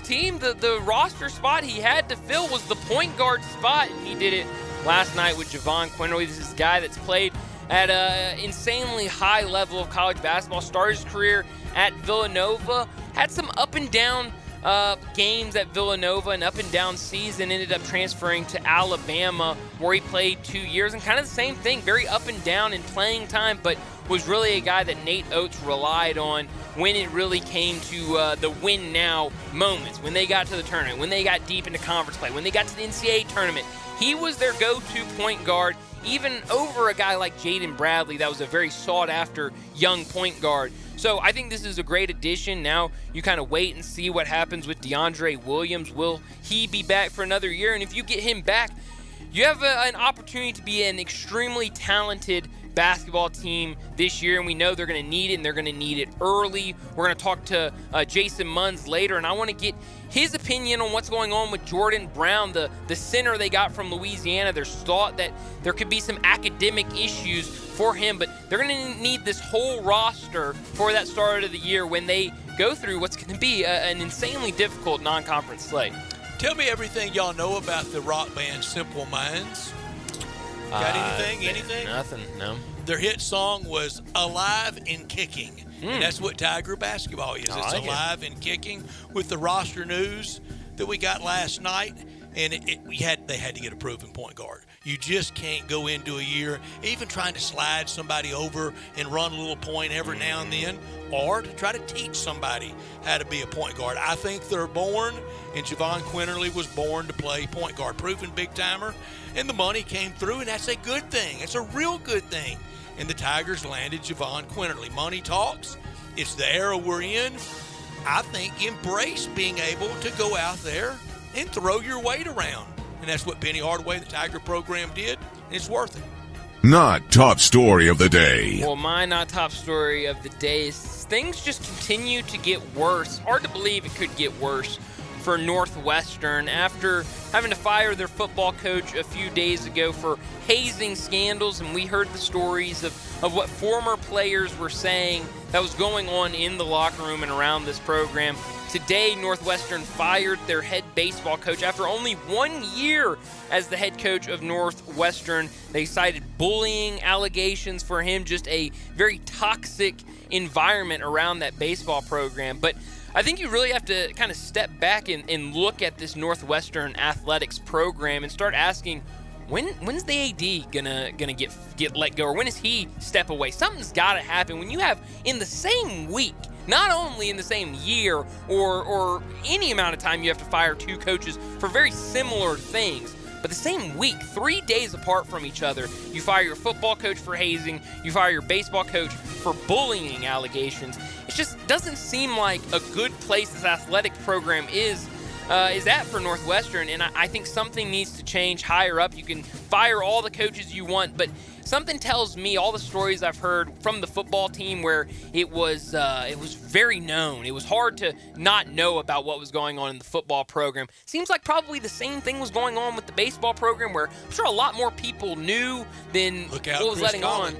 team, the roster spot he had to fill was the point guard spot, and he did it last night with Javon Quinterly. This is a guy that's played at an insanely high level of college basketball, started his career at Villanova, had some up and down games at Villanova, an up and down season, ended up transferring to Alabama where he played 2 years, and kind of the same thing, very up and down in playing time, but was really a guy that Nate Oates relied on when it really came to the win now moments, when they got to the tournament, when they got deep into conference play, when they got to the NCAA tournament. He was their go-to point guard, even over a guy like Jaden Bradley that was a very sought-after young point guard. So I think this is a great addition. Now you kind of wait and see what happens with DeAndre Williams. Will he be back for another year? And if you get him back, you have an opportunity to be an extremely talented basketball team this year, and we know they're going to need it, and they're going to need it early. We're going to talk to Jason Munns later, and I want to get his opinion on what's going on with Jordan Brown, the center they got from Louisiana. There's thought that there could be some academic issues for him, but they're going to need this whole roster for that start of the year when they go through what's going to be an insanely difficult non-conference slate. Tell me everything y'all know about the rock band Simple Minds. Got anything? Nothing, no. Their hit song was Alive and Kicking. And that's what Tiger basketball is. It's alive and kicking. With the roster news that we got last night, and they had to get a proven point guard. You just can't go into a year even trying to slide somebody over and run a little point every now and then, or to try to teach somebody how to be a point guard. I think they're born, and Javon Quinterly was born to play point guard, proven big-timer, and the money came through, and that's a good thing. It's a real good thing. And the Tigers landed Javon Quinterly. Money talks. It's the era we're in. I think embrace being able to go out there and throw your weight around. And that's what Penny Hardaway, the Tiger program, did, and it's worth it. Not top story of the day. Well, my not top story of the day is things just continue to get worse. Hard to believe it could get worse for Northwestern after having to fire their football coach a few days ago for hazing scandals, and we heard the stories of what former players were saying that was going on in the locker room and around this program. Today, Northwestern fired their head baseball coach after only 1 year as the head coach of Northwestern. They cited bullying allegations for him, just a very toxic environment around that baseball program. But I think you really have to kind of step back and look at this Northwestern athletics program and start asking, when's the AD gonna get let go, or when does he step away? Something's got to happen when you have in the same week, not only in the same year or any amount of time, you have to fire two coaches for very similar things. But the same week, 3 days apart from each other, you fire your football coach for hazing, you fire your baseball coach for bullying allegations. It just doesn't seem like a good place this athletic program is at for Northwestern, and I think something needs to change higher up. You can fire all the coaches you want, but something tells me, all the stories I've heard from the football team where it was very known. It was hard to not know about what was going on in the football program. Seems like probably the same thing was going on with the baseball program, where I'm sure a lot more people knew than what was letting on.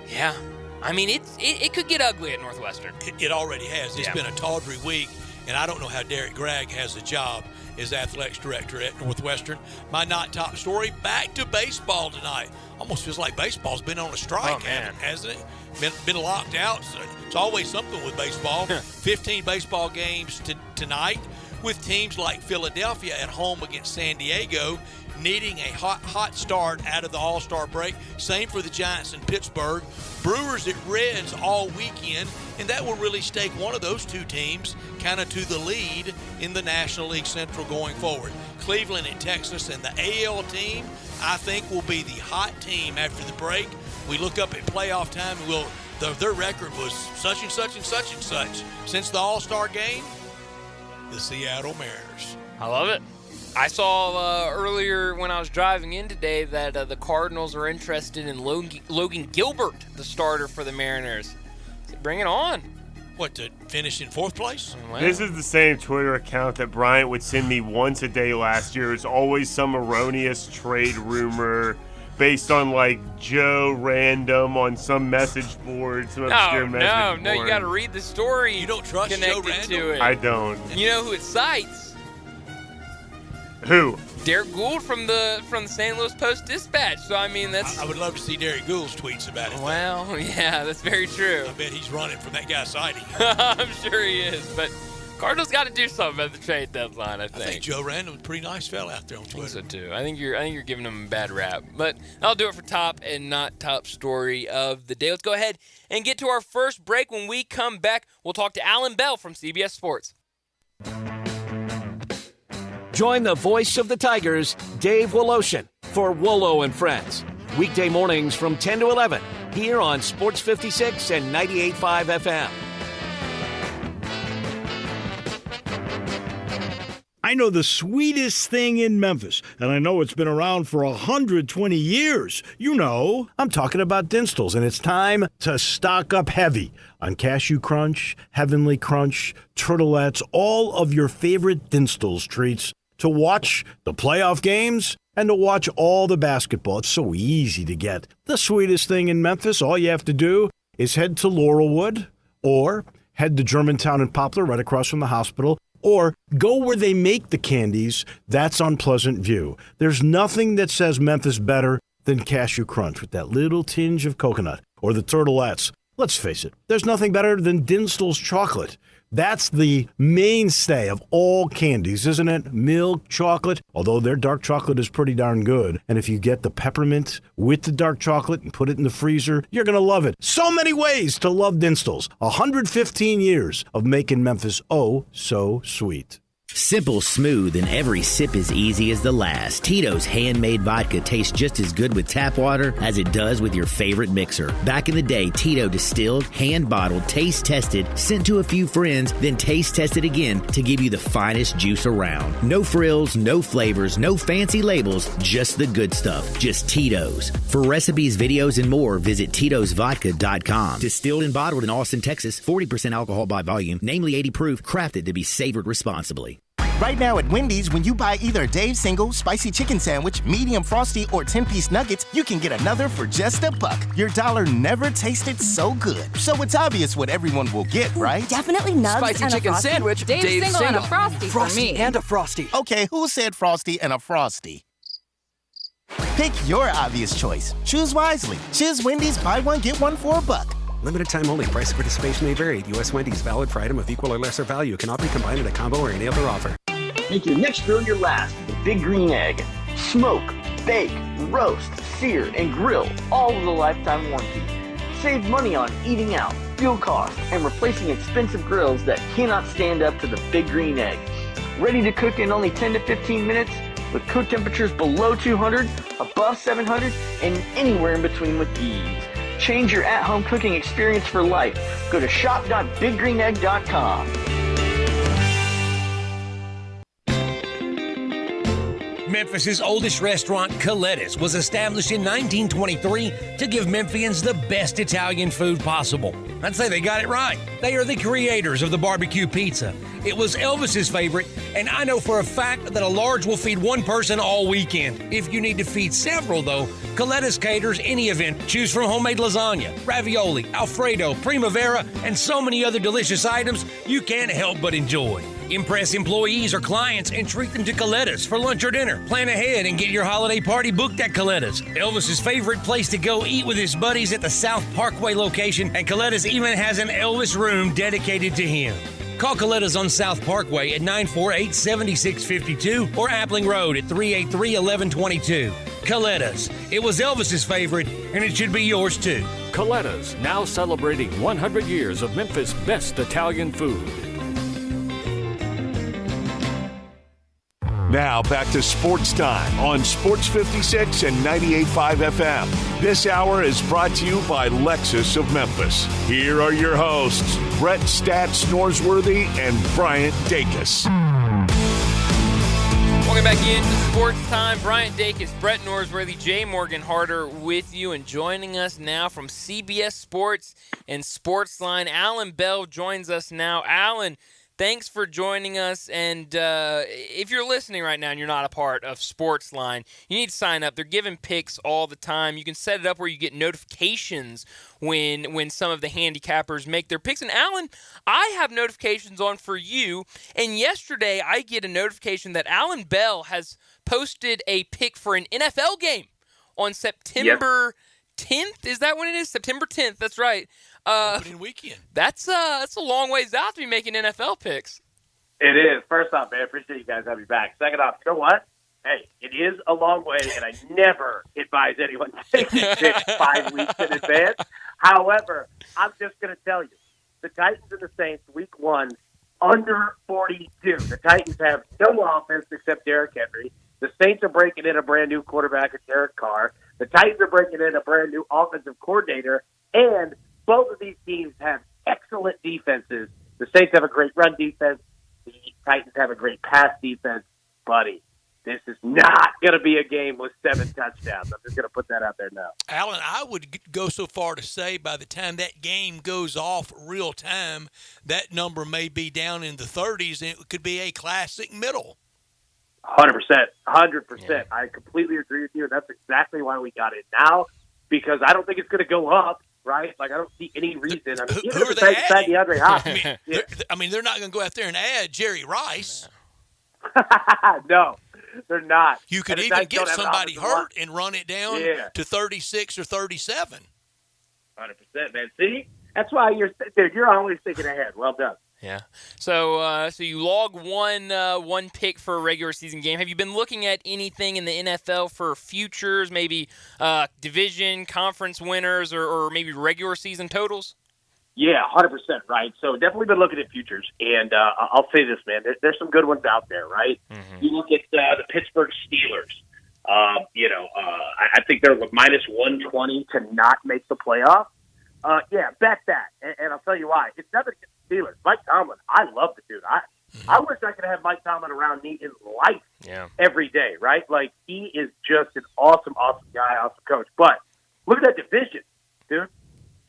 Yeah. I mean, it could get ugly at Northwestern. It already has. It's been a tawdry week, and I don't know how Derek Gregg has a job as athletics director at Northwestern. My not top story, back to baseball tonight. Almost feels like baseball's been on a strike, hasn't it? Been locked out. So it's always something with baseball. 15 baseball games tonight, with teams like Philadelphia at home against San Diego needing a hot start out of the All-Star break. Same for the Giants in Pittsburgh. Brewers at Reds all weekend, and that will really stake one of those two teams kind of to the lead in the National League Central going forward. Cleveland and Texas, and the AL team, I think, will be the hot team after the break. We look up at playoff time, and their record was such and such and such and such. Since the All-Star game, the Seattle Mariners. I love it. I saw earlier when I was driving in today that the Cardinals are interested in Logan Gilbert, the starter for the Mariners. So bring it on. What, to finish in fourth place? Wow. This is the same Twitter account that Bryant would send me once a day last year. It's always some erroneous trade rumor based on like Joe Random on some message board, some obscure message board. No, you got to read the story. You don't trust Joe Random? To it. I don't. You know who it cites? Who? Derek Gould from the St. Louis Post-Dispatch. So, I mean, that's... I would love to see Derek Gould's tweets about it. Well, yeah, that's very true. I bet he's running from that guy's sighting. I'm sure he is, but Cardinals got to do something at the trade deadline, I think. I think Joe Random's a pretty nice fella out there on Twitter. I think so, too. I think you're giving him a bad rap. But I'll do it for top and not top story of the day. Let's go ahead and get to our first break. When we come back, we'll talk to Alan Bell from CBS Sports. Join the voice of the Tigers, Dave Woloshin, for Wolo and Friends. Weekday mornings from 10 to 11, here on Sports 56 and 98.5 FM. I know the sweetest thing in Memphis, and I know it's been around for 120 years. You know, I'm talking about Dinstall's, and it's time to stock up heavy on Cashew Crunch, Heavenly Crunch, Turtlettes, all of your favorite Dinstall's treats to watch the playoff games and to watch all the basketball. It's so easy to get. The sweetest thing in Memphis, all you have to do is head to Laurelwood or head to Germantown and Poplar right across from the hospital, or go where they make the candies. That's on Pleasant View. There's nothing that says Memphis better than Cashew Crunch with that little tinge of coconut, or the Turtlettes. Let's face it, there's nothing better than Dinstall's chocolate. That's the mainstay of all candies, isn't it? Milk chocolate, although their dark chocolate is pretty darn good. And if you get the peppermint with the dark chocolate and put it in the freezer, you're going to love it. So many ways to love Dinstall's. 115 years of making Memphis oh so sweet. Simple, smooth, and every sip as easy as the last. Tito's handmade vodka tastes just as good with tap water as it does with your favorite mixer. Back in the day, Tito distilled, hand-bottled, taste-tested, sent to a few friends, then taste-tested again to give you the finest juice around. No frills, no flavors, no fancy labels, just the good stuff. Just Tito's. For recipes, videos, and more, visit Tito'sVodka.com. Distilled and bottled in Austin, Texas, 40% alcohol by volume, namely 80 proof, crafted to be savored responsibly. Right now at Wendy's, when you buy either a Dave's Single, Spicy Chicken Sandwich, Medium Frosty, or 10-piece nuggets, you can get another for just $1. Your dollar never tasted so good. So it's obvious what everyone will get, right? Definitely nugs Spicy and chicken a Frosty. sandwich, Dave's Single and a Frosty for me. and a Frosty. Okay, who said Frosty and a Frosty? Pick your obvious choice. Choose wisely. Choose Wendy's, buy one, get one for $1. Limited time only. Price of participation may vary. U.S. Wendy's, valid for item of equal or lesser value. Cannot be combined in a combo or any other offer. Make your next grill your last with the Big Green Egg. Smoke, bake, roast, sear, and grill, all with a lifetime warranty. Save money on eating out, fuel costs, and replacing expensive grills that cannot stand up to the Big Green Egg. Ready to cook in only 10 to 15 minutes with cook temperatures below 200, above 700, and anywhere in between with ease. Change your at-home cooking experience for life. Go to shop.biggreenegg.com. Memphis' oldest restaurant, Coletta's, was established in 1923 to give Memphians the best Italian food possible. I'd say they got it right. They are the creators of the barbecue pizza. It was Elvis's favorite, and I know for a fact that a large will feed one person all weekend. If you need to feed several, though, Coletta's caters any event. Choose from homemade lasagna, ravioli, Alfredo, primavera, and so many other delicious items you can't help but enjoy. Impress employees or clients and treat them to Coletta's for lunch or dinner. Plan ahead and get your holiday party booked at Coletta's. Elvis's favorite place to go eat with his buddies at the South Parkway location, and Coletta's even has an Elvis room dedicated to him. Call Coletta's on South Parkway at 948-7652 or Appling Road at 383-1122. Coletta's. It was Elvis's favorite, and it should be yours too. Coletta's, now celebrating 100 years of Memphis' best Italian food. Now back to Sports Time on Sports 56 and 98.5 FM. This hour is brought to you by Lexus of Memphis. Here are your hosts, Brett Stats Norsworthy and Bryant Dacus. Welcome back into Sports Time. Bryant Dacus, Brett Norsworthy, Jay Morgan Harder with you, and joining us now from CBS Sports and Sportsline, Alan Bell joins us now. Alan, thanks for joining us. And if you're listening right now and you're not a part of Sportsline, you need to sign up. They're giving picks all the time. You can set it up where you get notifications when some of the handicappers make their picks. And Alan, I have notifications on for you. And yesterday I get a notification that Alan Bell has posted a pick for an NFL game on September 10th. Is that when it is? September 10th. That's right. Opening weekend. That's a long ways out to be making NFL picks. It is. First off, man, I appreciate you guys having me back. Second off, you know what? Hey, it is a long way, and I never advise anyone taking picks 5 weeks in advance. However, I'm just going to tell you, the Titans and the Saints, week 1, under 42. The Titans have no offense except Derrick Henry. The Saints are breaking in a brand-new quarterback, Derek Carr. The Titans are breaking in a brand-new offensive coordinator, and both of these teams have excellent defenses. The Saints have a great run defense. The Titans have a great pass defense. Buddy, this is not going to be a game with 7 touchdowns. I'm just going to put that out there now. Alan, I would go so far to say by the time that game goes off real time, that number may be down in the 30s, and it could be a classic middle. 100%. 100%. Yeah. I completely agree with you, and that's exactly why we got it now, because I don't think it's going to go up. Right? Like, I don't see any reason. I mean, who are they adding? DeAndre Hopkins. I mean, they're not going to go out there and add Jerry Rice. No, they're not. You could even get somebody hurt and run it down to 36 or 37. 100%, man. See? That's why you're always thinking ahead. Well done. Yeah. So you log one pick for a regular season game. Have you been looking at anything in the NFL for futures, maybe division, conference winners, or maybe regular season totals? Yeah, 100%, right? So definitely been looking at futures, and I'll say this, man. There's some good ones out there, right? Mm-hmm. You look at the Pittsburgh Steelers. I think they're minus 120 to not make the playoffs. Yeah, bet that, and I'll tell you why. It's nothing against the Steelers. Mike Tomlin, I love the dude. I wish I could have Mike Tomlin around me in life every day, right? Like, he is just an awesome, awesome guy, awesome coach. But look at that division, dude.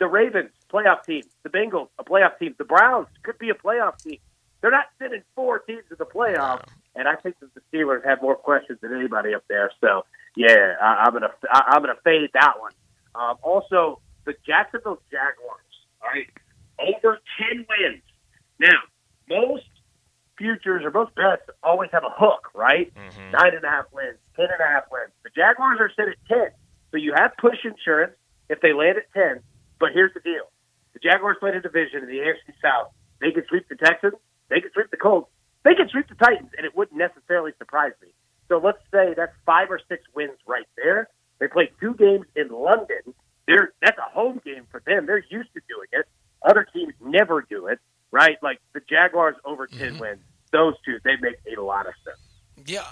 The Ravens, playoff team. The Bengals, a playoff team. The Browns could be a playoff team. They're not sending 4 teams to the playoffs, and I think that the Steelers have more questions than anybody up there. So, yeah, I'm gonna fade that one. Also, the Jacksonville Jaguars, all right, over 10 wins. Now, most futures or most bets always have a hook, right? Mm-hmm. 9.5 wins, 10.5 wins. The Jaguars are set at 10, so you have push insurance if they land at 10. But here's the deal: the Jaguars play a division in the AFC South. They could sweep the Texans, they could sweep the Colts, they could sweep the Titans, and it wouldn't necessarily surprise me. So let's say that's 5 or 6 wins right there. They play 2 games in London. That's a home game for them. They're used to doing it. Other teams never do it, right? Like the Jaguars over 10 wins. Those two, they make a lot of sense. Yeah,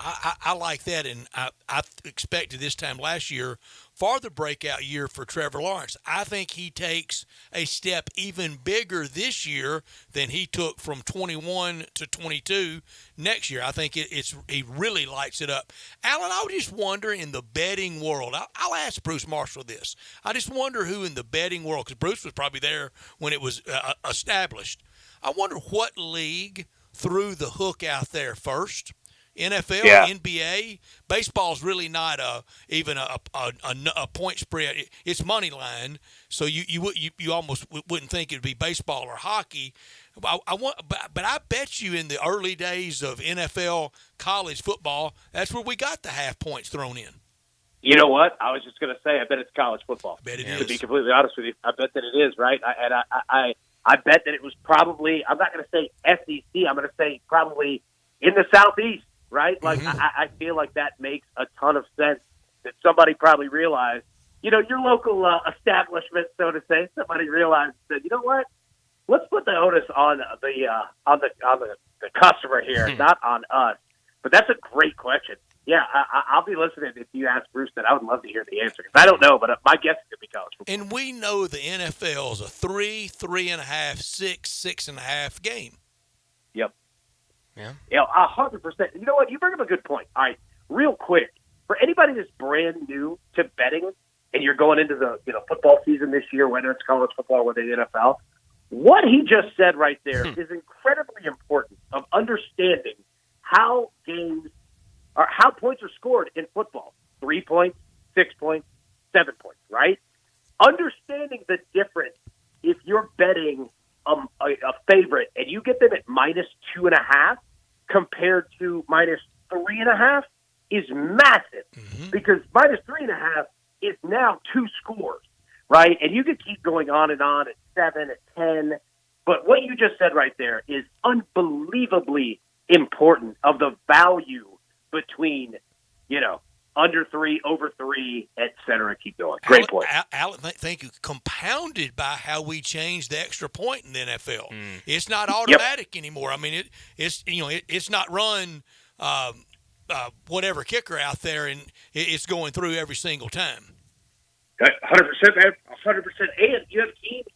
I like that, and I expected this time last year for the breakout year for Trevor Lawrence. I think he takes a step even bigger this year than he took from 21 to 22 next year. I think he really lights it up. Alan, I would just wonder in the betting world, I'll ask Bruce Marshall this. I just wonder who in the betting world, because Bruce was probably there when it was established. I wonder what league threw the hook out there first. NFL, NBA, baseball's really not even a point spread. It's money line, so you almost wouldn't think it'd be baseball or hockey. But I bet you in the early days of NFL college football, that's where we got the half points thrown in. You know what? I was just going to say, I bet it's college football. I bet it is. To be completely honest with you, I bet that it is, right? I bet that it was probably, I'm not going to say SEC, I'm going to say probably in the Southeast. Right? Like, I feel like that makes a ton of sense that somebody probably realized, your local establishment, so to say, somebody realized that, you know what? Let's put the onus on the customer here, not on us. But that's a great question. Yeah, I'll be listening if you ask Bruce that. I would love to hear the answer. Because I don't know, but my guess is going to be college football. And we know the NFL is a 3, 3.5, 6, 6.5 game. Yep. Yeah. 100%. You know what? You bring up a good point. All right, real quick. For anybody that's brand new to betting and you're going into the football season this year, whether it's college football or whether it's NFL, What he just said right there is incredibly important of understanding how games or how points are scored in football. 3 points, 6 points, 7 points, right? Understanding the difference if you're betting a favorite and you get them at -2.5 compared to -3.5 is massive because -3.5 is now 2 scores, right? And you could keep going on at 7, at 10. But what you just said right there is unbelievably important of the value between, under 3, over 3, et cetera. Keep going. Great point. Alan, thank you. Compounded by how we changed the extra point in the NFL. It's not automatic anymore. I mean, it's not run whatever kicker out there, and it's going through every single time. 100%, man. 100%. And you have teams.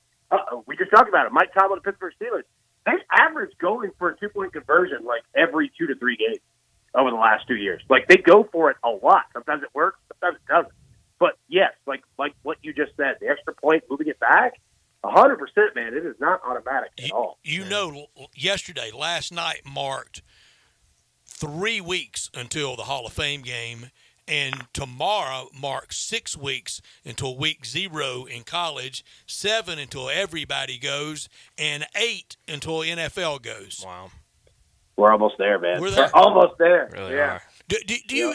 We just talked about it. Mike Tomlin, the Pittsburgh Steelers. They average going for a 2-point conversion like every 2 to 3 games over the last 2 years. Like, they go for it a lot. Sometimes it works, sometimes it doesn't. But, yes, like what you just said, the extra point, moving it back, 100%, man, it is not automatic at all. Last night marked 3 weeks until the Hall of Fame game, and tomorrow marks 6 weeks until week 0 in college, 7 until everybody goes, and 8 until NFL goes. Wow. We're almost there, man. We're almost there. Really yeah. are. Do you?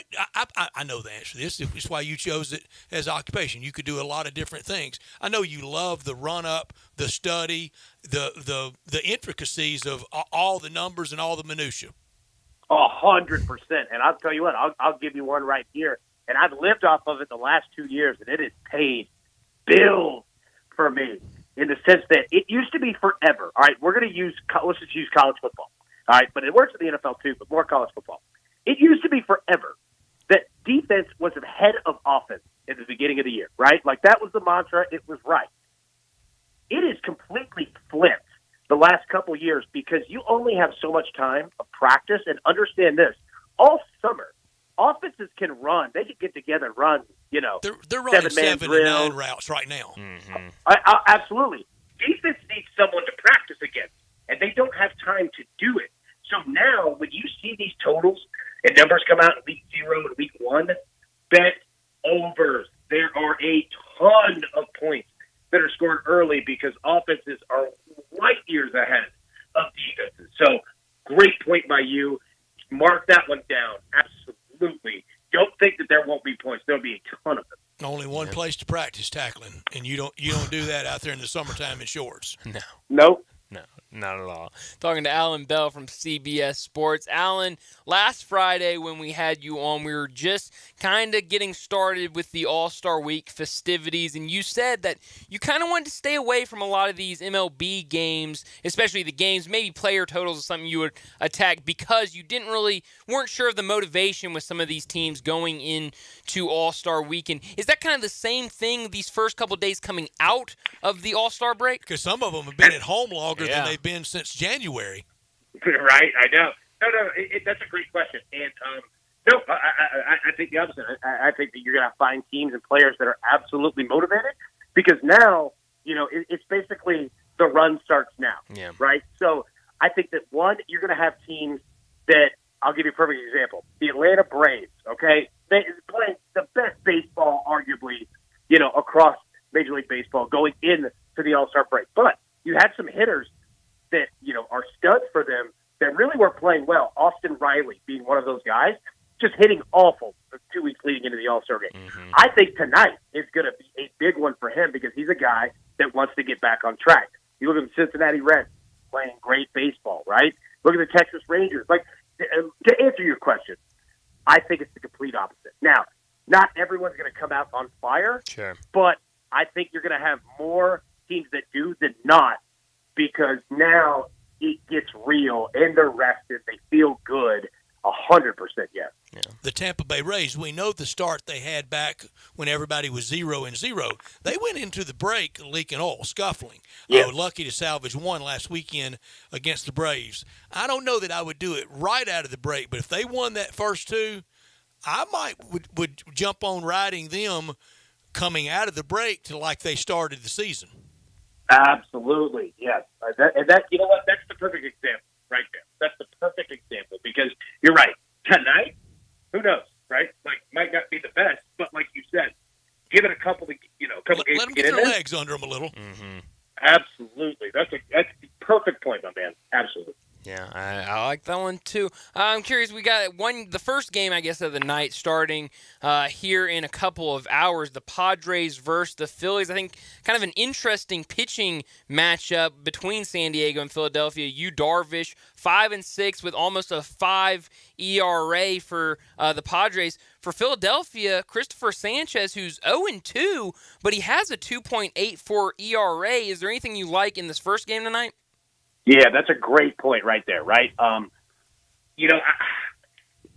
I know the answer to this. It's why you chose it as occupation. You could do a lot of different things. I know you love the run up, the study, the intricacies of all the numbers and all the minutia. 100%. And I'll tell you what, I'll give you one right here. And I've lived off of it the last 2 years, and it has paid bills for me in the sense that it used to be forever. All right, let's just use college football. All right, but it works in the NFL too, but more college football. It used to be forever that defense was ahead of offense at the beginning of the year, right? Like, that was the mantra. It was right. It is completely flipped the last couple years because you only have so much time of practice. And understand this, all summer, offenses can run. They can get together and run, They're running 7-man 7 drill. and 9 routes right now. Mm-hmm. Absolutely. Defense needs someone to practice against, and they don't have time to do it. So now when you see these totals and numbers come out in week 0 and week 1, bet overs. There are a ton of points that are scored early because offenses are light years ahead of defenses. So great point by you. Mark that one down. Absolutely. Don't think that there won't be points. There'll be a ton of them. Only one place to practice tackling, and you don't do that out there in the summertime in shorts. Nope. No, not at all. Talking to Alan Bell from CBS Sports. Alan, last Friday when we had you on, we were just kind of getting started with the All-Star Week festivities, and you said that you kind of wanted to stay away from a lot of these MLB games, especially the games, maybe player totals or something you would attack because you weren't sure of the motivation with some of these teams going into All-Star Weekend. Is that kind of the same thing these first couple of days coming out of the All-Star break? Because some of them have been at home longer than they've been since January. Right, I know. No, that's a great question. And, I think the opposite. I think that you're going to find teams and players that are absolutely motivated because now, it's basically the run starts now, right? So I think that, one, you're going to have teams that, I'll give you a perfect example, the Atlanta Braves, okay? They play the best baseball, arguably, across Major League Baseball going into the All-Star break. But you had some hitters that, are studs for them that really were playing well. Austin Riley being one of those guys, just hitting awful for 2 weeks leading into the All-Star game. Mm-hmm. I think tonight is going to be a big one for him because he's a guy that wants to get back on track. You look at the Cincinnati Reds playing great baseball, right? Look at the Texas Rangers. Like, to answer your question, I think it's the complete opposite. Now, not everyone's going to come out on fire, but I think you're going to have more teams that do than not because now it gets real and they're rested. They feel good. 100%, yes. Yeah. The Tampa Bay Rays, we know the start they had back when everybody was 0-0. They went into the break leaking oil, scuffling. Lucky to salvage one last weekend against the Braves. I don't know that I would do it right out of the break, but if they won that first two, I would jump on riding them coming out of the break to like they started the season. Absolutely, yes. And that, you know what? That's the perfect example right there. That's the perfect example because you're right. Tonight, who knows, right? Like, might not be the best, but like you said, give it a couple of, couple games let them to get get their in there. legs under them a little. Mm-hmm. Absolutely. That's the perfect point, my man. Absolutely. Yeah, I like that one too. I'm curious. We got the first game, I guess, of the night starting here in a couple of hours. The Padres versus the Phillies. I think kind of an interesting pitching matchup between San Diego and Philadelphia. Yu Darvish, 5-6 with almost a 5 ERA for the Padres. For Philadelphia, Christopher Sanchez, who's 0-2, but he has a 2.84 ERA. Is there anything you like in this first game tonight? Yeah, that's a great point right there, right? I'm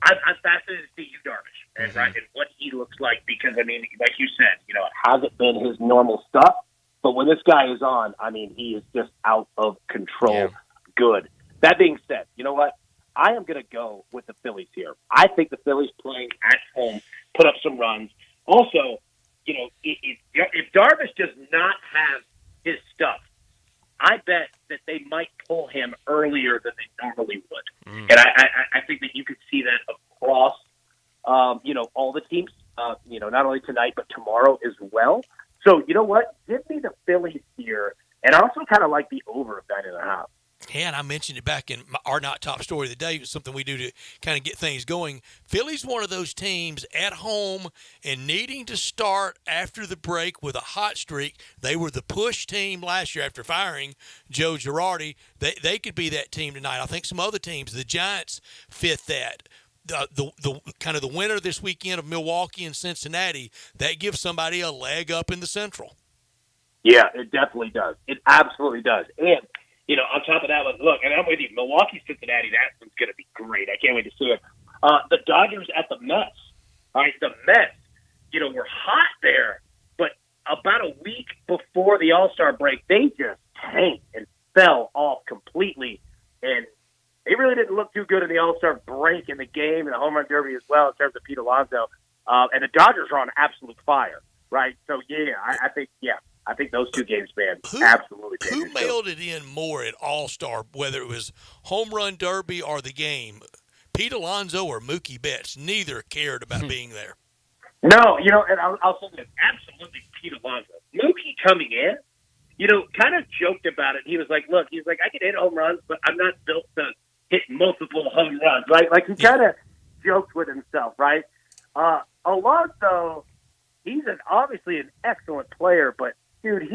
fascinated to see Yu Darvish and right and what he looks like because, I mean, like you said, it hasn't been his normal stuff, but when this guy is on, I mean, he is just out of control. Good. That being said, you know what? I am going to go with the Phillies here. I think the Phillies playing at home put up some runs. Also, if Darvish does not have his stuff, I bet that they might pull him earlier than they normally would. And I think that you could see that across, all the teams, not only tonight but tomorrow as well. So, you know what? Give me the Phillies here. And I also kind of like the over of 9.5. Yeah, and I mentioned it back in our Not Top Story of the Day. It's something we do to kind of get things going. Philly's one of those teams at home and needing to start after the break with a hot streak. They were the push team last year after firing Joe Girardi. They could be that team tonight. I think some other teams, the Giants, fit that. The kind of the winner this weekend of Milwaukee and Cincinnati, that gives somebody a leg up in the Central. Yeah, it definitely does. It absolutely does. And on top of that, look, and I'm with you, Milwaukee, Cincinnati, that one's going to be great. I can't wait to see it. The Dodgers at the Mets. All right, the Mets, were hot there, but about a week before the All-Star break, they just tanked and fell off completely. And they really didn't look too good in the All-Star break in the game and the home run derby as well in terms of Pete Alonso. And the Dodgers are on absolute fire, right? So, I think those two games, man, absolutely. Who mailed it in more at All-Star, whether it was home run derby or the game? Pete Alonso or Mookie Betts? Neither cared about being there. No, and I'll say this, absolutely Pete Alonso. Mookie coming in, kind of joked about it. He was like, look, I can hit home runs, but I'm not built to hit multiple home runs, right? Like he kind of joked with himself, right? Alonso, he's obviously an excellent player, but dude,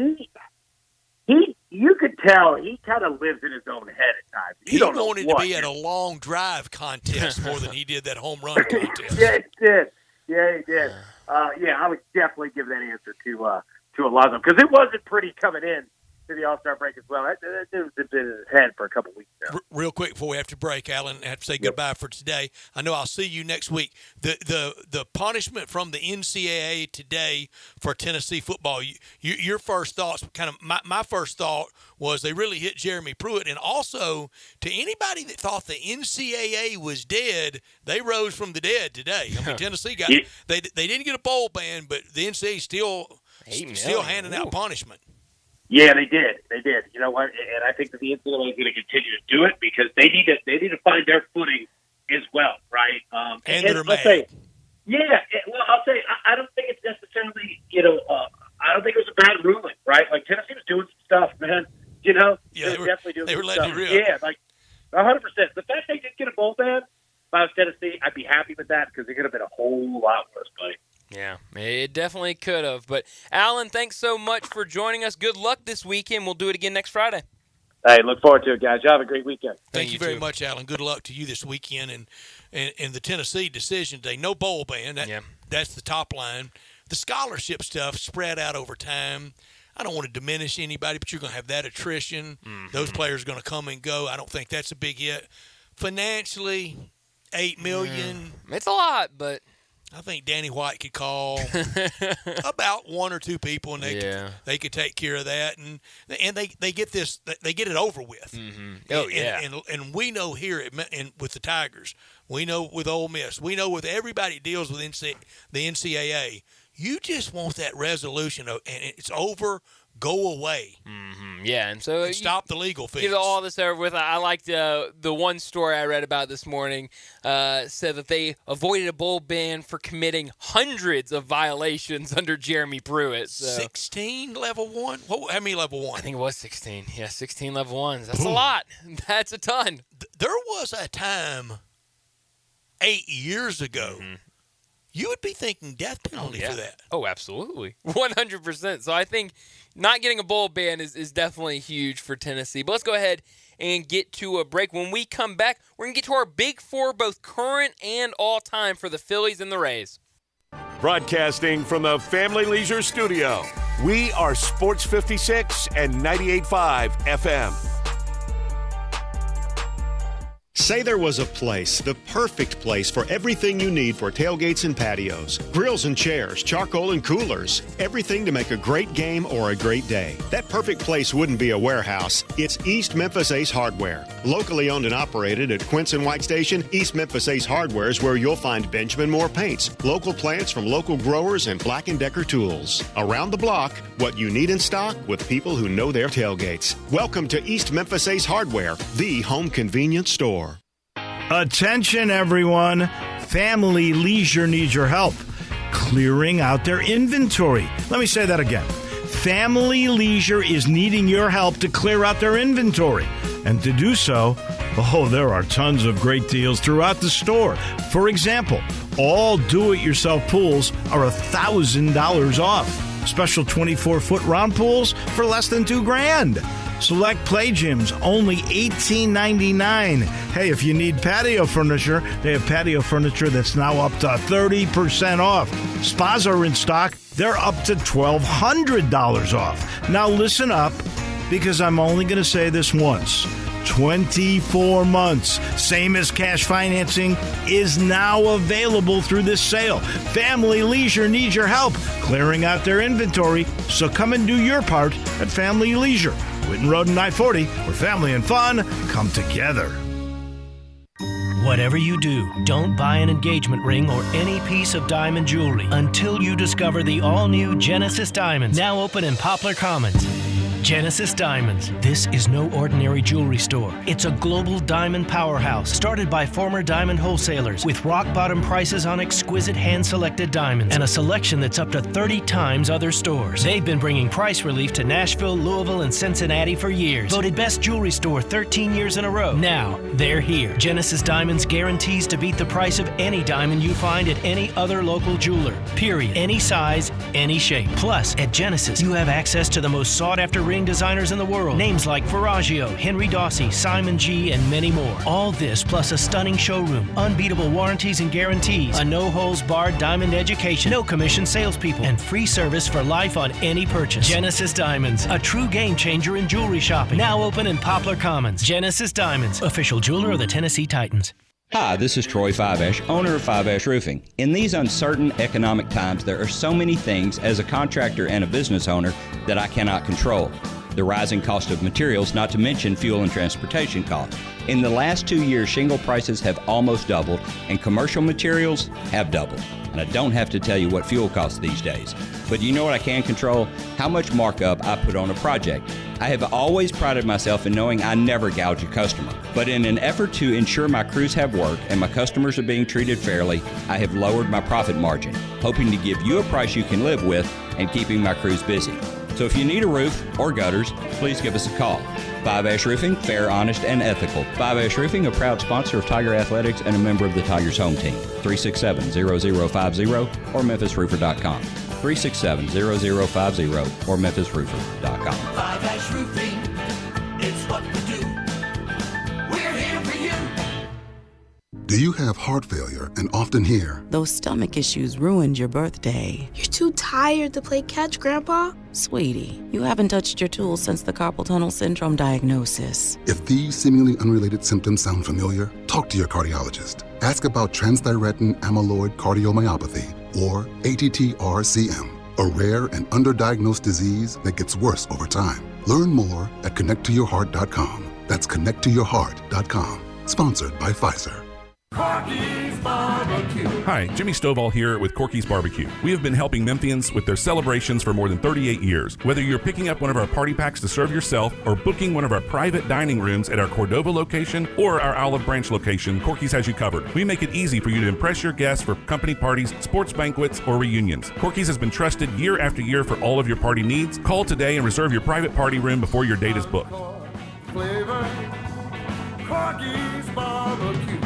you could tell he kind of lives in his own head at times. He wanted to be at a long drive contest more than he did that home run contest. Yeah, he did. I would definitely give that answer to Alonso because it wasn't pretty coming in to the All-Star break as well. That dude's been in his head for a couple weeks now. Real quick before we have to break, Alan, I have to say goodbye for today. I know I'll see you next week. The punishment from the NCAA today for Tennessee football, your first thoughts, kind of my first thought was they really hit Jeremy Pruitt. And also, to anybody that thought the NCAA was dead, they rose from the dead today. I mean, Tennessee they didn't get a bowl ban, but the NCAA still handing out punishment. Yeah, they did. You know what? And I think that the NCAA is going to continue to do it because they need to find their footing as well, right? And they're mad. I'll say I don't think it's necessarily, I don't think it was a bad ruling, right? Like Tennessee was doing some stuff, man. Yeah, they were definitely doing. They were some letting stuff. it rip. Yeah, like 100%. The fact they didn't get a bowl ban, if I was Tennessee, I'd be happy with that because it could have been a whole lot worse, buddy. Yeah, it definitely could have. But, Alan, thanks so much for joining us. Good luck this weekend. We'll do it again next Friday. Hey, look forward to it, guys. You have a great weekend. Thank you very much, Alan. Good luck to you this weekend. And the Tennessee decision today, no bowl ban. That's the top line. The scholarship stuff spread out over time. I don't want to diminish anybody, but you're going to have that attrition. Mm-hmm. Those players are going to come and go. I don't think that's a big hit. Financially, $8 million. It's a lot, but I think Danny White could call about one or two people, and they could take care of that, and they get it over with. Mm-hmm. And we know here with the Tigers, we know with Ole Miss, we know with everybody that deals with the NCAA, you just want that resolution and it's over go away. Yeah, and so stop the legal fees. Get all this over with. I liked the one story I read about this morning. Said that they avoided a bowl ban for committing hundreds of violations under Jeremy Pruitt. So. 16 level 1? How many level 1? I think it was 16. Yeah, 16 level 1s. That's a lot. That's a ton. There was a time 8 years ago. You would be thinking death penalty for that. Oh, absolutely. 100%. So I think not getting a bowl ban is definitely huge for Tennessee. But let's go ahead and get to a break. When we come back, we're going to get to our Big Four, both current and all-time, for the Phillies and the Rays. Broadcasting from the Family Leisure Studio, we are Sports 56 and 98.5 FM. Say there was a place, the perfect place for everything you need for tailgates and patios. Grills and chairs, charcoal and coolers. Everything to make a great game or a great day. That perfect place wouldn't be a warehouse. It's East Memphis Ace Hardware. Locally owned and operated at Quince and White Station, East Memphis Ace Hardware is where you'll find Benjamin Moore paints, local plants from local growers, and Black & Decker tools. Around the block, what you need in stock with people who know their tailgates. Welcome to East Memphis Ace Hardware, the home convenience store. Attention, everyone. Family Leisure needs your help clearing out their inventory. Let me say that again. Family Leisure is needing your help to clear out their inventory. And to do so, there are tons of great deals throughout the store. For example, all do-it-yourself pools are $1,000 off. Special 24-foot round pools for less than $2,000. Select play gyms, only $18.99. Hey, if you need patio furniture, they have patio furniture that's now up to 30% off. Spas are in stock. They're up to $1,200 off. Now listen up, because I'm only going to say this once. 24 months, same as cash financing, is now available through this sale. Family Leisure needs your help clearing out their inventory, so come and do your part at Family Leisure. Whitten Road and I-40, where family and fun come together. Whatever you do, don't buy an engagement ring or any piece of diamond jewelry until you discover the all-new Genesis Diamonds, now open in Poplar Commons. Genesis Diamonds. This is no ordinary jewelry store. It's a global diamond powerhouse started by former diamond wholesalers with rock-bottom prices on exquisite hand-selected diamonds and a selection that's up to 30 times other stores. They've been bringing price relief to Nashville, Louisville, and Cincinnati for years. Voted best jewelry store 13 years in a row. Now, they're here. Genesis Diamonds guarantees to beat the price of any diamond you find at any other local jeweler. Period. Any size, any shape. Plus, at Genesis, you have access to the most sought-after ring designers in the world. Names like Ferragio, Henry Dawsey, Simon G, and many more. All this plus a stunning showroom, unbeatable warranties and guarantees, a no-holds-barred diamond education, no commission salespeople, and free service for life on any purchase. Genesis Diamonds, a true game changer in jewelry shopping. Now open in Poplar Commons. Genesis Diamonds, official jeweler of the Tennessee Titans. Hi, this is Troy Fiveash, owner of Fiveash Roofing. In these uncertain economic times, there are so many things as a contractor and a business owner that I cannot control. The rising cost of materials, not to mention fuel and transportation costs. In the last 2 years, shingle prices have almost doubled and commercial materials have doubled. And I don't have to tell you what fuel costs these days. But you know what I can control? How much markup I put on a project. I have always prided myself in knowing I never gouge a customer. But in an effort to ensure my crews have work and my customers are being treated fairly, I have lowered my profit margin, hoping to give you a price you can live with and keeping my crews busy. So if you need a roof or gutters, please give us a call. Fiveash Roofing, fair, honest, and ethical. Fiveash Roofing, a proud sponsor of Tiger Athletics and a member of the Tigers home team. 367-0050 or memphisroofer.com. 367-0050 or memphisroofer.com. Fiveash Roofing, it's what we do. We're here for you. Do you have heart failure and often hear, "Those stomach issues ruined your birthday"? "You're too tired to play catch, Grandpa." Sweetie, you haven't touched your tools since the carpal tunnel syndrome diagnosis. If these seemingly unrelated symptoms sound familiar, talk to your cardiologist. Ask about transthyretin amyloid cardiomyopathy, or ATTR-CM, a rare and underdiagnosed disease that gets worse over time. Learn more at connecttoyourheart.com. That's connecttoyourheart.com. Sponsored by Pfizer. Corky's Barbecue. Hi, Jimmy Stovall here with Corky's Barbecue. We have been helping Memphians with their celebrations for more than 38 years. Whether you're picking up one of our party packs to serve yourself or booking one of our private dining rooms at our Cordova location or our Olive Branch location, Corky's has you covered. We make it easy for you to impress your guests for company parties, sports banquets, or reunions. Corky's has been trusted year after year for all of your party needs. Call today and reserve your private party room before your date is booked. Corky's Barbecue.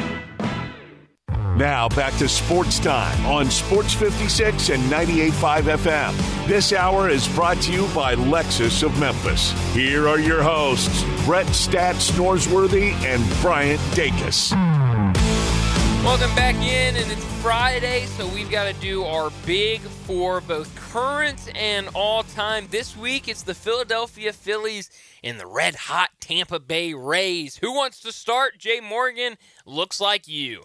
Now back to Sports Time on Sports 56 and 98.5 FM. This hour is brought to you by Lexus of Memphis. Here are your hosts, Brett Stats Norsworthy and Bryant Dacus. Welcome back in, and it's Friday, so we've got to do our big four, both current and all-time. This week, it's the Philadelphia Phillies and the red-hot Tampa Bay Rays. Who wants to start? Jay Morgan, looks like you.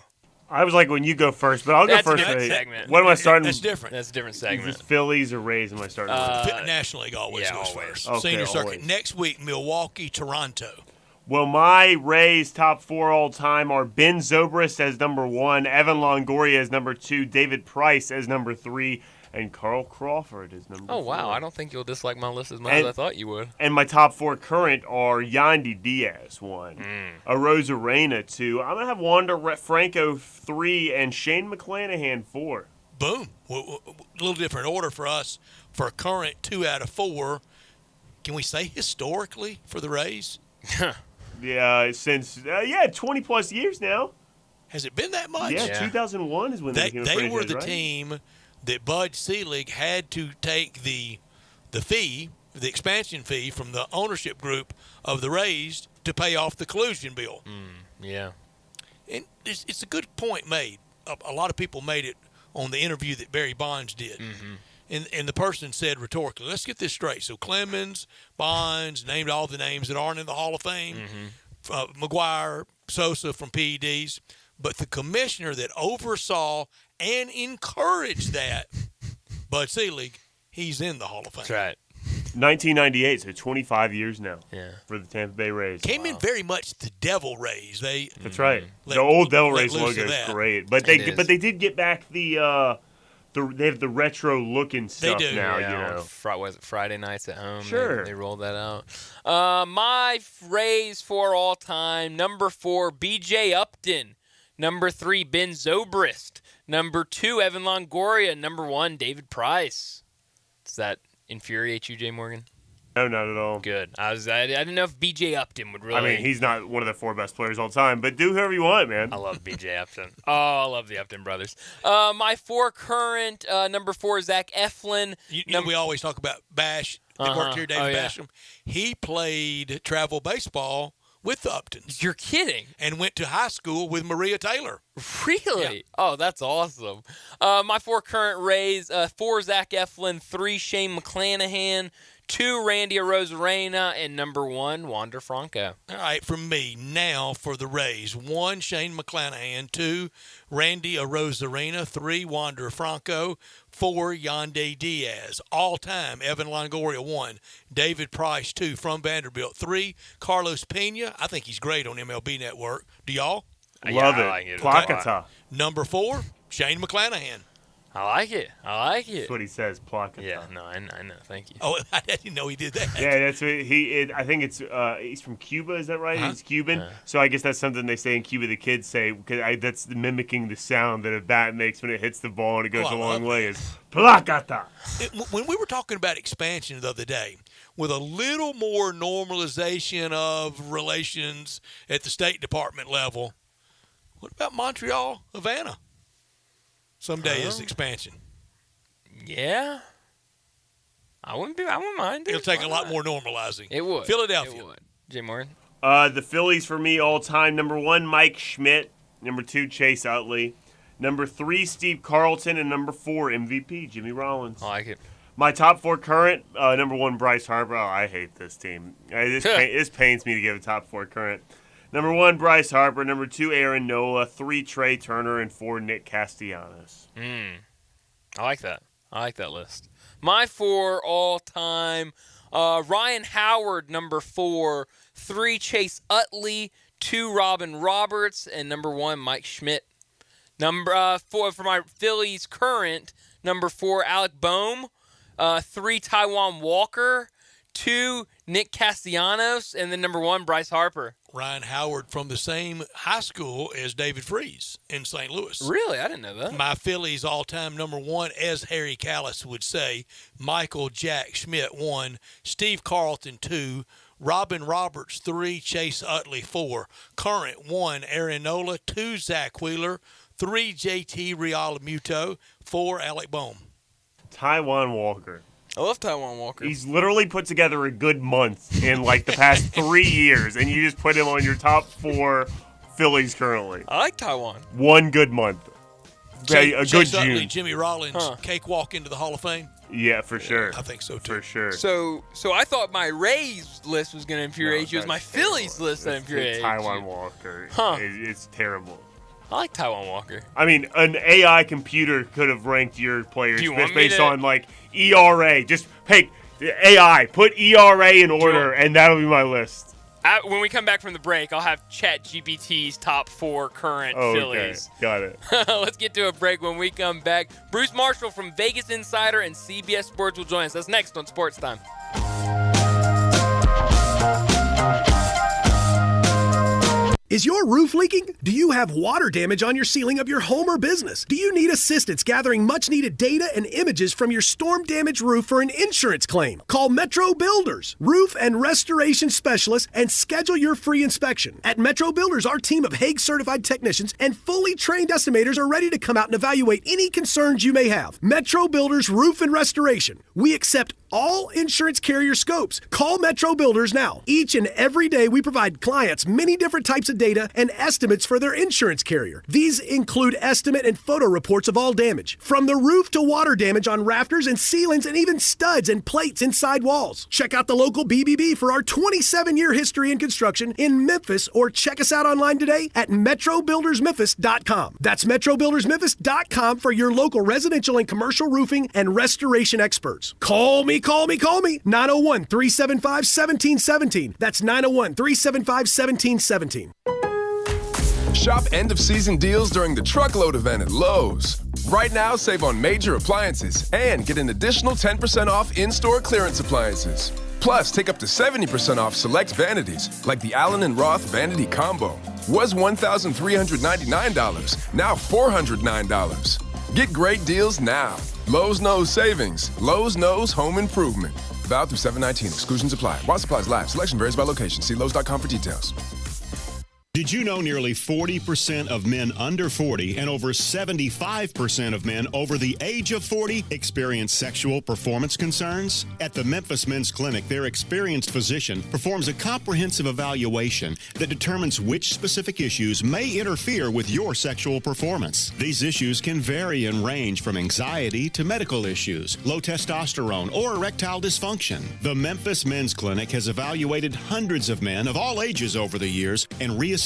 I was like when you go first, but I'll go first. That's a different segment. What am I starting? That's different. That's a different segment. Is this Phillies or Rays am I starting with? National League always goes first. Okay, Senior circuit. always. Next week, Milwaukee, Toronto. Well, my Rays top four all time are Ben Zobrist as number 1, Evan Longoria as number 2, David Price as number 3, and Carl Crawford is number 4. Oh, wow. I don't think you'll dislike my list as much as I thought you would. And my top 4 current are Yandy Diaz, 1, Arozarena, 2. I'm going to have Wander Franco, 3, and Shane McClanahan, 4. Boom. A little different order for us. For current, 2 out of 4. Can we say historically for the Rays? Yeah, since 20-plus years now. Has it been that much? Yeah, 2001 is when they became a franchise, were the right? team that Bud Selig had to take the fee, the expansion fee from the ownership group of the Rays to pay off the collusion bill. Yeah. And it's a good point made. A lot of people made it on the interview that Barry Bonds did. And the person said rhetorically, let's get this straight. So Clemens, Bonds, named all the names that aren't in the Hall of Fame, McGuire, Sosa from PEDs. But the commissioner that oversaw and encouraged that, Bud Selig, he's in the Hall of Fame. That's right. 1998, so 25 years now for the Tampa Bay Rays. Came in very much the Devil Rays. That's right. The old Devil Rays logo is great. But they did get back they have the retro looking stuff now, yeah, you know. Was it Friday nights at home? Sure. They rolled that out. My Rays for all time, number 4, B.J. Upton. Number 3, Ben Zobrist. Number 2, Evan Longoria. Number 1, David Price. Does that infuriate you, Jay Morgan? No, not at all. Good. I didn't know if B.J. Upton would really. I mean, he's not one of the 4 best players all time, but do whoever you want, man. I love B.J. Upton. Oh, I love the Upton brothers. My 4 current, number 4, Zach Eflin. You know, we always talk about Bash, that worked here, David Basham. He played travel baseball with the Uptons. You're kidding. And went to high school with Maria Taylor. Really? Yeah. Oh, that's awesome. My 4 current Rays, 4, Zach Eflin, 3, Shane McClanahan, 2, Randy Arozarena, and number 1, Wander Franco. All right, from me now for the Rays. 1, Shane McClanahan. 2, Randy Arozarena. 3, Wander Franco. 4, Yandy Diaz. All-time, Evan Longoria, 1. David Price, 2, from Vanderbilt. 3, Carlos Pena. I think he's great on MLB Network. Do y'all? Love it. I like it. Placata. Number 4, Shane McClanahan. I like it. That's what he says, Placata. Yeah, no, I know. Thank you. Oh, I didn't know he did that. Yeah, that's what I think it's he's from Cuba. Is that right? He's Cuban. So I guess that's something they say in Cuba. The kids say because that's mimicking the sound that a bat makes when it hits the ball and it goes a long way. Is Placata. When we were talking about expansion the other day, with a little more normalization of relations at the State Department level, what about Montreal, Havana? Someday is expansion. Yeah. I wouldn't mind it. It'll take a lot more normalizing. It would. Philadelphia. It would. Jay Morgan? The Phillies for me all time. Number 1, Mike Schmidt. Number 2, Chase Utley. Number 3, Steve Carlton. And number 4, MVP, Jimmy Rollins. I like it. My top 4 current, number 1, Bryce Harper. Oh, I hate this team. This pains me to give a top 4 current. Number 1, Bryce Harper. Number 2, Aaron Nola. 3, Trey Turner. And 4, Nick Castellanos. I like that. I like that list. My 4 all-time, Ryan Howard, number 4. 3, Chase Utley. 2, Robin Roberts. And number 1, Mike Schmidt. Number 4 for my Phillies current, number 4, Alec Boehm. 3, Taijuan Walker. 2, Nick Castellanos. And then number 1, Bryce Harper. Ryan Howard from the same high school as David Freese in St. Louis. Really? I didn't know that. My Phillies all-time number 1, as Harry Callis would say, Michael Jack Schmidt 1, Steve Carlton 2, Robin Roberts 3, Chase Utley 4, current 1, Aaron Nola, 2, Zach Wheeler, 3, JT Realmuto, 4, Alec Boehm. Taijuan Walker. I love Taijuan Walker. He's literally put together a good month in like the past 3 years, and you just put him on your top 4 Phillies currently. I like Taijuan. One good month. A good Chase June. Utley, Jimmy Rollins, cakewalk into the Hall of Fame. Yeah, for sure. I think so too. For sure. So I thought my Rays list was going to infuriate you. It was my Phillies list that infuriated you. Taijuan Walker. It's terrible. I like Taijuan Walker. I mean, an AI computer could have ranked your players based on like ERA. Just hey, AI, put ERA in order, and that'll be my list. When we come back from the break, I'll have ChatGPT's top 4 current Phillies. Got it. Let's get to a break. When we come back, Bruce Marshall from Vegas Insider and CBS Sports will join us. That's next on Sports Time. Is your roof leaking? Do you have water damage on your ceiling of your home or business? Do you need assistance gathering much-needed data and images from your storm-damaged roof for an insurance claim? Call Metro Builders, roof and restoration specialists, and schedule your free inspection. At Metro Builders, our team of Hague-certified technicians and fully trained estimators are ready to come out and evaluate any concerns you may have. Metro Builders Roof and Restoration. We accept all insurance carrier scopes. Call Metro Builders now. Each and every day, we provide clients many different types of data and estimates for their insurance carrier. These include estimate and photo reports of all damage, from the roof to water damage on rafters and ceilings and even studs and plates inside walls. Check out the local BBB for our 27-year history in construction in Memphis, or check us out online today at metrobuildersmemphis.com. That's metrobuildersmemphis.com for your local residential and commercial roofing and restoration experts. Call me. 901-375-1717. That's 901-375-1717. Shop end-of-season deals during the Truckload event at Lowe's. Right now, save on major appliances and get an additional 10% off in-store clearance appliances. Plus, take up to 70% off select vanities, like the Allen & Roth Vanity Combo. Was $1,399, now $409. Get great deals now. Lowe's knows savings. Lowe's knows home improvement. Valid through 7/19. Exclusions apply. While supplies last. Selection varies by location. See Lowe's.com for details. Did you know nearly 40% of men under 40 and over 75% of men over the age of 40 experience sexual performance concerns? At the Memphis Men's Clinic, their experienced physician performs a comprehensive evaluation that determines which specific issues may interfere with your sexual performance. These issues can vary and range from anxiety to medical issues, low testosterone, or erectile dysfunction. The Memphis Men's Clinic has evaluated hundreds of men of all ages over the years and reestablished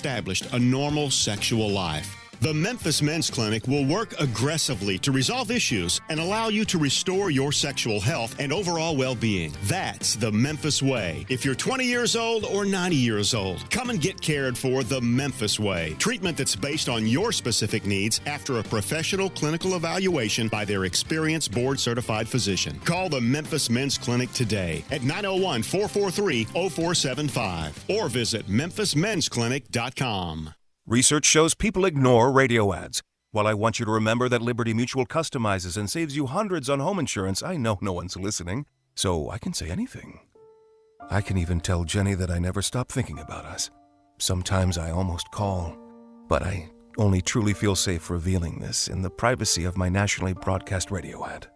a normal sexual life. The Memphis Men's Clinic will work aggressively to resolve issues and allow you to restore your sexual health and overall well-being. That's the Memphis way. If you're 20 years old or 90 years old, come and get cared for the Memphis way. Treatment that's based on your specific needs after a professional clinical evaluation by their experienced board-certified physician. Call the Memphis Men's Clinic today at 901-443-0475 or visit memphismensclinic.com. Research shows people ignore radio ads. While I want you to remember that Liberty Mutual customizes and saves you hundreds on home insurance, I know no one's listening, so I can say anything. I can even tell Jenny that I never stop thinking about us. Sometimes I almost call, but I only truly feel safe revealing this in the privacy of my nationally broadcast radio ad.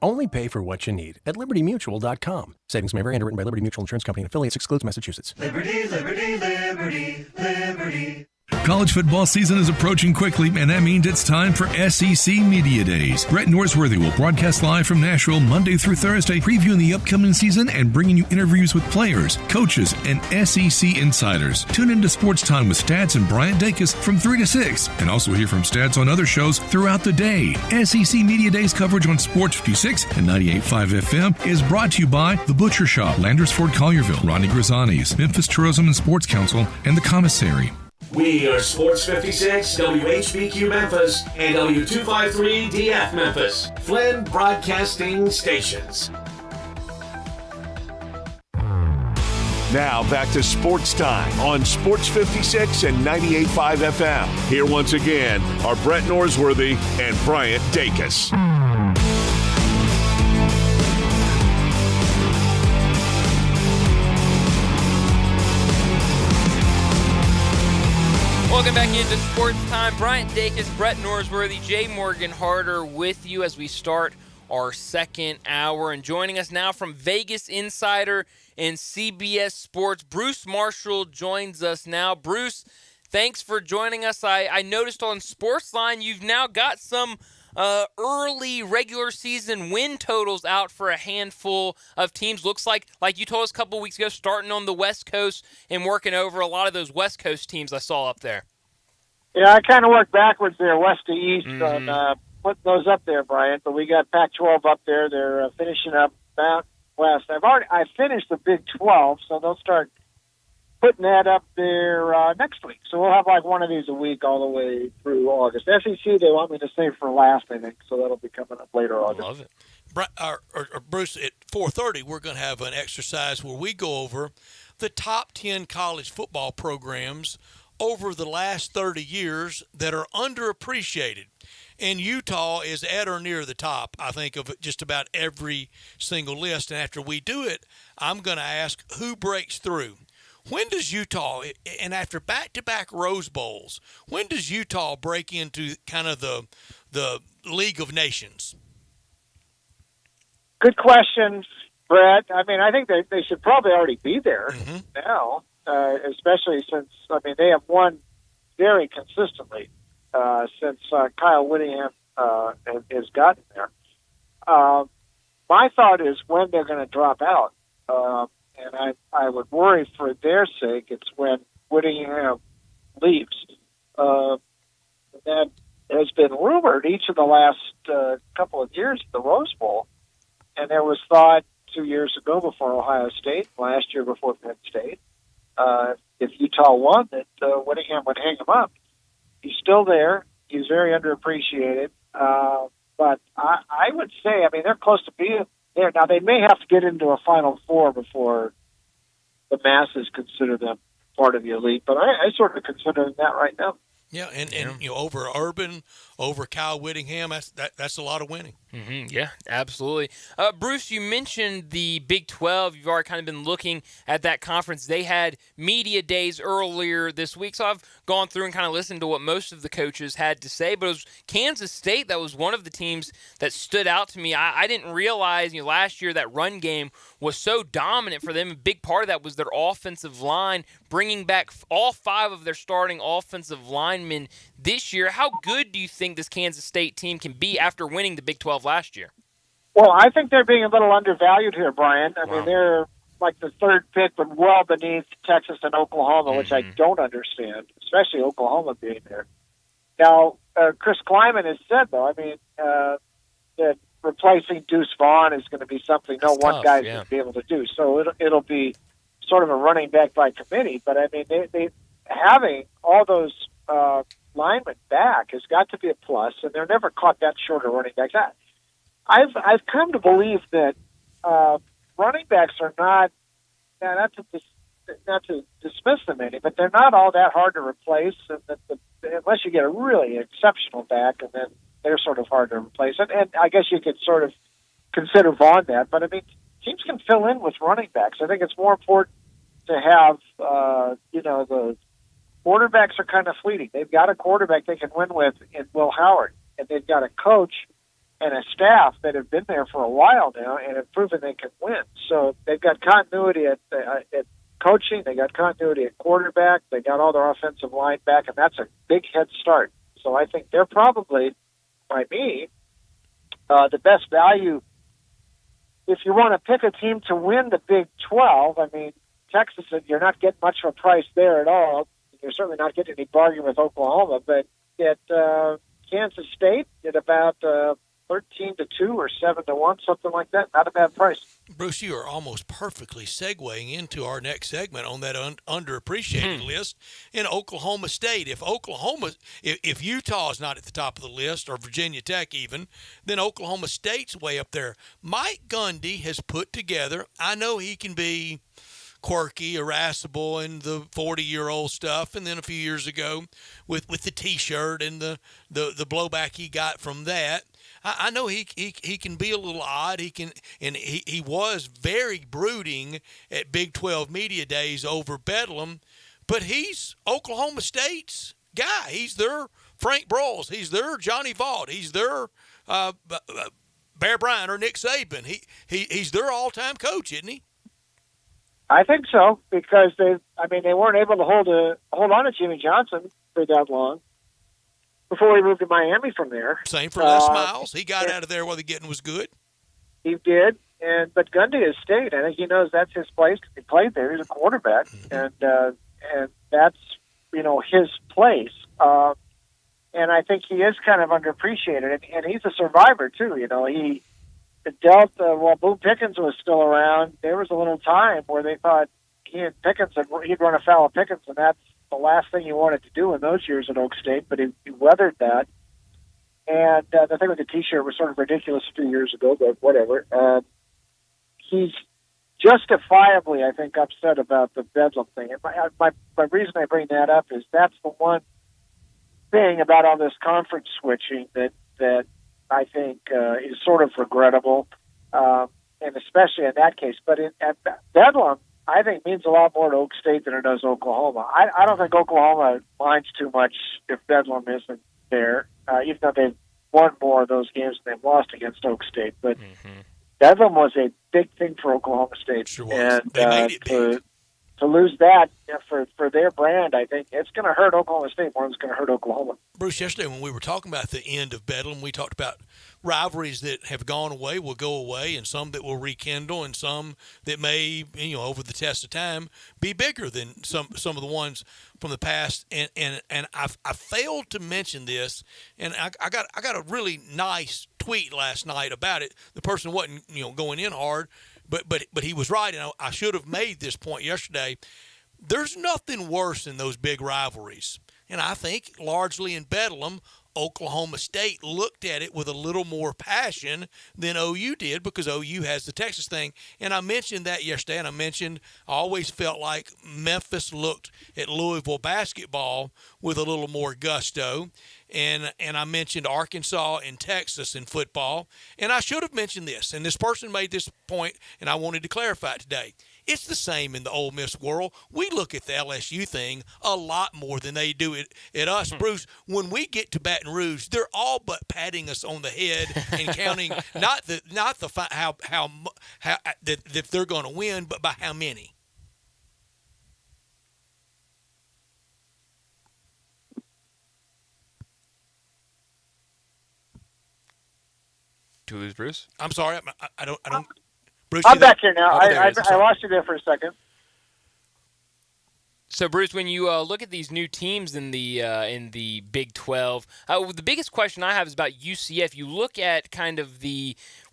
Only pay for what you need at LibertyMutual.com. Savings may vary. Underwritten by Liberty Mutual Insurance Company and affiliates. Excludes Massachusetts. Liberty, liberty, liberty, liberty. College football season is approaching quickly, and that means it's time for SEC Media Days. Brett Norsworthy will broadcast live from Nashville Monday through Thursday, previewing the upcoming season and bringing you interviews with players, coaches, and SEC insiders. Tune into Sports Time with Stats and Bryant Dacus from 3 to 6, and also hear from Stats on other shows throughout the day. SEC Media Days coverage on Sports 56 and 98.5 FM is brought to you by The Butcher Shop, Landers Ford Collierville, Ronnie Grizzani's, Memphis Tourism and Sports Council, and The Commissary. We are Sports 56, WHBQ Memphis, and W253 DF Memphis, Flynn Broadcasting Stations. Now back to Sports Time on Sports 56 and 98.5 FM. Here once again are Brett Norsworthy and Bryant Dacus. Welcome back into Sports Time. Bryant Dacus, Brett Norsworthy, Jay Morgan Harder with you as we start our second hour. And joining us now from Vegas Insider and CBS Sports, Bruce Marshall joins us now. Bruce, thanks for joining us. I noticed on Sportsline you've now got some early regular season win totals out for a handful of teams. Looks like you told us a couple weeks ago, starting on the West Coast and working over a lot of those West Coast teams I saw up there. Yeah, I kind of worked backwards there, west to east, on putting those up there, Brian. But we got Pac-12 up there. They're finishing up Mount West. I finished the Big 12, so they'll start putting that up there next week. So we'll have like one of these a week all the way through August. SEC, they want me to save for last, I think, so that'll be coming up later August. Love it. Bruce, at 4:30, we're going to have an exercise where we go over the top 10 college football programs over the last 30 years that are underappreciated. And Utah is at or near the top, I think, of just about every single list. And after we do it, I'm going to ask who breaks through. When does Utah, and after back-to-back Rose Bowls, when does Utah break into kind of the League of Nations? Good question, Brett. I mean, I think they should probably already be there now, especially since, they have won very consistently since Kyle Whittingham has gotten there. My thought is when they're going to drop out. And I would worry for their sake it's when Whittingham leaves. That has been rumored each of the last couple of years at the Rose Bowl. And there was thought 2 years ago before Ohio State, last year before Penn State, if Utah won, that Whittingham would hang him up. He's still there. He's very underappreciated. But I would say, they're close to being there. Now, they may have to get into a Final Four before the masses consider them part of the elite, but I sort of consider them that right now. Yeah, and over Urban, over Kyle Whittingham, that's a lot of winning. Mm-hmm. Yeah, absolutely. Bruce, you mentioned the Big 12. You've already kind of been looking at that conference. They had media days earlier this week, so I've gone through and kind of listened to what most of the coaches had to say. But it was Kansas State that was one of the teams that stood out to me. I didn't realize last year that run game was so dominant for them. A big part of that was their offensive line, bringing back all 5 of their starting offensive linemen this year. How good do you think this Kansas State team can be after winning the Big 12 last year? Well, I think they're being a little undervalued here, Brian. I mean, they're like the 3rd pick, but well beneath Texas and Oklahoma, which I don't understand, especially Oklahoma being there. Now, Chris Kleiman has said, though, that replacing Deuce Vaughn is going to be something one guy's going to be able to do. So it'll be sort of a running back by committee. But, they having all those linemen back has got to be a plus, and they're never caught that short of running backs. I've come to believe that running backs are not to dismiss them any, but they're not all that hard to replace, and unless you get a really exceptional back, and then they're sort of hard to replace. And I guess you could sort of consider Vaughn that, but teams can fill in with running backs. I think it's more important to have the quarterbacks are kind of fleeting. They've got a quarterback they can win with in Will Howard, and they've got a coach and a staff that have been there for a while now and have proven they can win. So they've got continuity at coaching, they got continuity at quarterback, they got all their offensive line back, and that's a big head start. So I think they're probably, by me, the best value. If you want to pick a team to win the Big 12, Texas, you're not getting much of a price there at all. You're certainly not getting any bargain with Oklahoma, but at Kansas State at about 13-2 or 7-1, something like that. Not a bad price. Bruce, you are almost perfectly segueing into our next segment on that underappreciated list in Oklahoma State. If Utah is not at the top of the list, or Virginia Tech even, then Oklahoma State's way up there. Mike Gundy has put together, I know he can be quirky, irascible, and the 40-year-old stuff, and then a few years ago with the T-shirt and the blowback he got from that. I know he can be a little odd. He was very brooding at Big 12 media days over Bedlam, but he's Oklahoma State's guy. He's their Frank Broyles. He's their Johnny Vaught. He's their Bear Bryant or Nick Saban. He's their all-time coach, isn't he? I think so, because they weren't able to hold on to Jimmy Johnson for that long before he moved to Miami from there. Same for Les Miles. He got out of there while the getting was good. He did, but Gundy has stayed. I think he knows that's his place. He played there. He's a quarterback, and that's his place. And I think he is kind of underappreciated, and he's a survivor too. He dealt while Boone Pickens was still around. There was a little time where they thought he'd run afoul of Pickens, and that's the last thing he wanted to do in those years at Oak State. But he weathered that. And the thing with the T-shirt was sort of ridiculous a few years ago, but whatever. He's justifiably, I think, upset about the Bedlam thing. And my reason I bring that up is that's the one thing about all this conference switching that I think is sort of regrettable, and especially in that case. But at Bedlam, I think means a lot more to Oak State than it does Oklahoma. I don't think Oklahoma minds too much if Bedlam isn't there, even though they've won more of those games than they've lost against Oak State. But Bedlam was a big thing for Oklahoma State. Sure was. And They made it big. to lose that for their brand, I think it's going to hurt Oklahoma State more than it's going to hurt Oklahoma. Bruce, yesterday when we were talking about the end of Bedlam, we talked about rivalries that have gone away will go away, and some that will rekindle, and some that may, over the test of time, be bigger than some of the ones from the past. And I failed to mention this, and I got a really nice tweet last night about it. The person wasn't going in hard, but he was right, and I should have made this point yesterday. There's nothing worse than those big rivalries. And I think largely in Bedlam, Oklahoma State looked at it with a little more passion than OU did, because OU has the Texas thing. And I mentioned that yesterday, and I always felt like Memphis looked at Louisville basketball with a little more gusto. And I mentioned Arkansas and Texas in football. And I should have mentioned this, and this person made this point, and I wanted to clarify it today. It's the same in the Ole Miss world. We look at the LSU thing a lot more than they do it at us. Bruce, when we get to Baton Rouge, they're all but patting us on the head and counting not how that they're going to win, but by how many. To lose Bruce? I'm sorry, I don't. Bruce, I'm back here now. Okay, I lost you there for a second. So, Bruce, when you look at these new teams in the Big 12, the biggest question I have is about UCF. You look at kind of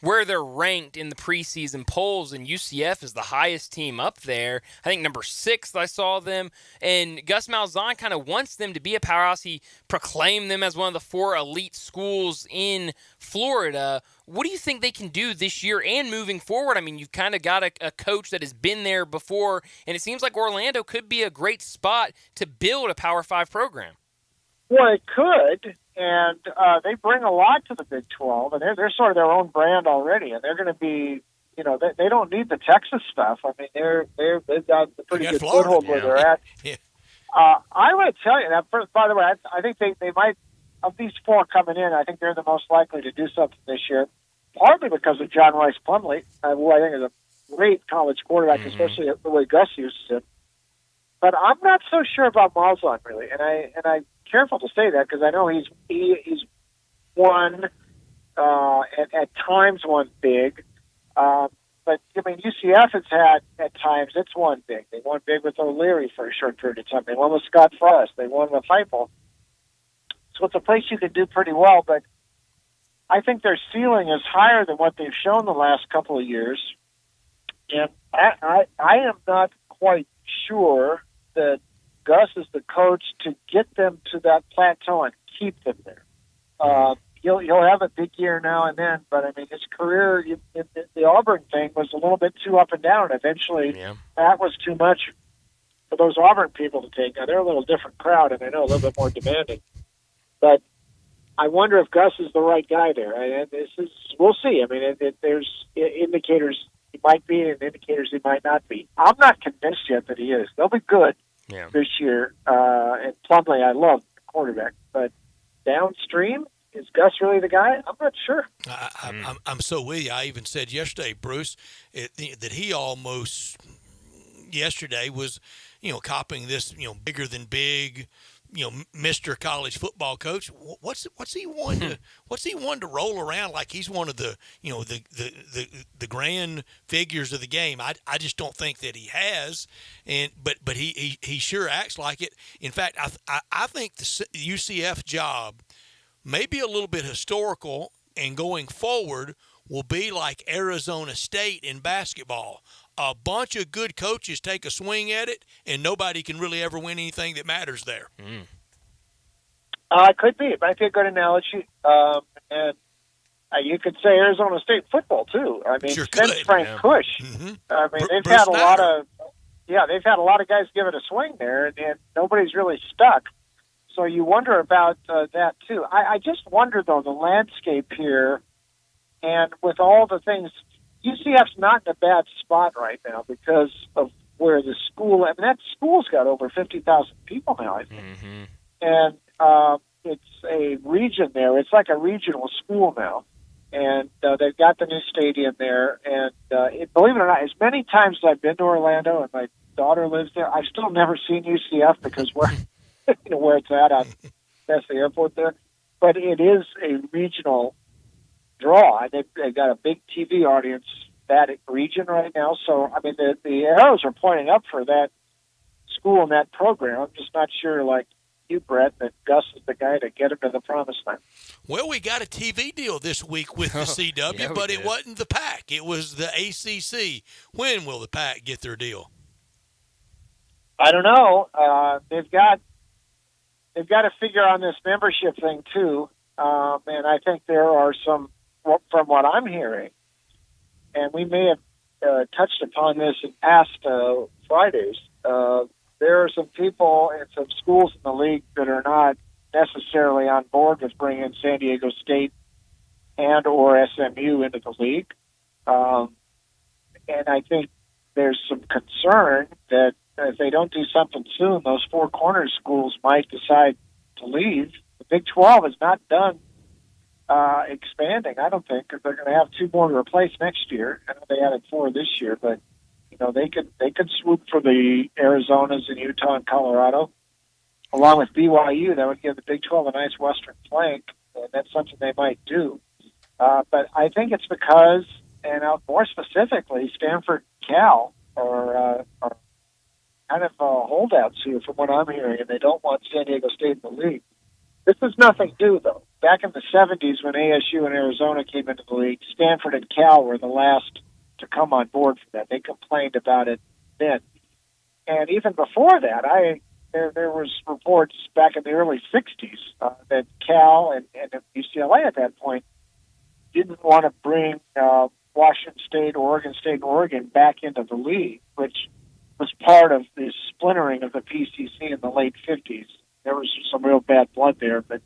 where they're ranked in the preseason polls, and UCF is the highest team up there. I think number 6 I saw them. And Gus Malzahn kind of wants them to be a powerhouse. He proclaimed them as one of the 4 elite schools in Florida. What do you think they can do this year and moving forward? I mean, you've kind of got a coach that has been there before, and it seems like Orlando could be a great spot to build a Power 5 program. Well, it could, and they bring a lot to the Big 12, and they're sort of their own brand already, and they're going to be, they don't need the Texas stuff. I mean, they've got a pretty good foothold where they're at. Yeah. I would tell you that. By the way, I think they might, of these 4 coming in, I think they're the most likely to do something this year, partly because of John Rice Plumlee, who I think is a great college quarterback, especially the way Gus uses him. But I'm not so sure about Malzahn, really, and I'm careful to say that because I know he's won at times won big, but I mean UCF has had at times it's won big. They won big with O'Leary for a short period of time. They won with Scott Frost. They won with Heupel. So it's a place you can do pretty well, but I think their ceiling is higher than what they've shown the last couple of years. And I am not quite sure that Gus is the coach to get them to that plateau and keep them there. He'll have a big year now and then, but I mean, his career, the Auburn thing was a little bit too up and down. Eventually, that was too much for those Auburn people to take. Now, they're a little different crowd, and I know a little bit more demanding. But I wonder if Gus is the right guy there. We'll see. I mean, there's indicators he might be and indicators he might not be. I'm not convinced yet that he is. They'll be good this year. And Plumlee, I love the quarterback, but downstream, is Gus really the guy? I'm not sure. I'm so with you. I even said yesterday, Bruce, that he almost yesterday was, copying this, bigger than big, Mr. College football coach. What's he wanting to roll around like he's one of the the grand figures of the game? I just don't think that he has, but he sure acts like it. In fact, I think the UCF job may be a little bit historical, and going forward will be like Arizona State in basketball. A bunch of good coaches take a swing at it, and nobody can really ever win anything that matters there. It could be. It might be a good analogy. And you could say Arizona State football, too. I mean, since Frank Push, I mean, they've had a lot of guys give it a swing there, and nobody's really stuck. So you wonder about that, too. I just wonder, though, the landscape here, and with all the things, UCF's not in a bad spot right now because of where the school, I mean, that school's got over 50,000 people now, I think. And it's a region there. It's like a regional school now. And they've got the new stadium there. And believe it or not, as many times as I've been to Orlando, and my daughter lives there, I've still never seen UCF because we're where it's at. That's the airport there. But it is a regional draw. They've got a big TV audience, that region right now. So, I mean, the arrows are pointing up for that school and that program. I'm just not sure, like you, Brett, that Gus is the guy to get him to the promised land. Well, we got a TV deal this week with the CW, but it wasn't the PAC. It was the ACC. When will the PAC get their deal? I don't know. They've got to figure on this membership thing too, and I think there are some, from what I'm hearing, and we may have touched upon this in past Fridays. There are some people and some schools in the league that are not necessarily on board with bringing San Diego State and or SMU into the league, and I think there's some concern that if they don't do something soon, those Four Corners schools might decide to leave. The Big 12 is not done expanding, I don't think, because they're going to have 2 more to replace next year. I know they added 4 this year, but they could swoop for the Arizonas and Utah and Colorado, along with BYU. That would give the Big 12 a nice western flank, and that's something they might do. But I think it's because, and more specifically, Stanford, Cal are kind of holdouts here from what I'm hearing, and they don't want San Diego State in the league. This is nothing new, though. Back in the 70s when ASU and Arizona came into the league, Stanford and Cal were the last to come on board for that. They complained about it then. And even before that, there was reports back in the early 60s that Cal and UCLA at that point didn't want to bring Washington State, Oregon State, and Oregon back into the league, which was part of the splintering of the PCC in the late 50s. There was some real bad blood there, but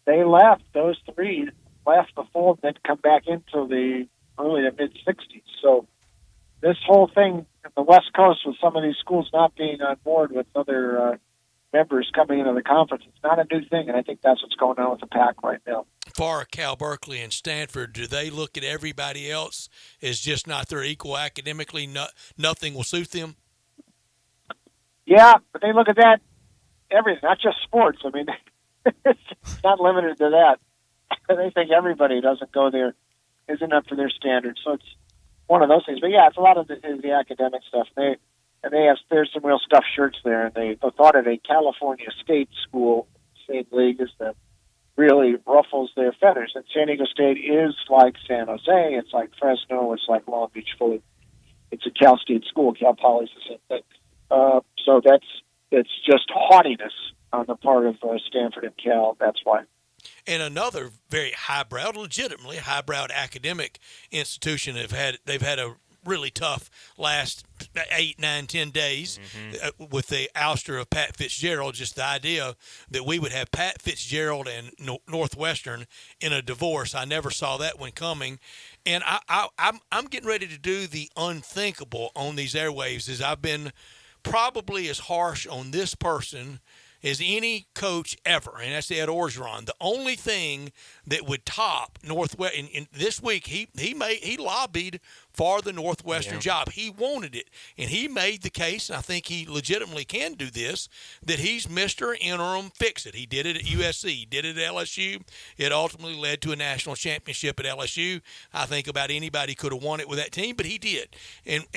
they left. Those 3 left the fold and then come back into the early to mid-60s. So this whole thing in the West Coast with some of these schools not being on board with other members coming into the conference, it's not a new thing, and I think that's what's going on with the PAC right now. For Cal, Berkeley, and Stanford, do they look at everybody else as just not their equal academically? Nothing will suit them? Yeah, but they look at that everything, not just sports. I mean, it's not limited to that. They think everybody doesn't go there isn't up to their standards. So it's one of those things. But yeah, it's a lot of the academic stuff. There's some real stuffed shirts there, and they thought of a California State school, same league as them. really ruffles their feathers. And San Diego State is like San Jose, it's like Fresno, it's like Long Beach fully. It's a Cal State school. Cal Poly's the same thing. So it's just haughtiness on the part of Stanford and Cal. That's why. And another very highbrow, legitimately highbrow academic institution they've had a really tough last 8, 9, 10 days with the ouster of Pat Fitzgerald. Just the idea that we would have Pat Fitzgerald and Northwestern in a divorce, I never saw that one coming. And I'm getting ready to do the unthinkable on these airwaves, as I've been probably as harsh on this person as any coach ever, and that's Ed Orgeron. The only thing that would top Northwest in this week, he lobbied for the Northwestern job. He wanted it, and he made the case, and I think he legitimately can do this, that he's Mr. Interim Fix-It. He did it at USC. He did it at LSU. It ultimately led to a national championship at LSU. I think about anybody could have won it with that team, but he did. And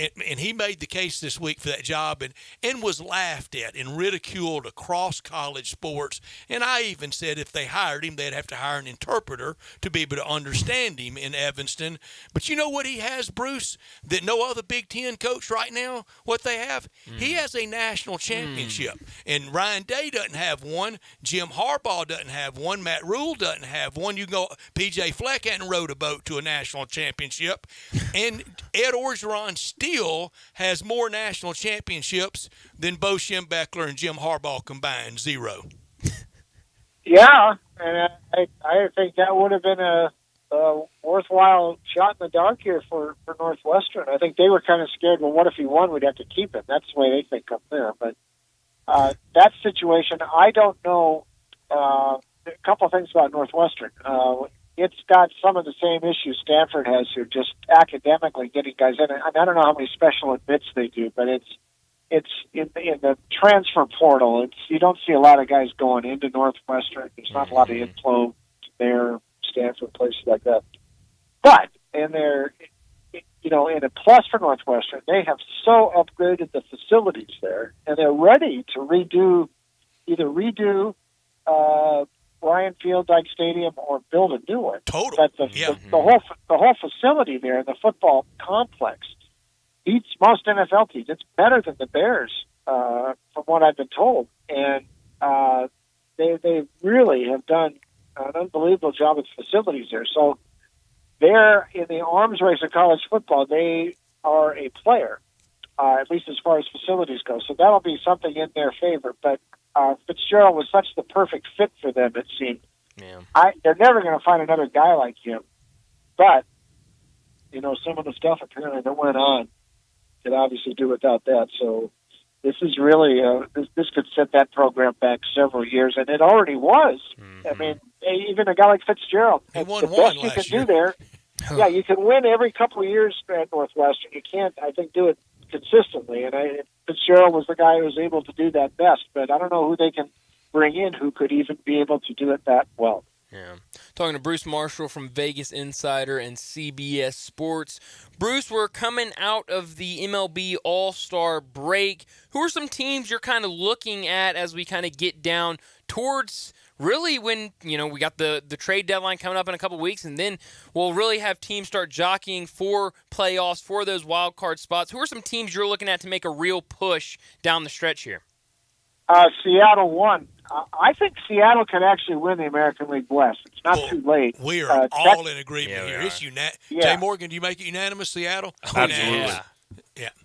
he made the case this week for that job and was laughed at and ridiculed across college sports. And I even said if they hired him, they'd have to hire an interpreter to be able to understand him in Evanston. But you know what he has, Bruce, that no other Big Ten coach right now, what they have? He has a national championship. And Ryan Day doesn't have one. Jim Harbaugh doesn't have one. Matt Rule doesn't have one. You can go, P.J. Fleck hadn't rowed a boat to a national championship. And Ed Orgeron still has more national championships than Bo Schembechler and Jim Harbaugh combined. 0. Yeah, and I think that would have been a worthwhile shot in the dark here for Northwestern. I think they were kind of scared, well, what if he won? We'd have to keep him. That's the way they think up there. But that situation, I don't know. A couple of things about Northwestern. It's got some of the same issues Stanford has here, just academically getting guys in. I don't know how many special admits they do, but it's in the transfer portal. You don't see a lot of guys going into Northwestern. There's not a lot of inflow there, Stanford, places like that. But in a plus for Northwestern, they have so upgraded the facilities there, and they're ready to either redo Ryan Field Dyke Stadium or build a new one. Total. But the whole facility there, the football complex, beats most NFL teams. It's better than the Bears, from what I've been told. And they really have done an unbelievable job with facilities there. So they're in the arms race of college football. They are a player, at least as far as facilities go. So that'll be something in their favor. But Fitzgerald was such the perfect fit for them, it seemed. Yeah. They're never going to find another guy like him. But, some of the stuff apparently that went on could obviously do without that. So this is really this could set that program back several years, and it already was. I mean, even a guy like Fitzgerald, he won the one best last you can year. do there. Yeah, you can win every couple of years at Northwestern. You can't, I think, do it consistently. And Fitzgerald was the guy who was able to do that best. But I don't know who they can bring in who could even be able to do it that well. Yeah. Talking to Bruce Marshall from Vegas Insider and CBS Sports. Bruce, we're coming out of the MLB All-Star break. Who are some teams you're kind of looking at as we kind of get down towards really when, we got the trade deadline coming up in a couple of weeks, and then we'll really have teams start jockeying for playoffs, for those wild card spots. Who are some teams you're looking at to make a real push down the stretch here? Seattle won. I think Seattle can actually win the American League West. It's not too late. We are all in agreement here. It's Yeah. Jay Morgan, do you make it unanimous, Seattle? Absolutely.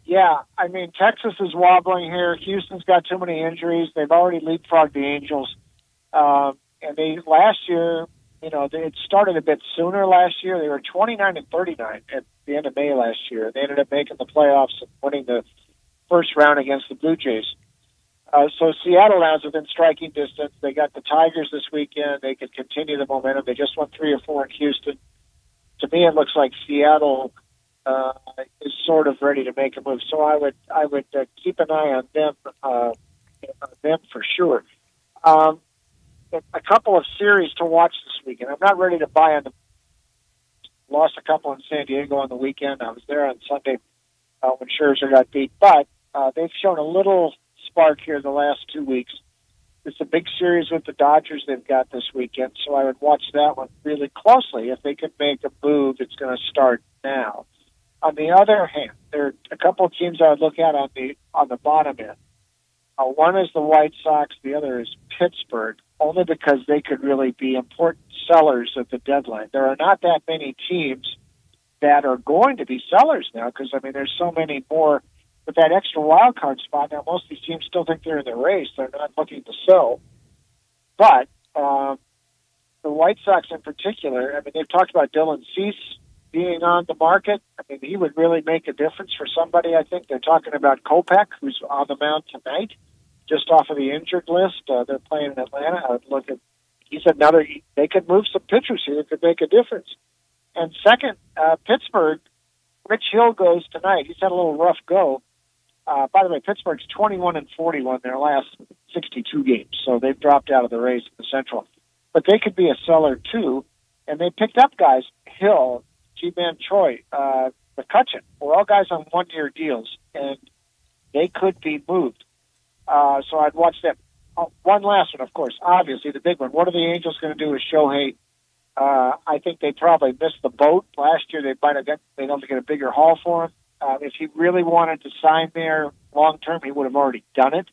Yeah, I mean, Texas is wobbling here. Houston's got too many injuries. They've already leapfrogged the Angels. And last year, it started a bit sooner last year. They were 29-39 at the end of May last year. They ended up making the playoffs and winning the first round against the Blue Jays. So Seattle now is within striking distance. They got the Tigers this weekend. They can continue the momentum. They just won 3 or 4 in Houston. To me, it looks like Seattle is sort of ready to make a move. So I would keep an eye on them for sure. A couple of series to watch this weekend. I'm not ready to buy on them. Lost a couple in San Diego on the weekend. I was there on Sunday when Scherzer got beat, but they've shown a little spark here the last 2 weeks. It's a big series with the Dodgers they've got this weekend, so I would watch that one really closely. If they could make a move, it's going to start now. On the other hand, there are a couple of teams I would look at on the bottom end. One is the White Sox, the other is Pittsburgh, only because they could really be important sellers at the deadline. There are not that many teams that are going to be sellers now because, I mean, there's so many more. With that extra wild card spot, now most of these teams still think they're in the race. They're not looking to sell. But the White Sox in particular, I mean, they've talked about Dylan Cease being on the market. I mean, he would really make a difference for somebody, I think. They're talking about Kopech, who's on the mound tonight, just off of the injured list. They're playing in Atlanta. I would look at, he's another, they could move some pitchers here that could make a difference. And second, Pittsburgh, Rich Hill goes tonight. He's had a little rough go. By the way, Pittsburgh's 21-41 their last 62 games, so they've dropped out of the race in the Central. But they could be a seller, too, and they picked up guys, Hill, Ji-Man Choi, McCutcheon, were all guys on one-year deals, and they could be moved. So I'd watch them. One last one, of course, obviously the big one. What are the Angels going to do with Shohei? I think they probably missed the boat. Last year they might have been able to get a bigger haul for him. If he really wanted to sign there long term, he would have already done it,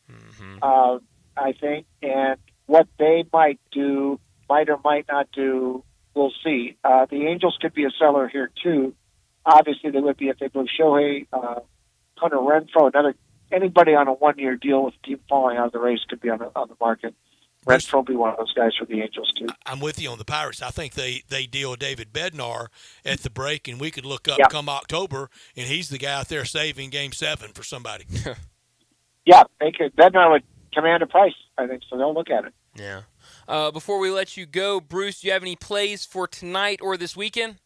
I think. And what they might do, might or might not do, we'll see. The Angels could be a seller here, too. Obviously, they would be if they move Shohei, Hunter Renfroe, anybody on a one-year deal with the team falling out of the race could be on the market. Renfroe will be one of those guys for the Angels, too. I'm with you on the Pirates. I think they deal David Bednar at the break, and we could look up come October, and he's the guy out there saving Game 7 for somebody. Yeah, they could. Bednar would command a price, I think, so they'll look at it. Yeah. Before we let you go, Bruce, do you have any plays for tonight or this weekend?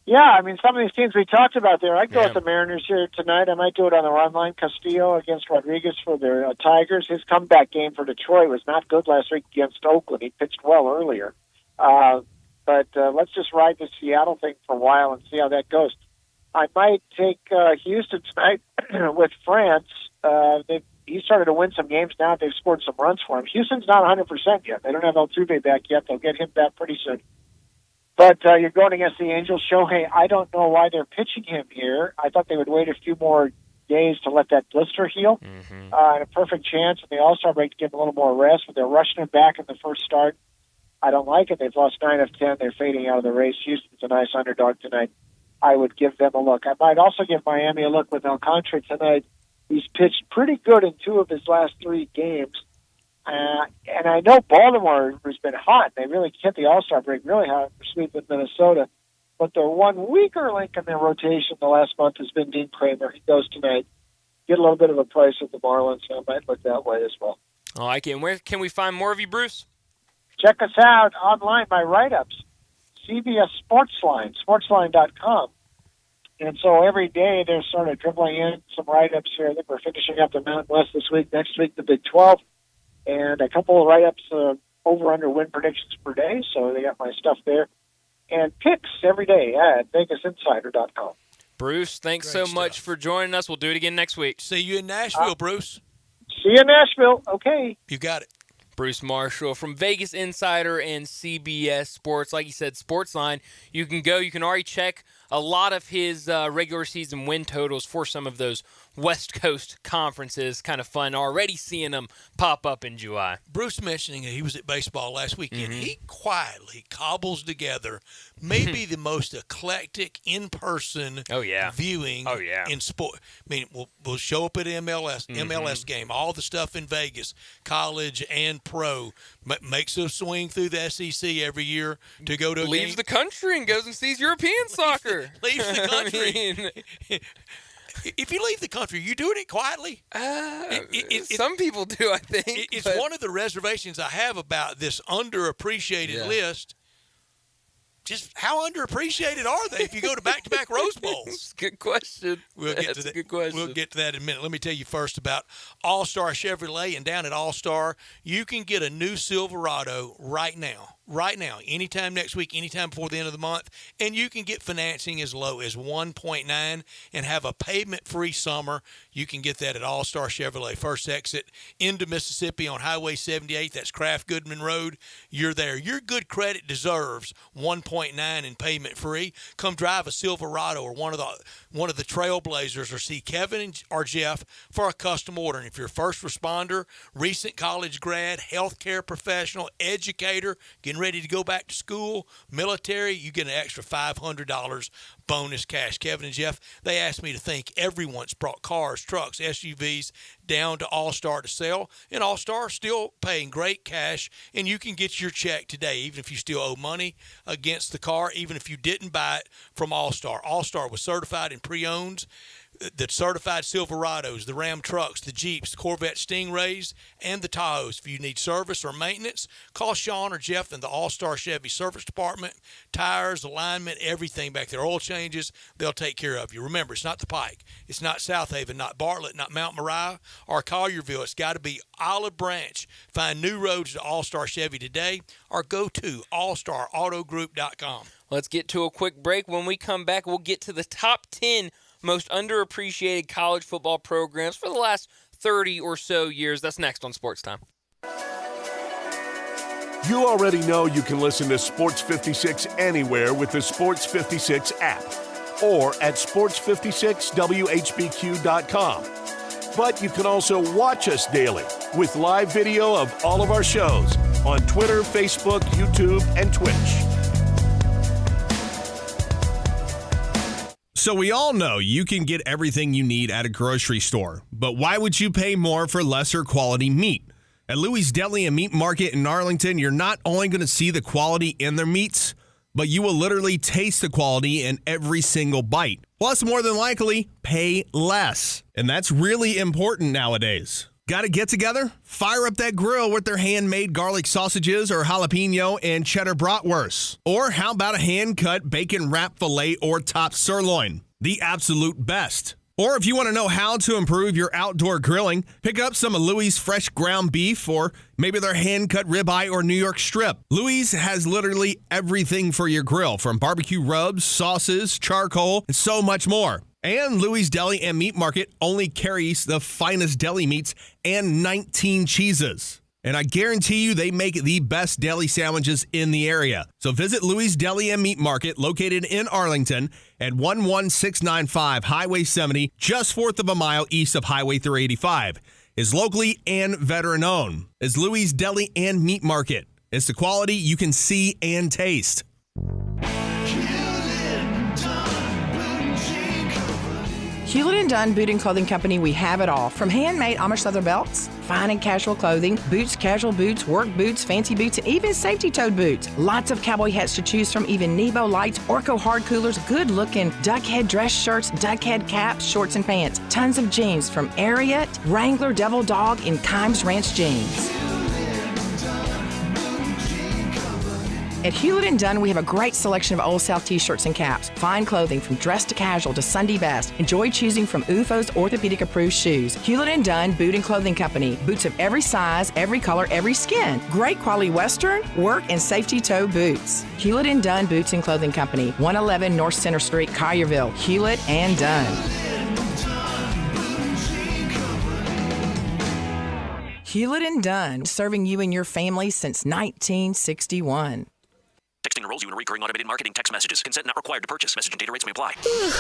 Yeah, I mean, some of these teams we talked about there, I'd go with the Mariners here tonight. I might do it on the run line. Castillo against Rodriguez for the Tigers. His comeback game for Detroit was not good last week against Oakland. He pitched well earlier. But let's just ride the Seattle thing for a while and see how that goes. I might take Houston tonight with France. He started to win some games now. They've scored some runs for him. Houston's not 100% yet. They don't have Altuve back yet. They'll get him back pretty soon. But you're going against the Angels. Shohei, I don't know why they're pitching him here. I thought they would wait a few more days to let that blister heal. And a perfect chance in the All-Star break to give him a little more rest, but they're rushing him back in the first start. I don't like it. They've lost 9 of 10. They're fading out of the race. Houston's a nice underdog tonight. I would give them a look. I might also give Miami a look with Alcantara tonight. He's pitched pretty good in 2 of his last 3 games. And I know Baltimore has been hot. They really hit the All-Star break really hot for sweep with Minnesota. But their one weaker link in their rotation the last month has been Dean Kramer. He goes tonight. Get a little bit of a price with the Marlins, so I might look that way as well. I like it. And where can we find more of you, Bruce? Check us out online, my write-ups. CBS Sportsline, sportsline.com. And so every day they're sort of dribbling in some write-ups here. I think we're finishing up the Mountain West this week. Next week, the Big 12. And a couple of write-ups over-under win predictions per day. So they got my stuff there. And picks every day at VegasInsider.com. Bruce, thanks so much for joining us. We'll do it again next week. See you in Nashville, Bruce. See you in Nashville. Okay. You got it. Bruce Marshall from Vegas Insider and CBS Sports. Like you said, Sportsline. You can go. You can already check a lot of his regular season win totals for some of those West Coast conferences. Kind of fun already seeing them pop up in July. Bruce mentioning that he was at baseball last weekend. He quietly cobbles together maybe the most eclectic in-person viewing in sport. I mean, we'll show up at MLS game, all the stuff in Vegas, college and pro. Makes a swing through the SEC every year to go to a Leaves game. the country and goes and sees European soccer. Leaves the country. If you leave the country, you doing it quietly? Some people do, I think. It's one of the reservations I have about this underappreciated list. Just how underappreciated are they if you go to back-to-back Rose Bowls? Good question. We'll get to that. Good question. We'll get to that in a minute. Let me tell you first about All-Star Chevrolet, and down at All-Star, you can get a new Silverado right now. right now, anytime next week, anytime before the end of the month, and you can get financing as low as 1.9 and have a payment-free summer. You can get that at All-Star Chevrolet, first exit into Mississippi on Highway 78. That's Kraft Goodman Road. You're there. Your good credit deserves 1.9 and payment-free. Come drive a Silverado or one of the Trailblazers, or see Kevin or Jeff for a custom order. And if you're a first responder, recent college grad, healthcare professional, educator, getting ready to go back to school, military, you get an extra $500 bonus cash. Kevin and Jeff, they asked me to thank everyone's brought cars, trucks, SUVs down to All-Star to sell, and All-Star still paying great cash, and you can get your check today, even if you still owe money against the car, even if you didn't buy it from All-Star. All-Star was certified and pre-owned. The certified Silverados, the Ram trucks, the Jeeps, the Corvette Stingrays, and the Tahoes. If you need service or maintenance, call Sean or Jeff in the All-Star Chevy Service Department. Tires, alignment, everything back there, oil changes, they'll take care of you. Remember, it's not the Pike. It's not South Haven, not Bartlett, not Mount Moriah, or Collierville. It's got to be Olive Branch. Find new roads to All-Star Chevy today, or go to allstarautogroup.com. Let's get to a quick break. When we come back, we'll get to the top 10 most underappreciated college football programs for the last 30 or so years. That's next on Sports Time. You already know you can listen to Sports 56 anywhere with the Sports 56 app or at sports56whbq.com. But you can also watch us daily with live video of all of our shows on Twitter, Facebook, YouTube, and Twitch. So we all know you can get everything you need at a grocery store, but why would you pay more for lesser quality meat? At Louis' Deli and Meat Market in Arlington, you're not only going to see the quality in their meats, but you will literally taste the quality in every single bite. Plus, more than likely, pay less. And that's really important nowadays. Got to get together? Fire up that grill with their handmade garlic sausages or jalapeno and cheddar bratwurst. Or how about a hand-cut bacon wrap filet or top sirloin? The absolute best. Or if you want to know how to improve your outdoor grilling, pick up some of Louis' fresh ground beef or maybe their hand-cut ribeye or New York strip. Louis has literally everything for your grill, from barbecue rubs, sauces, charcoal, and so much more. And Louis' Deli and Meat Market only carries the finest deli meats and 19 cheeses. And I guarantee you they make the best deli sandwiches in the area. So visit Louis' Deli and Meat Market, located in Arlington at 11695 Highway 70, just north of a mile east of Highway 385. Is locally and veteran-owned. Is Louis' Deli and Meat Market. It's the quality you can see and taste. Hewlett & Dunn Boot and Clothing Company, we have it all. From handmade Amish leather belts, fine and casual clothing, boots, casual boots, work boots, fancy boots, and even safety-toed boots. Lots of cowboy hats to choose from, even Nebo lights, Orco hard coolers, good-looking duck head dress shirts, duck head caps, shorts, and pants. Tons of jeans from Ariat, Wrangler, Devil Dog, and Kimes Ranch jeans. At Hewlett & Dunn, we have a great selection of Old South t-shirts and caps. Fine clothing from dress to casual to Sunday best. Enjoy choosing from UFO's orthopedic-approved shoes. Hewlett & Dunn Boot and Clothing Company. Boots of every size, every color, every skin. Great quality Western, work, and safety toe boots. Hewlett & Dunn Boots and Clothing Company. 111 North Center Street, Collierville. Hewlett & Dunn. Hewlett & Dunn, serving you and your family since 1961. Texting enrolls you in recurring automated marketing text messages. Consent not required to purchase. Message and data rates may apply.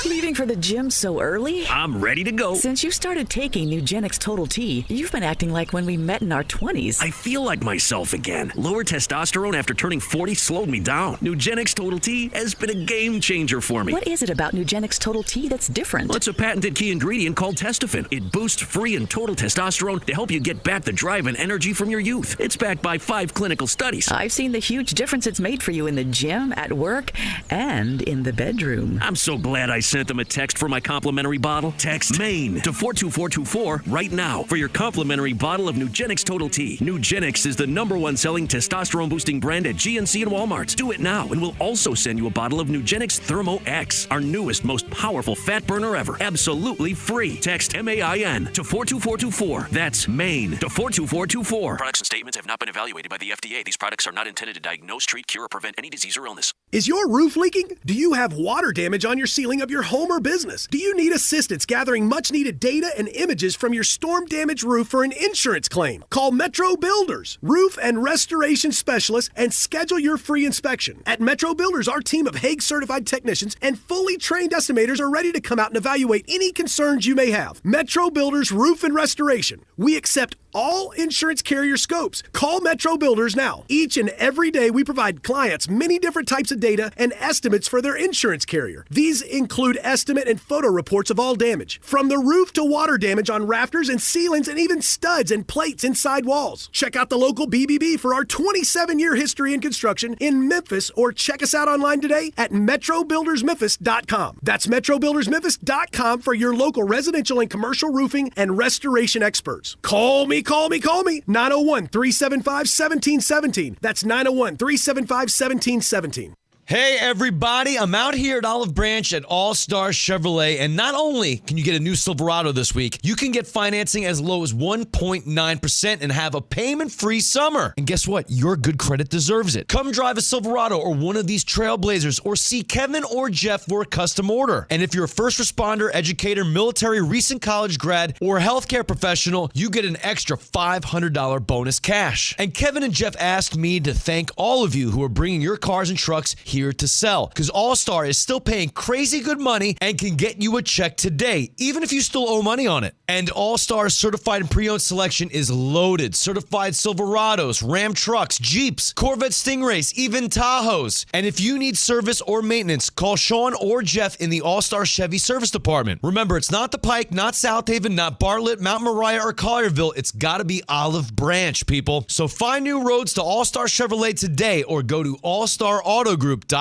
Leaving for the gym so early? I'm ready to go. Since you started taking Nugenix Total T, you've been acting like when we met in our 20s. I feel like myself again. Lower testosterone after turning 40 slowed me down. Nugenix Total T has been a game changer for me. What is it about Nugenix Total T that's different? Well, it's a patented key ingredient called testofen. It boosts free and total testosterone to help you get back the drive and energy from your youth. It's backed by 5 clinical studies. I've seen the huge difference it's made for you in the gym, at work, and in the bedroom. I'm so glad I sent them a text for my complimentary bottle. Text MAINE to 42424 right now for your complimentary bottle of Nugenix Total T. Nugenix is the #1 selling testosterone-boosting brand at GNC and Walmart. Do it now, and we'll also send you a bottle of Nugenix Thermo X, our newest, most powerful fat burner ever. Absolutely free. Text MAIN to 42424. That's MAINE to 42424. Products and statements have not been evaluated by the FDA. These products are not intended to diagnose, treat, cure, or prevent any disease or illness. Is your roof leaking? Do you have water damage on your ceiling of your home or business? Do you need assistance gathering much-needed data and images from your storm-damaged roof for an insurance claim? Call Metro Builders, roof and restoration specialists, and schedule your free inspection. At Metro Builders, our team of Hague-certified technicians and fully trained estimators are ready to come out and evaluate any concerns you may have. Metro Builders Roof and Restoration. We accept all insurance carrier scopes. Call Metro Builders now. Each and every day, we provide clients many different types of data and estimates for their insurance carrier. These include estimate and photo reports of all damage, from the roof to water damage on rafters and ceilings and even studs and plates inside walls. Check out the local BBB for our 27-year history in construction in Memphis, or check us out online today at metrobuildersmemphis.com. That's metrobuildersmemphis.com for your local residential and commercial roofing and restoration experts. Call me. 901-375-1717. That's 901-375-1717. Hey everybody, I'm out here at Olive Branch at All Star Chevrolet, and not only can you get a new Silverado this week, you can get financing as low as 1.9% and have a payment-free summer. And guess what? Your good credit deserves it. Come drive a Silverado or one of these Trailblazers, or see Kevin or Jeff for a custom order. And if you're a first responder, educator, military, recent college grad, or healthcare professional, you get an extra $500 bonus cash. And Kevin and Jeff asked me to thank all of you who are bringing your cars and trucks here to sell, because All-Star is still paying crazy good money and can get you a check today, even if you still owe money on it. And All-Star's certified and pre-owned selection is loaded. Certified Silverados, Ram trucks, Jeeps, Corvette Stingrays, even Tahoes. And if you need service or maintenance, call Sean or Jeff in the All-Star Chevy Service Department. Remember, it's not the Pike, not South Haven, not Bartlett, Mount Moriah, or Collierville. It's got to be Olive Branch, people. So find new roads to All-Star Chevrolet today, or go to allstarautogroup.com.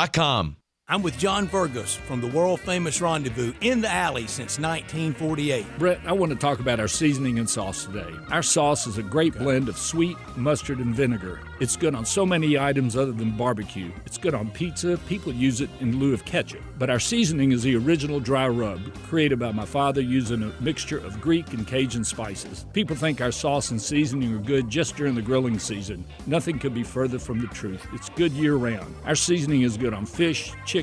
I'm with John Burgos from the world-famous Rendezvous in the Alley since 1948. Brett, I want to talk about our seasoning and sauce today. Our sauce is a great blend of sweet, mustard, and vinegar. It's good on so many items other than barbecue. It's good on pizza. People use it in lieu of ketchup. But our seasoning is the original dry rub, created by my father using a mixture of Greek and Cajun spices. People think our sauce and seasoning are good just during the grilling season. Nothing could be further from the truth. It's good year-round. Our seasoning is good on fish, chicken,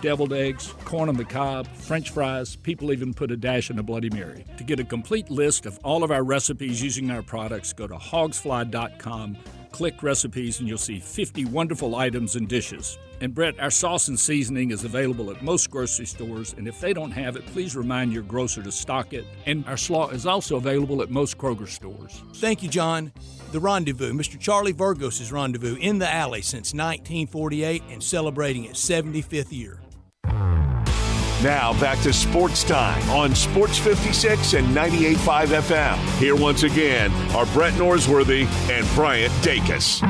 deviled eggs, corn on the cob, French fries. People even put a dash in a Bloody Mary. To get a complete list of all of our recipes using our products, go to hogsfly.com, click recipes, and you'll see 50 wonderful items and dishes. And Brett, our sauce and seasoning is available at most grocery stores, and if they don't have it, please remind your grocer to stock it. And our slaw is also available at most Kroger stores. Thank you, John. The Rendezvous, Mr. Charlie Burgos' Rendezvous in the Alley since 1948 and celebrating its 75th year. Now back to Sports Time on Sports 56 and 98.5 FM. Here once again are Brett Norsworthy and Bryant Dacus.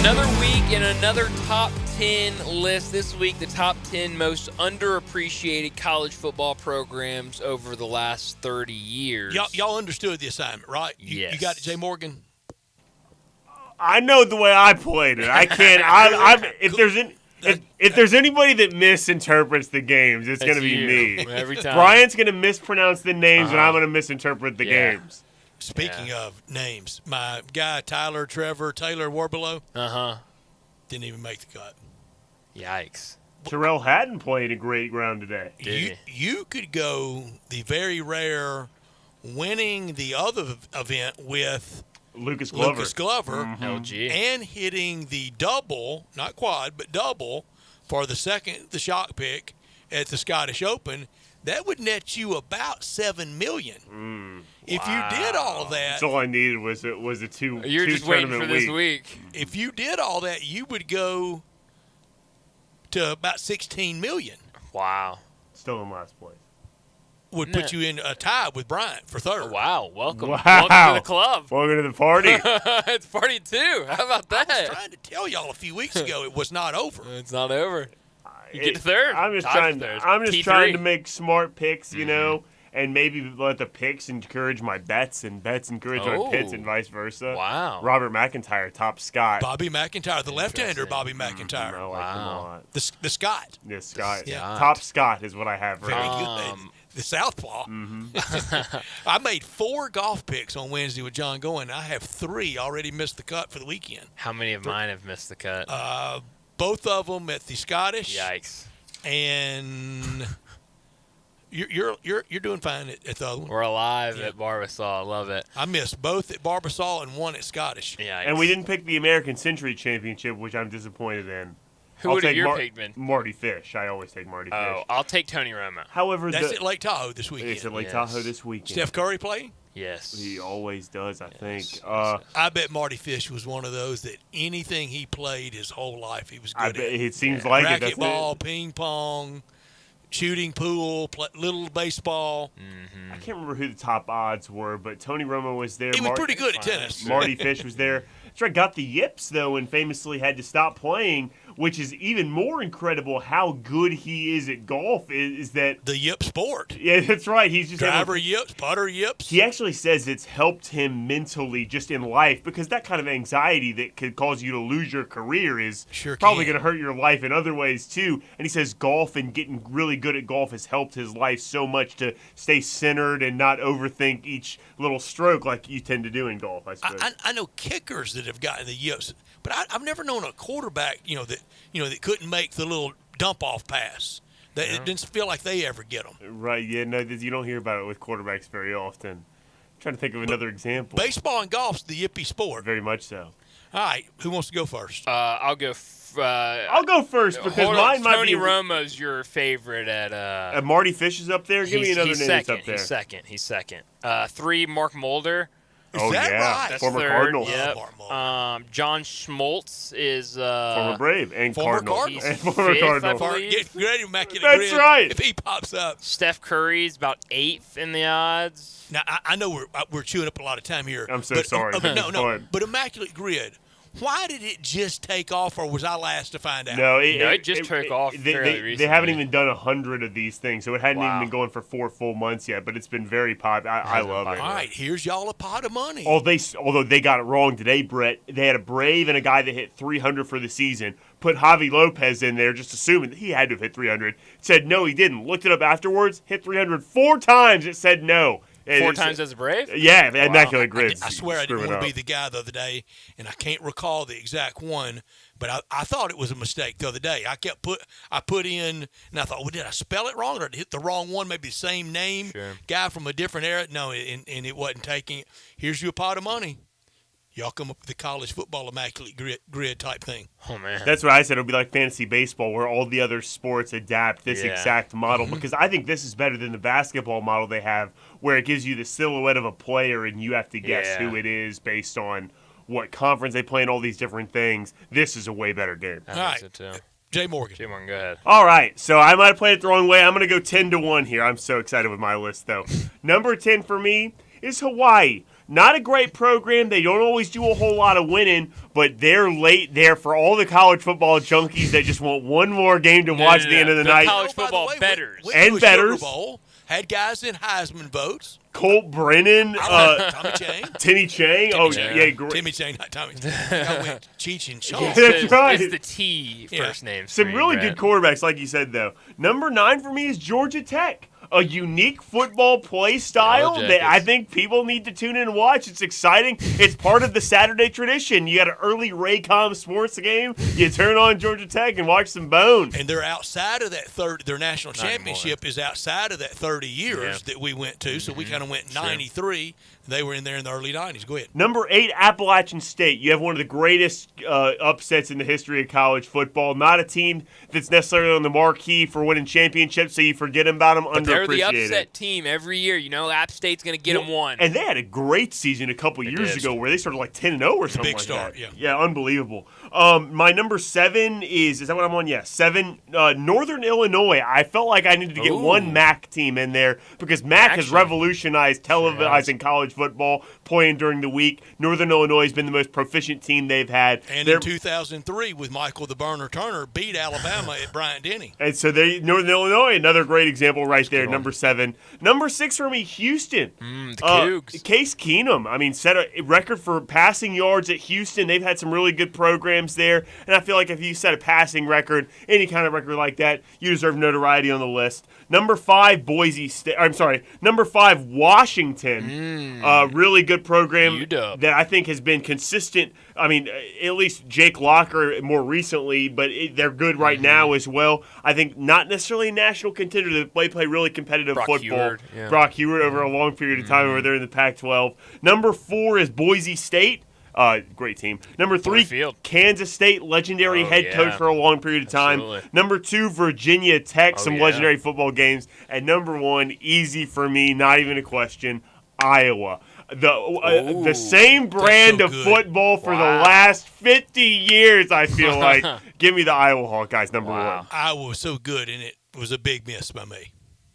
Another week and another top 10 list. This week, the top 10 most underappreciated college football programs over the last 30 years. Y'all understood the assignment, right? Yes. You got it, Jay Morgan? I know the way I played it. I can't. If there's anybody that misinterprets the games, it's going to be me. Every time. Brian's going to mispronounce the names, and I'm going to misinterpret the games. Speaking of names, my guy Taylor Warbelow, didn't even make the cut. Yikes. Terrell Hatton played a great ground today. You could go the very rare winning the other event with Lucas Glover, LG, and hitting the double, not quad, but double for the shot pick at the Scottish Open. That would net you about $7 million. If you did all that, that's all I needed was a two. You're just waiting for this week. If you did all that, you would go to about $16 million. Wow. Still in last place. would put you in a tie with Bryant for third. Wow, welcome. Wow. Welcome to the club. Welcome to the party. It's party 2. How about that? I was trying to tell y'all a few weeks ago it was not over. It's not over. You get to third. I'm just T3. trying to make smart picks, you know, and maybe let the picks encourage my bets, and bets encourage my picks, and vice versa. Wow. Robert McIntyre, top Scott. Bobby McIntyre, the left-hander Bobby McIntyre. I like him a lot. The Scott. Yes, Scott. Yeah. Top Scott is what I have. Very Right. good. The Southpaw. I made 4 golf picks on Wednesday with John Goin. I have 3 already missed the cut for the weekend. How many of mine have missed the cut? Both of them at the Scottish. Yikes. And you're doing fine at the other one. We're alive at Barbasol. I love it. I missed both at Barbasol and 1 at Scottish. Yikes. And we didn't pick the American Century Championship, which I'm disappointed in. Who would have your pick been? Marty Fish. I always take Marty Fish. I'll take Tony Romo. However, That's at Lake Tahoe this weekend. It's at Lake Tahoe this weekend. Steph Curry playing? Yes. He always does, I think. I bet Marty Fish was one of those that anything he played his whole life he was good I bet at. it seems like it, doesn't Racquetball, it? ping pong, shooting pool, little baseball. I can't remember who the top odds were, but Tony Romo was there. He was pretty good at tennis. Marty Fish was there. That's right, got the yips, though, and famously had to stop playing, which is even more incredible how good he is at golf, is that... The yip sport. Yeah, that's right. He's just Driver yips, putter yips. He actually says it's helped him mentally just in life, because that kind of anxiety that could cause you to lose your career is probably going to hurt your life in other ways, too. And he says golf and getting really good at golf has helped his life so much to stay centered and not overthink each little stroke like you tend to do in golf, I suppose. I know kickers that have gotten the yips, but I've never known a quarterback, that couldn't make the little dump off pass. It didn't feel like they ever get them. Right? Yeah. No, you don't hear about it with quarterbacks very often. I'm trying to think of another example. Baseball and golf's the yippy sport. Very much so. All right, who wants to go first? I'll go. I'll go first because mine might Tony be. Romo's your favorite at. Marty Fish is up there. Give me another name that's up there. He's second. 3, Mark Mulder. Is that right? That's Former third. Cardinal. Yep. John Schmaltz is former Brave and former Cardinal. He's And former fifth, Cardinal. I believe. Get ready, Immaculate That's Grid. right. If he pops up. Steph Curry's about 8th in the odds. Now I know we're chewing up a lot of time here. I'm so sorry. No. But Immaculate Grid. Why did it just take off, or was I last to find out? No, it just took off fairly recently. They haven't even done 100 of these things, so it hadn't even been going for 4 full months yet. But it's been very popular. I love it. All right, here's y'all a pot of money. Although they got it wrong today, Brett. They had a Brave and a guy that hit 300 for the season. Put Javi Lopez in there, just assuming that he had to have hit 300. Said no, he didn't. Looked it up afterwards. Hit 300 4 times. It said no. 4 times as a Brave? Yeah, Immaculate Grid. I swear I didn't want to be the guy the other day, and I can't recall the exact one, but I thought it was a mistake the other day. I put in, and I thought, well, did I spell it wrong, or did I hit the wrong one? Maybe the same name, guy from a different era. No, and it wasn't taking it. Here's your pot of money. Y'all come up with the college football Immaculate Grid type thing. Oh, man. That's what I said. It'll be like fantasy baseball where all the other sports adapt this exact model because I think this is better than the basketball model they have where it gives you the silhouette of a player and you have to guess who it is based on what conference they play and all these different things. This is a way better game. I think so, too. Jay Morgan, go ahead. All right, so I might have played it the wrong way. I'm going to go 10-1 here. I'm so excited with my list, though. Number 10 for me is Hawaii. Not a great program. They don't always do a whole lot of winning, but they're late there for all the college football junkies that just want one more game to watch at the end of the night. College football bettors. And bettors. Bowl, had guys in Heisman votes. Colt Brennan. Tommy Chang. Timmy Chang. Timmy great. Timmy Chang, not Tommy Chang. I went Cheech and Chong. That's right. It's the T first name. Some really good quarterbacks, like you said, though. Number 9 for me is Georgia Tech. A unique football play style that I think people need to tune in and watch. It's exciting. It's part of the Saturday tradition. You got an early Raycom sports game. You turn on Georgia Tech and watch some bone. And they're outside of that their national championship is outside of that 30 years that we went to. So we kind of went 93. They were in there in the early 90s. Go ahead. Number 8, Appalachian State. You have one of the greatest upsets in the history of college football. Not a team that's necessarily on the marquee for winning championships, so you forget about them. But they're the upset team every year. You know, App State's going to get them one. And they had a great season a couple years ago where they started like 10-0 or something Big like start, that. Yeah, unbelievable. My number 7 is that what I'm on? Yeah, 7. Northern Illinois. I felt like I needed to get one MAC team in there because MAC has revolutionized televising college football, playing during the week. Northern Illinois has been the most proficient team they've had. And in 2003, with Michael the Burner Turner, beat Alabama at Bryant-Denny. And so Northern Illinois, another great example right there, number 7. Number 6 for me, Houston. The Cougs. Case Keenum, set a record for passing yards at Houston. They've had some really good programs there, and I feel like if you set a passing record, any kind of record like that, you deserve notoriety on the list. Number 5, number 5, Washington. Really good program UW. that I think has been consistent. At least Jake Locker more recently, but they're good right now as well. I think not necessarily a national contender. They play really competitive football. Brock Heward over a long period of time over there in the Pac-12. Number 4 is Boise State. Great team. Number 3, Kansas State, legendary head coach for a long period of time. Absolutely. Number 2, Virginia Tech, some legendary football games. And number 1, easy for me, not even a question, Iowa. The same brand of football for the last 50 years, I feel like. Give me the Iowa Hawkeyes, number 1. Iowa was so good, and it was a big miss by me.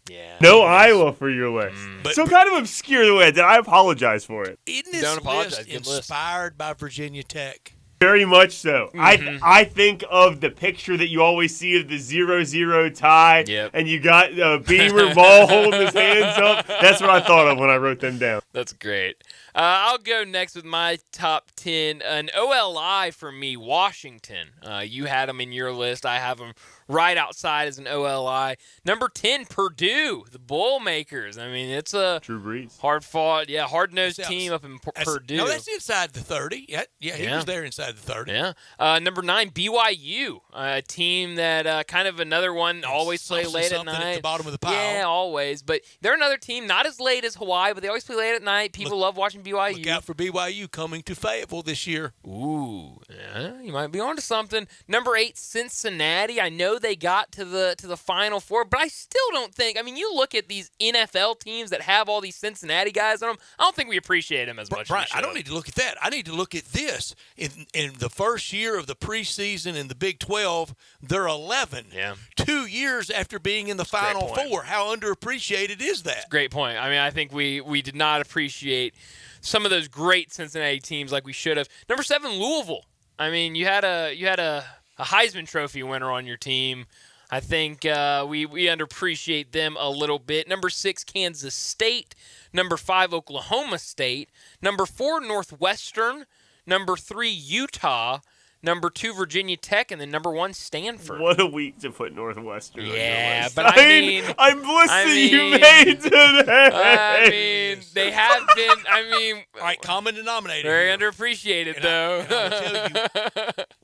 Yeah. No Iowa for your list. So kind of obscure the way I did. I apologize for it. Isn't this list inspired by Virginia Tech? Very much so. I think of the picture that you always see of the 0-0 tie, and you got Beamer Ball holding his hands up. That's what I thought of when I wrote them down. That's great. I'll go next with my top 10. An OLI for me, Washington. You had them in your list. I have them right outside as an OLI. Number 10, Purdue, the Boilermakers. It's a Drew Brees. hard-fought, hard-nosed team up in Purdue. No, that's inside the 30. Yeah, he was there inside the 30. Yeah. Number 9, BYU, a team that kind of another one, always play late at night. At the bottom of the pile. Yeah, always. But they're another team, not as late as Hawaii, but they always play late at night. People love watching BYU. Look out for BYU coming to Fayetteville this year. Ooh, yeah, you might be onto something. Number 8, Cincinnati. I know they got to the Final Four, but I still don't think. You look at these NFL teams that have all these Cincinnati guys on them. I don't think we appreciate them as much. Brian, I don't need to look at that. I need to look at this. In the first year of the preseason in the Big 12, they're 11. Yeah. 2 years after being in the Final Four. How underappreciated is that? Great point. I think we did not appreciate some of those great Cincinnati teams like we should have. Number 7, Louisville. You had a Heisman Trophy winner on your team. I think we underappreciate them a little bit. Number 6, Kansas State. Number 5, Oklahoma State. Number 4, Northwestern. Number 3, Utah. Number 2, Virginia Tech, and then number 1, Stanford. What a week to put Northwestern on your list. But I'm listening you made today. They have been, all right, common denominator. Very underappreciated, though. I'll tell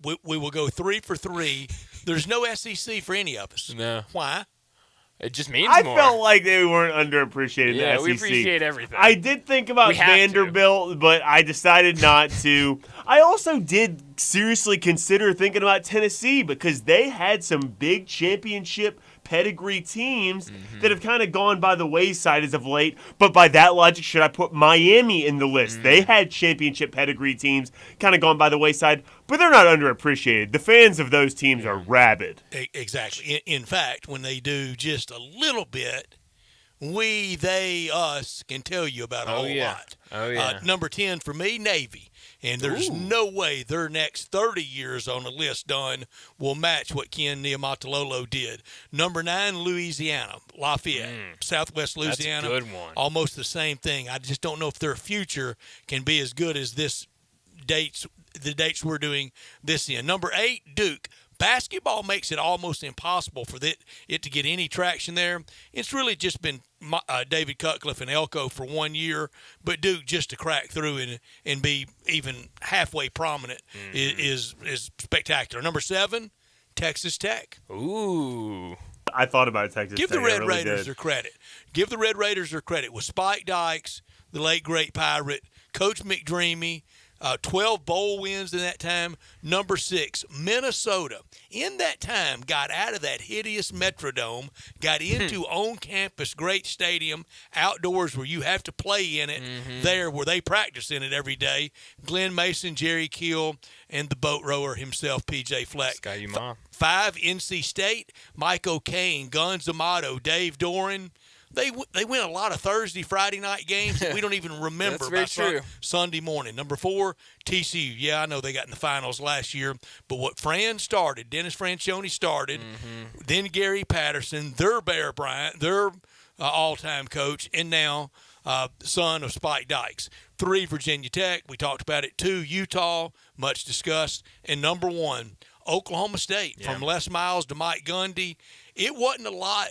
you, we will go 3 for 3. There's no SEC for any of us. No. Why? It just means more. I felt like they weren't underappreciated in the SEC. We appreciate everything. I did think about Vanderbilt, but I decided not to. I also did seriously consider thinking about Tennessee because they had some big championship pedigree teams that have kind of gone by the wayside as of late. But by that logic, should I put Miami in the list? They had championship pedigree teams kind of gone by the wayside, but they're not underappreciated. The fans of those teams are rabid. Exactly. In fact, when they do just a little bit, we, they, us can tell you about a whole lot. Oh, yeah. Number 10 for me, Navy. And there's no way their next 30 years on the list done will match what Ken Niumatalolo did. Number 9, Louisiana, Lafayette, Southwest Louisiana. That's a good one. Almost the same thing. I just don't know if their future can be as good as the dates we're doing this in. Number 8, Duke. Basketball makes it almost impossible for it to get any traction there. It's really just been David Cutcliffe and Elko for 1 year, but Duke just to crack through and be even halfway prominent is spectacular. Number 7, Texas Tech. Ooh. I thought about Texas Give Tech. the Red Raiders their credit. Give the Red Raiders their credit. With Spike Dykes, the late great Pirate, Coach McDreamy, 12 bowl wins in that time. Number 6, Minnesota. In that time, got out of that hideous Metrodome, got into on-campus great stadium, outdoors where you have to play in it, there where they practice in it every day. Glenn Mason, Jerry Keel, and the boat rower himself, P.J. Fleck. 5, NC State, Mike O'Kane, Guns Amato, Dave Doran. They win a lot of Thursday, Friday night games that we don't even remember by Sunday morning. Number 4, TCU. Yeah, I know they got in the finals last year, but what Dennis Franchione started, then Gary Patterson, their Bear Bryant, their all-time coach, and now son of Spike Dykes. 3, Virginia Tech. We talked about it. 2, Utah, much discussed. And number 1, Oklahoma State. From Les Miles to Mike Gundy. It wasn't a lot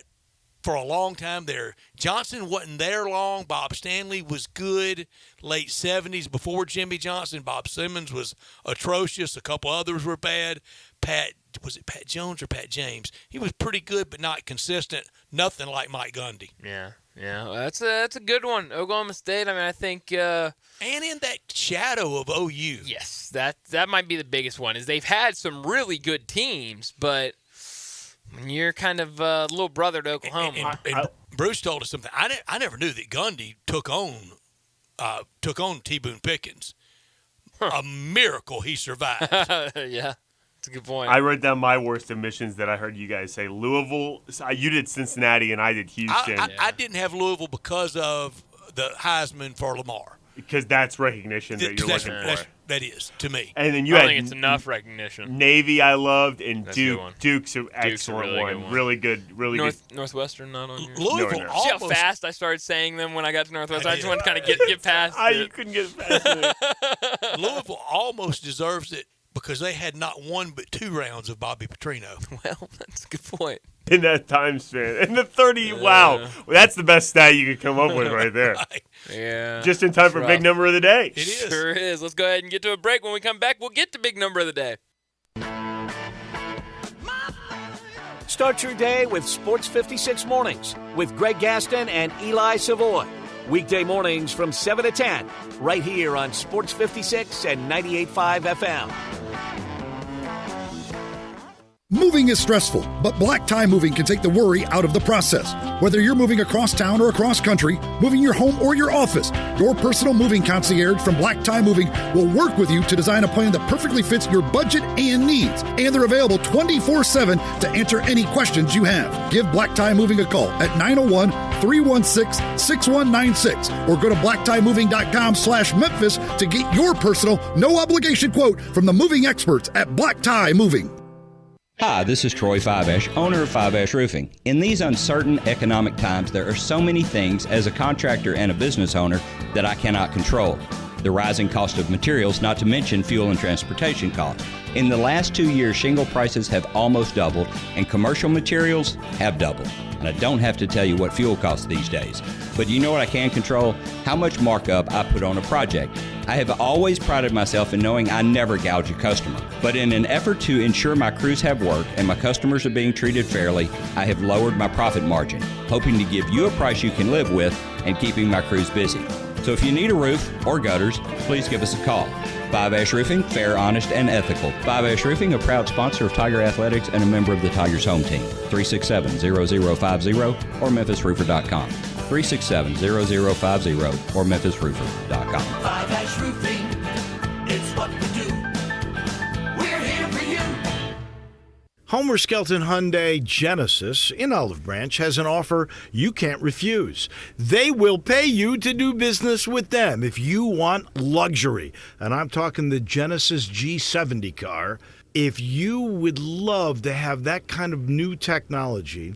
for a long time there. Johnson wasn't there long. Bob Stanley was good. Late 70s before Jimmy Johnson. Bob Simmons was atrocious. A couple others were bad. Was it Pat Jones or Pat James? He was pretty good but not consistent. Nothing like Mike Gundy. Yeah. That's a good one. Oklahoma State, I mean, I think and in that shadow of OU. Yes, that might be the biggest one. Is they've had some really good teams, but when you're kind of little brother to Oklahoma. And Bruce told us something. I never knew that Gundy took on T. Boone Pickens. A miracle he survived. Yeah, that's a good point. I wrote down my worst omissions that I heard you guys say. Louisville. You did Cincinnati, and I did Houston. I didn't have Louisville because of the Heisman for Lamar. Because that's recognition that you're looking for. That is, to me. And then I don't think it's enough recognition. Navy I loved, and That's Duke. Duke's an excellent one. Really good. Really Northwestern not on your Louisville. See how fast I started saying them when I got to Northwestern? I just wanted to kind of get past it. You couldn't get past it. Louisville almost deserves it because they had not 1 but 2 rounds of Bobby Petrino. Well, that's a good point. In that time span. In the 30, wow. That's the best stat you could come up with right there. Yeah. Just in time for big number of the day. It is. Sure is. Let's go ahead and get to a break. When we come back, we'll get to big number of the day. Start your day with Sports 56 Mornings with Greg Gaston and Eli Savoy. Weekday mornings from 7 to 10, right here on Sports 56 and 98.5 FM. Moving is stressful, but Black Tie Moving can take the worry out of the process. Whether you're moving across town or across country, moving your home or your office, your personal moving concierge from Black Tie Moving will work with you to design a plan that perfectly fits your budget and needs. And they're available 24/7 to answer any questions you have. Give Black Tie Moving a call at 901-316-6196 or go to blacktiemoving.com/Memphis to get your personal, no-obligation quote from the moving experts at Black Tie Moving. Hi, this is Troy Fiveash, owner of Fiveash Roofing. In these uncertain economic times, there are so many things as a contractor and a business owner that I cannot control. The rising cost of materials, not to mention fuel and transportation costs. In the last 2 years, shingle prices have almost doubled and commercial materials have doubled. And I don't have to tell you what fuel costs these days. But you know what I can control? How much markup I put on a project. I have always prided myself in knowing I never gouge a customer. But in an effort to ensure my crews have work and my customers are being treated fairly, I have lowered my profit margin, hoping to give you a price you can live with and keeping my crews busy. So if you need a roof or gutters, please give us a call. Fiveash Roofing, fair, honest, and ethical. Fiveash Roofing, a proud sponsor of Tiger Athletics and a member of the Tigers home team. 367-0050 or MemphisRoofer.com. 367-0050 or MemphisRoofer.com. Fiveash Roofing, it's what we do. We're here for you. Homer Skelton Hyundai Genesis in Olive Branch has an offer you can't refuse. They will pay you to do business with them if you want luxury. And I'm talking the Genesis G70 car. If you would love to have that kind of new technology,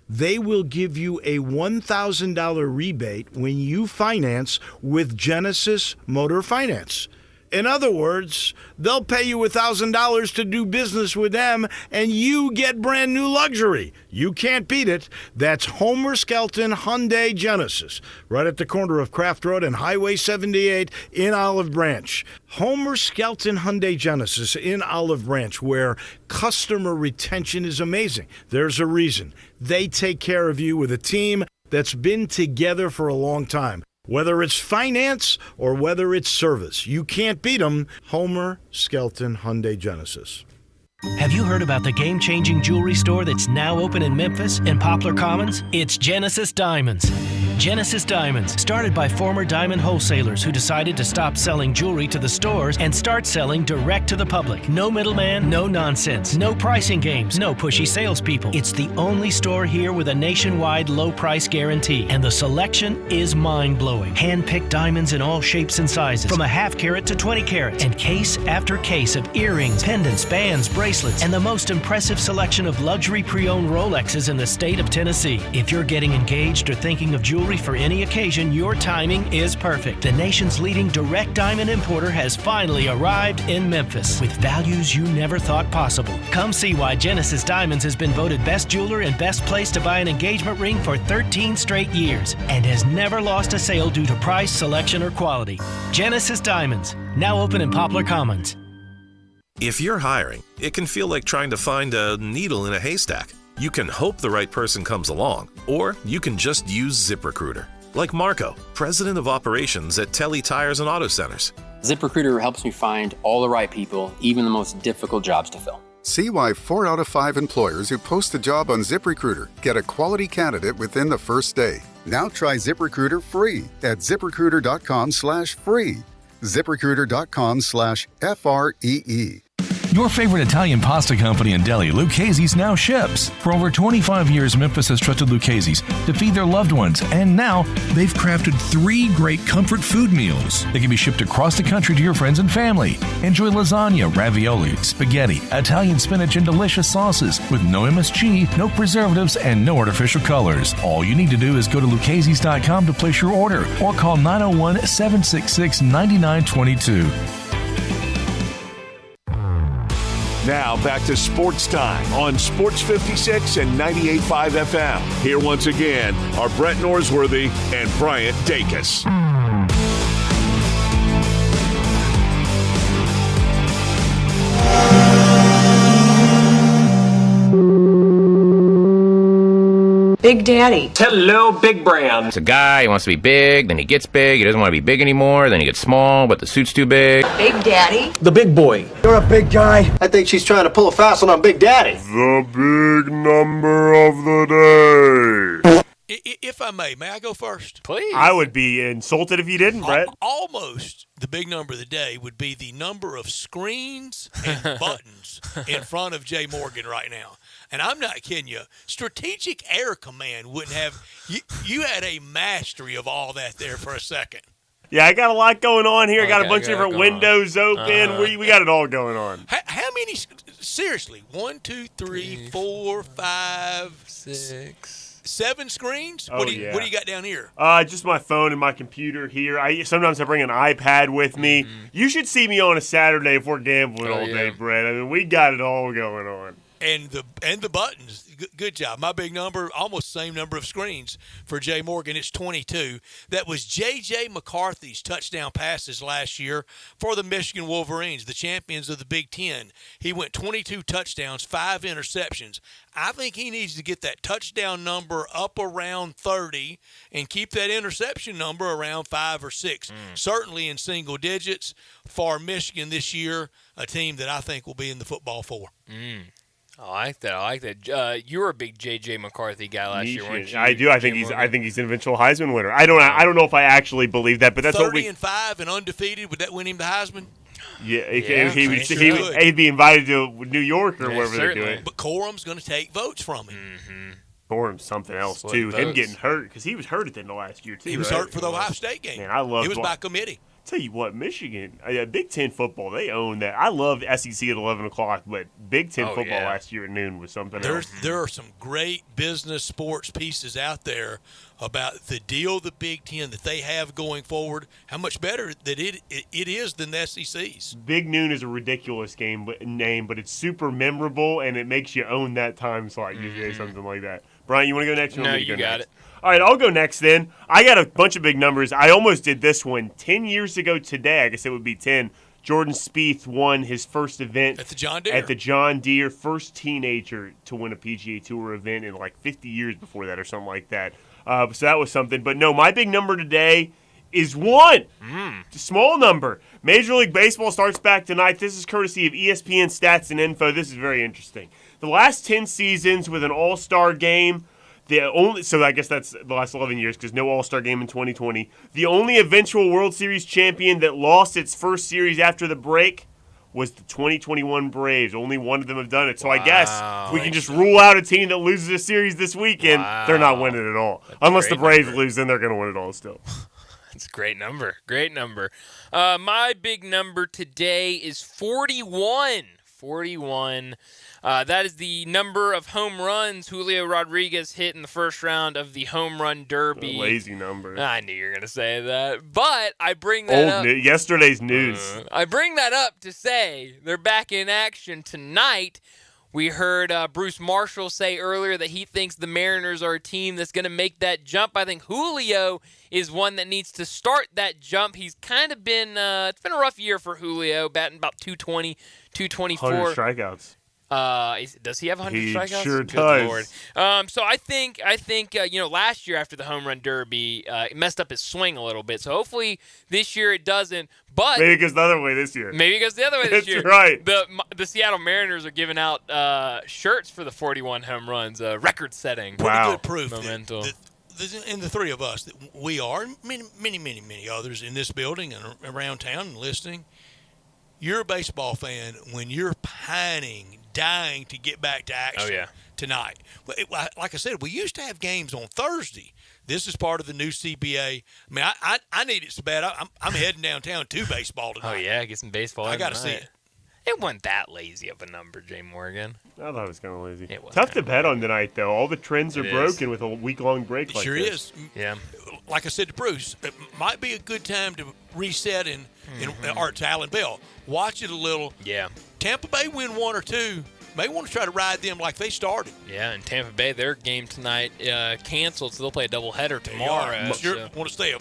they will give you a $1,000 rebate when you finance with Genesis Motor Finance. In other words, they'll pay you $1,000 to do business with them, and you get brand new luxury. You can't beat it. That's Homer Skelton Hyundai Genesis, right at the corner of Craft Road and Highway 78 in Olive Branch. Homer Skelton Hyundai Genesis in Olive Branch, where customer retention is amazing. There's a reason. They take care of you with a team that's been together for a long time. Whether it's finance or whether it's service, you can't beat them. Homer Skelton Hyundai Genesis. Have you heard about the game-changing jewelry store that's now open in Memphis in Poplar Commons? It's Genesis Diamonds. Genesis Diamonds, started by former diamond wholesalers who decided to stop selling jewelry to the stores and start selling direct to the public. No middleman, no nonsense, no pricing games, no pushy salespeople. It's the only store here with a nationwide low price guarantee, and the selection is mind-blowing. Hand-picked diamonds in all shapes and sizes, from a half carat to 20 carats, and case after case of earrings, pendants, bands, bracelets, and the most impressive selection of luxury pre-owned Rolexes in the state of Tennessee. If you're getting engaged or thinking of jewelry for any occasion, your timing is perfect. The nation's leading direct diamond importer has finally arrived in Memphis with values you never thought possible. Come see why Genesis Diamonds has been voted best jeweler and best place to buy an engagement ring for 13 straight years and has never lost a sale due to price, selection, or quality. Genesis Diamonds, now open in Poplar Commons. If you're hiring, it can feel like trying to find a needle in a haystack. You can hope the right person comes along, or you can just use ZipRecruiter. Like Marco, president of operations at Telly Tires and Auto Centers. ZipRecruiter helps me find all the right people, even the most difficult jobs to fill. See why 4 out of 5 employers who post a job on ZipRecruiter get a quality candidate within the first day. Now try ZipRecruiter free at ZipRecruiter.com/free. ZipRecruiter.com/FREE. Your favorite Italian pasta company and deli, Lucchese's, now ships. For over 25 years, Memphis has trusted Lucchese's to feed their loved ones, and now they've crafted 3 great comfort food meals. They can be shipped across the country to your friends and family. Enjoy lasagna, ravioli, spaghetti, Italian spinach, and delicious sauces with no MSG, no preservatives, and no artificial colors. All you need to do is go to lucchese's.com to place your order or call 901-766-9922. Now back to Sports Time on Sports 56 and 98.5 FM. Here once again are Brett Norsworthy and Bryant Dacus. Big Daddy. Hello, Big Brand. It's a guy, he wants to be big, then he gets big, he doesn't want to be big anymore, then he gets small, but the suit's too big. Big Daddy. The big boy. You're a big guy. I think she's trying to pull a fast one on Big Daddy. The big number of the day. If I may I go first? Please. I would be insulted if you didn't, Brett. Almost the big number of the day would be the number of screens and buttons in front of Jay Morgan right now. And I'm not kidding you. Strategic Air Command wouldn't have – you had a mastery of all that there for a second. Yeah, I got a lot going on here. I got a bunch of different windows open. We got it all going on. How many – seriously, 1, 2, 3, 4, 5, 6. 7 screens? What do you got down here? Just my phone and my computer here. Sometimes I bring an iPad with me. You should see me on a Saturday if we're gambling all day, Brett. I mean, we got it all going on. And the buttons, good job. My big number, almost the same number of screens for Jay Morgan. It's 22. That was J.J. McCarthy's touchdown passes last year for the Michigan Wolverines, the champions of the Big Ten. He went 22 touchdowns, 5 interceptions. I think he needs to get that touchdown number up around 30 and keep that interception number around 5 or 6. Certainly in single digits for Michigan this year, a team that I think will be in the Football 4. I like that. You were a big J.J. McCarthy guy last year, weren't you? I do. I think he's an eventual Heisman winner. I don't know if I actually believe that, but that's 30 and 5 and undefeated. Would that win him the Heisman? Yeah, he'd be invited to New York or wherever they're doing. But Corum's going to take votes from him. Corum's something else too. Him getting hurt because he was hurt at the end of last year too. He was hurt for the Ohio State game. Man, I love. It was by committee. Tell you what, Michigan, Big Ten football, they own that. I love SEC at 11 o'clock, but Big Ten football last year at noon was something else. There are some great business sports pieces out there about the deal the Big Ten that they have going forward, how much better that it is than the SEC's. Big Noon is a ridiculous name, but it's super memorable, and it makes you own that time slot, usually something like that. Brian, you want to go next? No, you got it. All right, I'll go next then. I got a bunch of big numbers. I almost did this one 10 years ago today. I guess it would be 10. Jordan Spieth won his first event at the John Deere. At the John Deere, first teenager to win a PGA Tour event in like 50 years before that or something like that. So that was something. But no, my big number today is 1. It's a small number. Major League Baseball starts back tonight. This is courtesy of ESPN Stats and Info. This is very interesting. The last 10 seasons with an All-Star game, so I guess that's the last 11 years because no All-Star game in 2020. The only eventual World Series champion that lost its first series after the break was the 2021 Braves. Only one of them have done it. So I guess we can just rule out a team that loses a series this weekend. They're not winning at all. Unless the Braves lose, then they're going to win it all still. That's a great number. Great number. My big number today is 41. 41. That is the number of home runs Julio Rodriguez hit in the first round of the Home Run Derby. A lazy number. I knew you were going to say that. But I bring that up. Yesterday's news. I bring that up to say they're back in action tonight. We heard Bruce Marshall say earlier that he thinks the Mariners are a team that's going to make that jump. I think Julio is one that needs to start that jump. He's kind of been it's been a rough year for Julio, batting about 220, 224. 100 strikeouts. Does he have 100 he strikeouts? Sure Good does. Lord. So I think last year after the Home Run Derby, it messed up his swing a little bit. So hopefully this year it doesn't. But maybe it goes the other way this year. Maybe it goes the other way this year. That's right. The Seattle Mariners are giving out shirts for the 41 home runs, record-setting. Pretty good proof momentum. In the three of us that we are, and many others in this building and around town and listening, you're a baseball fan when you're pining, dying to get back to action tonight. Like I said, we used to have games on Thursday. This is part of the new CBA. I mean, I need it so bad. I'm heading downtown to baseball tonight. Oh, yeah, get some baseball. I got to see it. It wasn't that lazy of a number, Jay Morgan. I thought it was kind of lazy. It was tough to bet on tonight, though. All the trends are broken with a week-long break It like sure this. is. Yeah. Like I said to Bruce, it might be a good time to reset in Art to Allen Bell. Watch it a little. Yeah. Tampa Bay win 1 or 2. May want to try to ride them like they started. Yeah, and Tampa Bay, their game tonight canceled, so they'll play a doubleheader tomorrow. You want to stay a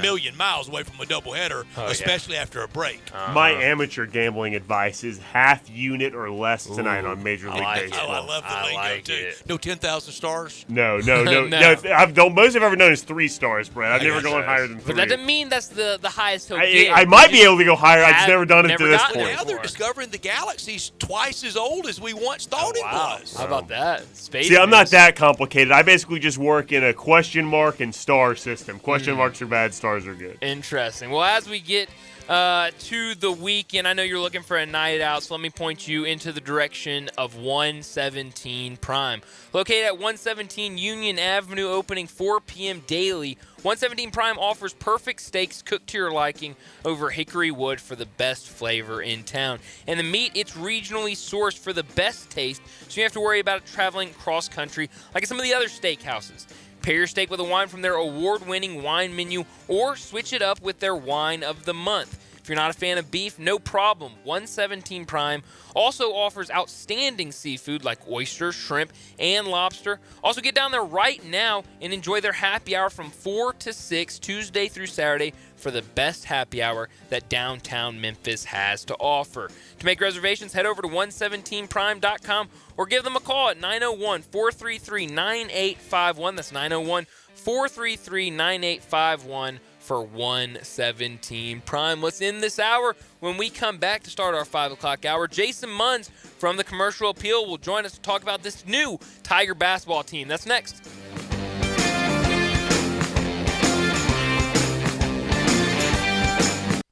million miles away from a doubleheader, especially after a break. My amateur gambling advice is half unit or less tonight on Major League Baseball. I love the lingo, too. No 10,000 stars? No. Most I've ever known is 3 stars, Brett. I've never gone higher than 3. But that doesn't mean that's the highest he'll get. I might be able to go higher. I've just never done it to this point. Now they're discovering the galaxy's twice as old as we once thought it was. How about that? Space See, I'm not that complicated. I basically just work in a question mark and star system. Question marks are bad, stars are good. Interesting. Well, as we get to the weekend, I know you're looking for a night out, so let me point you into the direction of 117 Prime. Located at 117 Union Avenue, opening 4 p.m. daily, 117 Prime offers perfect steaks cooked to your liking over hickory wood for the best flavor in town. And the meat, it's regionally sourced for the best taste, so you don't have to worry about it traveling cross-country like at some of the other steakhouses. Pair your steak with a wine from their award-winning wine menu or switch it up with their wine of the month. If you're not a fan of beef, no problem. 117 Prime also offers outstanding seafood like oysters, shrimp, and lobster. Also, get down there right now and enjoy their happy hour from 4 to 6, Tuesday through Saturday, for the best happy hour that downtown Memphis has to offer. To make reservations, head over to 117prime.com or give them a call at 901-433-9851. That's 901-433-9851 for 117 Prime. What's in this hour? When we come back to start our 5 o'clock hour, Jason Munns from the Commercial Appeal will join us to talk about this new Tiger basketball team. That's next.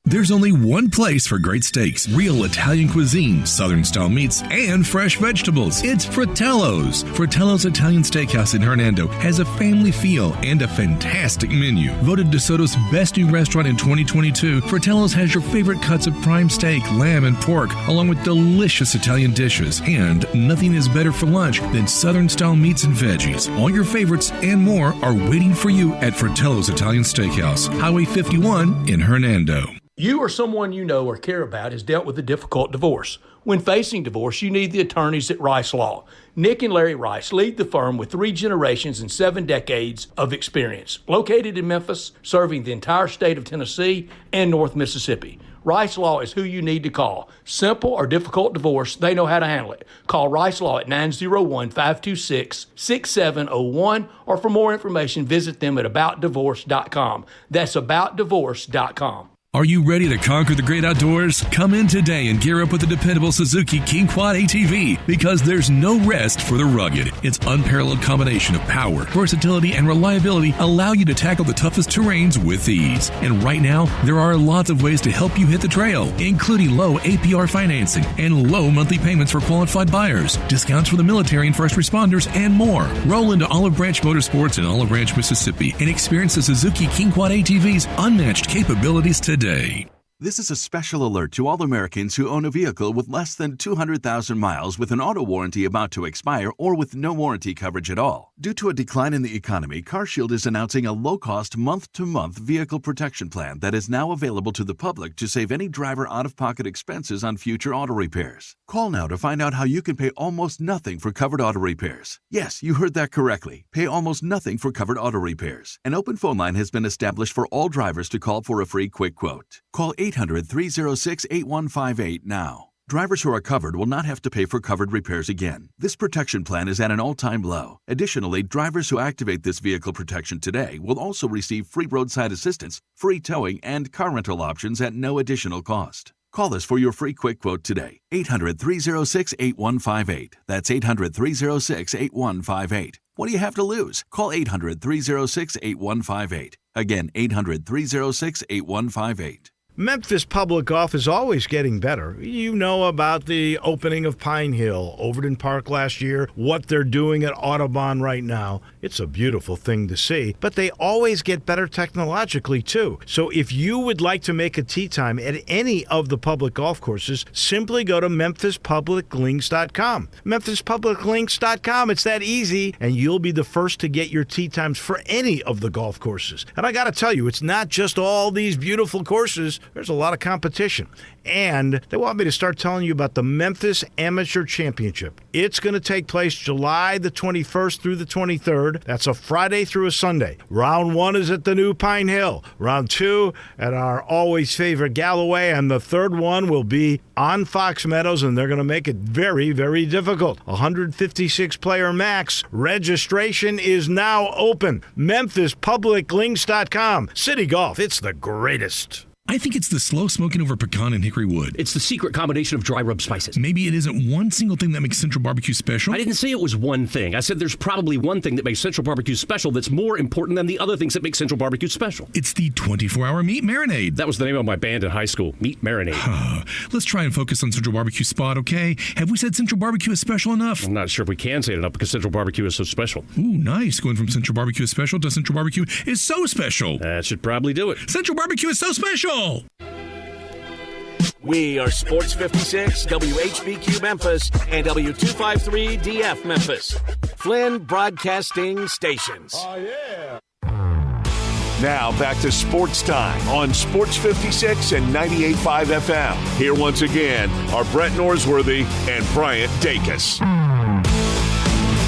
There's only one place for great steaks, real Italian cuisine, Southern-style meats, and fresh vegetables. It's Fratello's. Fratello's Italian Steakhouse in Hernando has a family feel and a fantastic menu. Voted DeSoto's best new restaurant in 2022, Fratello's has your favorite cuts of prime steak, lamb, and pork, along with delicious Italian dishes. And nothing is better for lunch than Southern-style meats and veggies. All your favorites and more are waiting for you at Fratello's Italian Steakhouse, Highway 51 in Hernando. You or someone you know or care about has dealt with a difficult divorce. When facing divorce, you need the attorneys at Rice Law. Nick and Larry Rice lead the firm with 3 generations and 7 decades of experience. Located in Memphis, serving the entire state of Tennessee and North Mississippi. Rice Law is who you need to call. Simple or difficult divorce, they know how to handle it. Call Rice Law at 901-526-6701, or for more information, visit them at aboutdivorce.com. That's aboutdivorce.com. Are you ready to conquer the great outdoors? Come in today and gear up with the dependable Suzuki King Quad ATV, because there's no rest for the rugged. Its unparalleled combination of power, versatility, and reliability allow you to tackle the toughest terrains with ease. And right now, there are lots of ways to help you hit the trail, including low APR financing and low monthly payments for qualified buyers, discounts for the military and first responders, and more. Roll into Olive Branch Motorsports in Olive Branch, Mississippi, and experience the Suzuki King Quad ATV's unmatched capabilities today. This is a special alert to all Americans who own a vehicle with less than 200,000 miles with an auto warranty about to expire or with no warranty coverage at all. Due to a decline in the economy, CarShield is announcing a low-cost month-to-month vehicle protection plan that is now available to the public to save any driver out-of-pocket expenses on future auto repairs. Call now to find out how you can pay almost nothing for covered auto repairs. Yes, you heard that correctly. Pay almost nothing for covered auto repairs. An open phone line has been established for all drivers to call for a free quick quote. Call 800-306-8158 now. Drivers who are covered will not have to pay for covered repairs again. This protection plan is at an all-time low. Additionally, drivers who activate this vehicle protection today will also receive free roadside assistance, free towing, and car rental options at no additional cost. Call us for your free quick quote today. 800-306-8158. That's 800-306-8158. What do you have to lose? Call 800-306-8158. Again, 800-306-8158. Memphis Public Golf is always getting better. You know about the opening of Pine Hill, Overton Park last year, what they're doing at Audubon right now. It's a beautiful thing to see, but they always get better technologically too. So if you would like to make a tee time at any of the public golf courses, simply go to MemphisPublicLinks.com. MemphisPublicLinks.com. It's that easy, and you'll be the first to get your tee times for any of the golf courses. And I got to tell you, it's not just all these beautiful courses. There's a lot of competition. And they want me to start telling you about the Memphis Amateur Championship. It's going to take place July the 21st through the 23rd. That's a Friday through a Sunday. Round 1 is at the new Pine Hill. Round 2 at our always favorite Galloway. And the third one will be on Fox Meadows, and they're going to make it very, very difficult. 156-player max. Registration is now open. MemphisPublicLinks.com. City Golf, it's the greatest. I think it's the slow smoking over pecan and hickory wood. It's the secret combination of dry rub spices. Maybe it isn't one single thing that makes Central Barbecue special. I didn't say it was one thing. I said there's probably one thing that makes Central Barbecue special that's more important than the other things that make Central Barbecue special. It's the 24-hour meat marinade. That was the name of my band in high school, Meat Marinade. Let's try and focus on Central Barbecue spot, okay? Have we said Central Barbecue is special enough? I'm not sure if we can say it enough because Central Barbecue is so special. Ooh, nice. Going from Central Barbecue is special to Central Barbecue is so special. That should probably do it. Central Barbecue is so special. We are Sports 56, WHBQ Memphis, and W253DF Memphis. Flynn Broadcasting Stations. Oh, yeah. Now back to Sports Time on Sports 56 and 98.5 FM. Here once again are Brett Norsworthy and Bryant Dacus.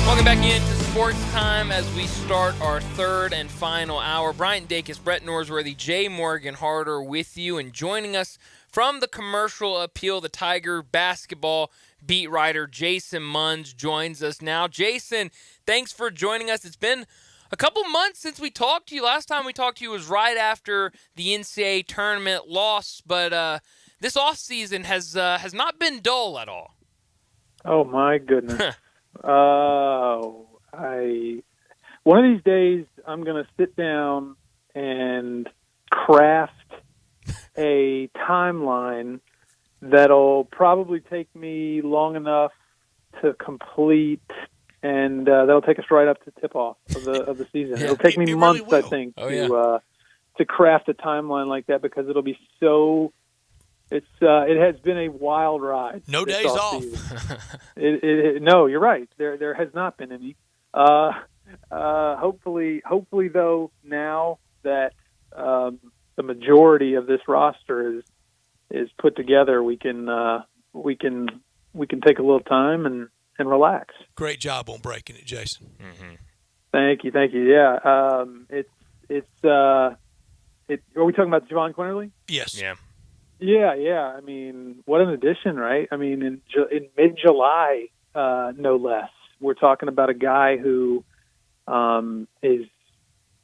Welcome back into Sports Time as we start our third and final hour. Bryant Dacus, Brett Norsworthy, Jay Morgan Harder with you, and joining us from the Commercial Appeal, the Tiger basketball beat writer Jason Munz joins us now. Jason, thanks for joining us. It's been a couple months since we talked to you. Last time we talked to you was right after the NCAA tournament loss, but this offseason has not been dull at all. Oh, my goodness. One of these days I'm going to sit down and craft a timeline that'll probably take me long enough to complete, and that'll take us right up to tip-off of the season. It'll take me months, really, I think, to craft a timeline like that, because it'll be so. It has been a wild ride. No days off. No, you're right. There has not been any. Hopefully, though, now that the majority of this roster is put together, we can take a little time and relax. Great job on breaking it, Jason. Mm-hmm. Thank you. Yeah, are we talking about Javon Quinterly? Yes. Yeah. Yeah. I mean, what an addition, right? I mean, in mid-July, no less. We're talking about a guy who is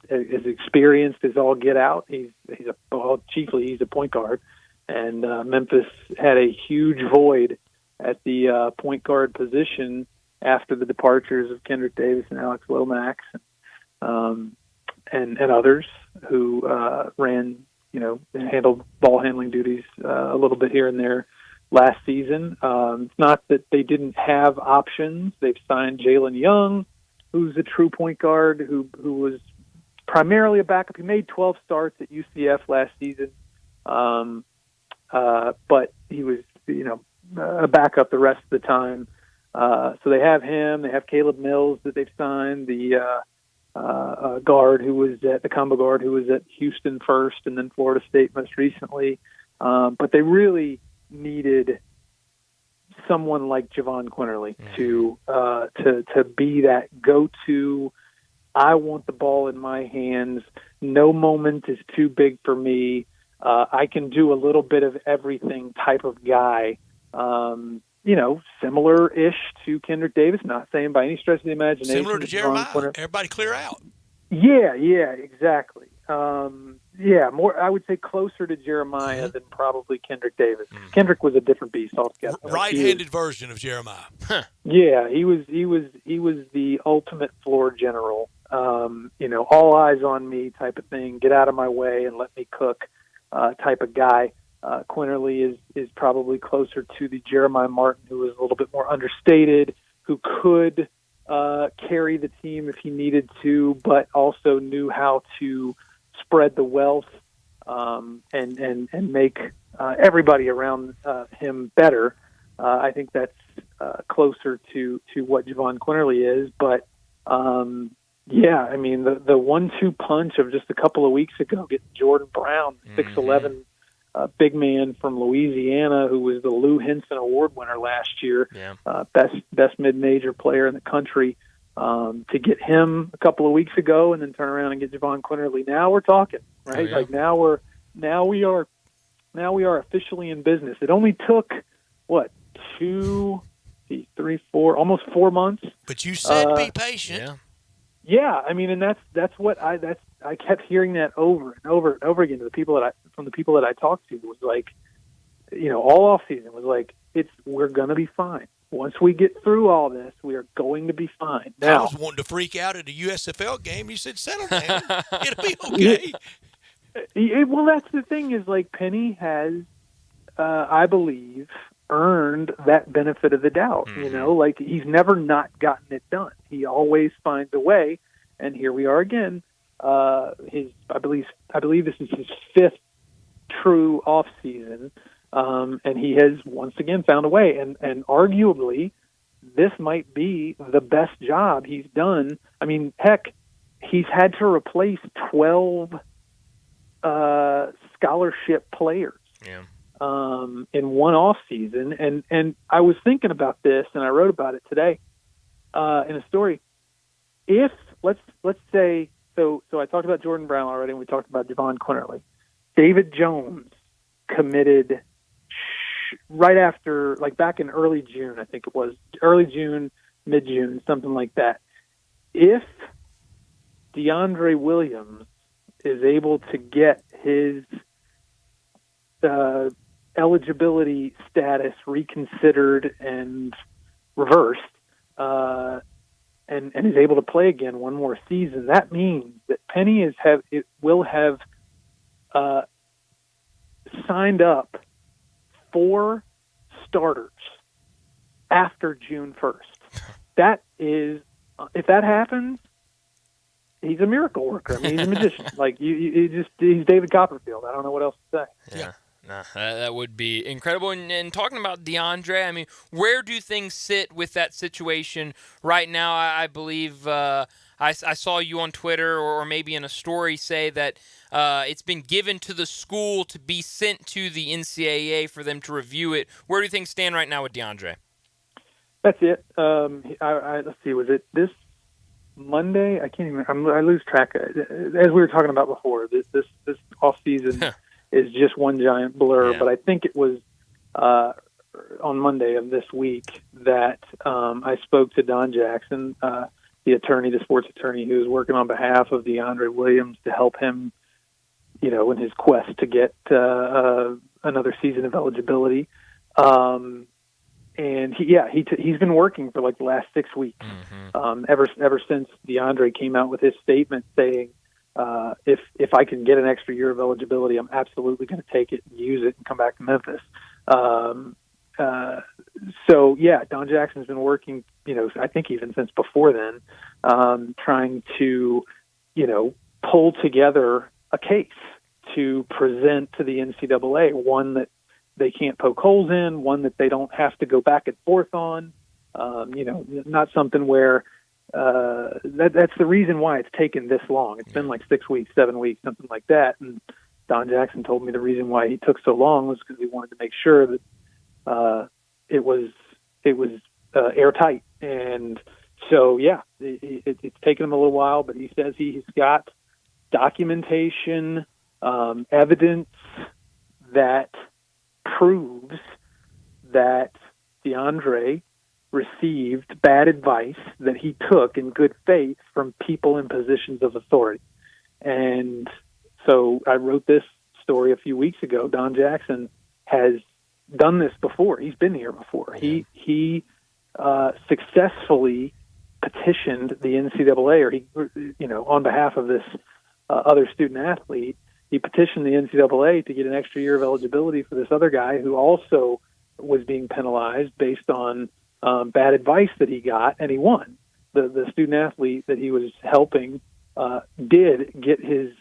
experienced as all get out. Chiefly he's a point guard, and Memphis had a huge void at the point guard position after the departures of Kendrick Davis and Alex Lomax, and others who handled ball handling duties a little bit here and there last season. It's not that they didn't have options. They've signed Jalen Young, who's a true point guard, who was primarily a backup. He made 12 starts at UCF last season, but he was, a backup the rest of the time. So they have him. They have Caleb Mills that they've signed, the guard who was at the combo guard who was at Houston first and then Florida State most recently. But they really needed someone like Javon Quinterly to be that go-to. I want the ball in my hands. No moment is too big for me. I can do a little bit of everything type of guy. Similar-ish to Kendrick Davis. Not saying by any stretch of the imagination. Similar to Jeremiah. Everybody clear out. Yeah, exactly. More. I would say closer to Jeremiah than probably Kendrick Davis. Kendrick was a different beast altogether. Right-handed version of Jeremiah. Yeah, he was the ultimate floor general. All eyes on me type of thing. Get out of my way and let me cook type of guy. Quinterly is probably closer to the Jeremiah Martin, who was a little bit more understated, who could carry the team if he needed to, but also knew how to spread the wealth and make everybody around him better. I think that's closer to what Javon Quinterly is. But, I mean, the 1-2 punch of just a couple of weeks ago, getting Jordan Brown, 6'11", big man from Louisiana, who was the Lou Henson Award winner last year, best mid-major player in the country. To get him a couple of weeks ago and then turn around and get Javon Quinterly. Now we're talking, right? Oh, yeah. Like now we are officially in business. It only took almost 4 months. But you said be patient. Yeah. I mean, and that's what I kept hearing that over and over and over again from the people that I talked to. Was like, all off season was like, we're gonna be fine. Once we get through all this, we are going to be fine. Now, I was wanting to freak out at a USFL game. You said, settle down. It'll be okay. Well, that's the thing is, like, Penny has, I believe, earned that benefit of the doubt. Like, he's never not gotten it done. He always finds a way, and here we are again. I believe this is his 5th true off season. And he has once again found a way, and arguably this might be the best job he's done. I mean, heck, he's had to replace 12 scholarship players in one off season. And I was thinking about this, and I wrote about it today in a story. If let's say so I talked about Jordan Brown already, and we talked about Javon Quinterly. David Jones committed right after, like back in early June, I think it was early June, mid-June, something like that. If DeAndre Williams is able to get his eligibility status reconsidered and reversed, and is able to play again one more season, that means that Penny will have signed up 4 starters after June 1st. That is, if that happens, he's a miracle worker. I mean, he's a magician. Like he's David Copperfield. I don't know what else to say. Yeah. That would be incredible. And talking about DeAndre, I mean, where do things sit with that situation right now? I believe I saw you on Twitter or maybe in a story say that it's been given to the school to be sent to the NCAA for them to review it. Where do things stand right now with DeAndre? That's it. Let's see. Was it this Monday? I can't even. I lose track. As we were talking about before, this off season is just one giant blur. But I think it was on Monday of this week that I spoke to Don Jackson, the attorney, the sports attorney who was working on behalf of DeAndre Williams to help him, in his quest to get another season of eligibility. And he's been working for like the last 6 weeks, ever since DeAndre came out with his statement saying, if I can get an extra year of eligibility, I'm absolutely going to take it and use it and come back to Memphis. Don Jackson's been working, I think even since before then, trying to, pull together a case to present to the NCAA, one that they can't poke holes in, one that they don't have to go back and forth on, not something where that's the reason why it's taken this long. It's been like 6 weeks, 7 weeks, something like that. And Don Jackson told me the reason why he took so long was because he wanted to make sure that it was airtight. And so, it's taken him a little while, but he says he's got documentation, evidence that proves that DeAndre received bad advice that he took in good faith from people in positions of authority. And so I wrote this story a few weeks ago. Don Jackson has done this before. He's been here before. He successfully petitioned the NCAA, or he, on behalf of this other student athlete, he petitioned the NCAA to get an extra year of eligibility for this other guy who also was being penalized based on bad advice that he got, and he won. The student athlete that he was helping did get his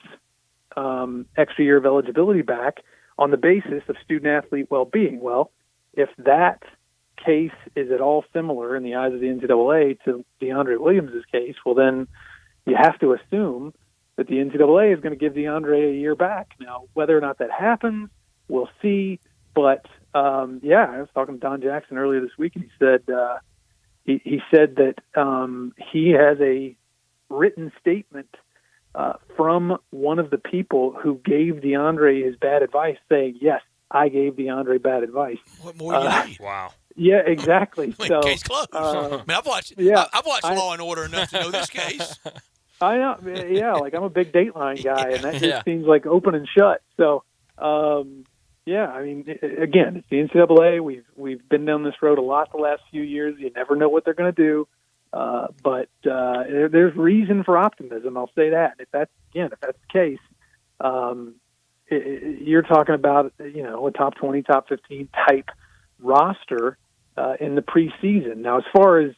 extra year of eligibility back on the basis of student athlete well-being. Well, if that case is at all similar in the eyes of the NCAA to DeAndre Williams' case, well, then you have to assume that the NCAA is going to give DeAndre a year back. Now, whether or not that happens, we'll see. But I was talking to Don Jackson earlier this week, and he said he said that he has a written statement from one of the people who gave DeAndre his bad advice, saying, "Yes, I gave DeAndre bad advice." What more do you need? Wow. Yeah, exactly. So, case closed. I've watched Law and Order enough to know this case. I know. Yeah, like I'm a big Dateline guy, and that just seems like open and shut. So, I mean, again, it's the NCAA. We've been down this road a lot the last few years. You never know what they're going to do, but there's reason for optimism. I'll say that. If that's the case, you're talking about a top 20, top 15 type roster in the preseason. Now, as far as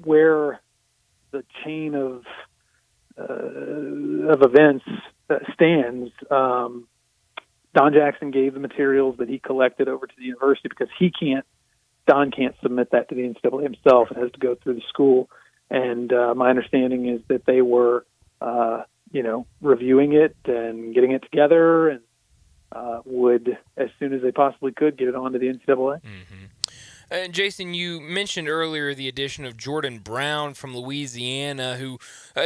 where the chain of events stands, Don Jackson gave the materials that he collected over to the university because Don can't submit that to the NCAA himself. It has to go through the school. And my understanding is that they were, reviewing it and getting it together and would, as soon as they possibly could, get it on to the NCAA. Mm-hmm. And Jason, you mentioned earlier the addition of Jordan Brown from Louisiana, who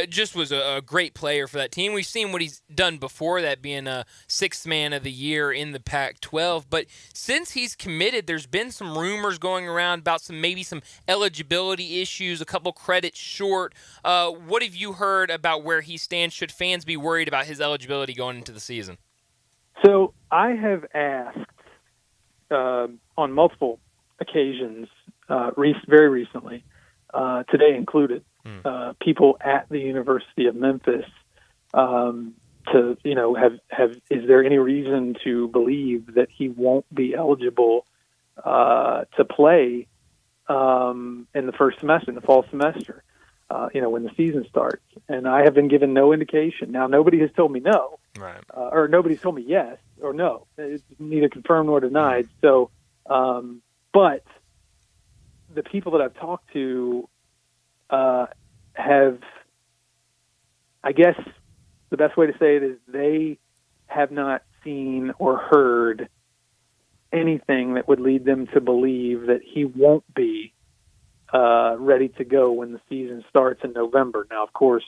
just was a great player for that team. We've seen what he's done before that, being a sixth man of the year in the Pac-12. But since he's committed, there's been some rumors going around about maybe some eligibility issues, a couple credits short. What have you heard about where he stands? Should fans be worried about his eligibility going into the season? So I have asked on multiple occasions, very recently, today included, people at the University of Memphis to, is there any reason to believe that he won't be eligible to play in the first semester, in the fall semester, when the season starts? And I have been given no indication. Now, nobody has told me no, right? Or nobody's told me yes or no. It's neither confirmed nor denied. So, but the people that I've talked to have, I guess the best way to say it is they have not seen or heard anything that would lead them to believe that he won't be ready to go when the season starts in November. Now, of course,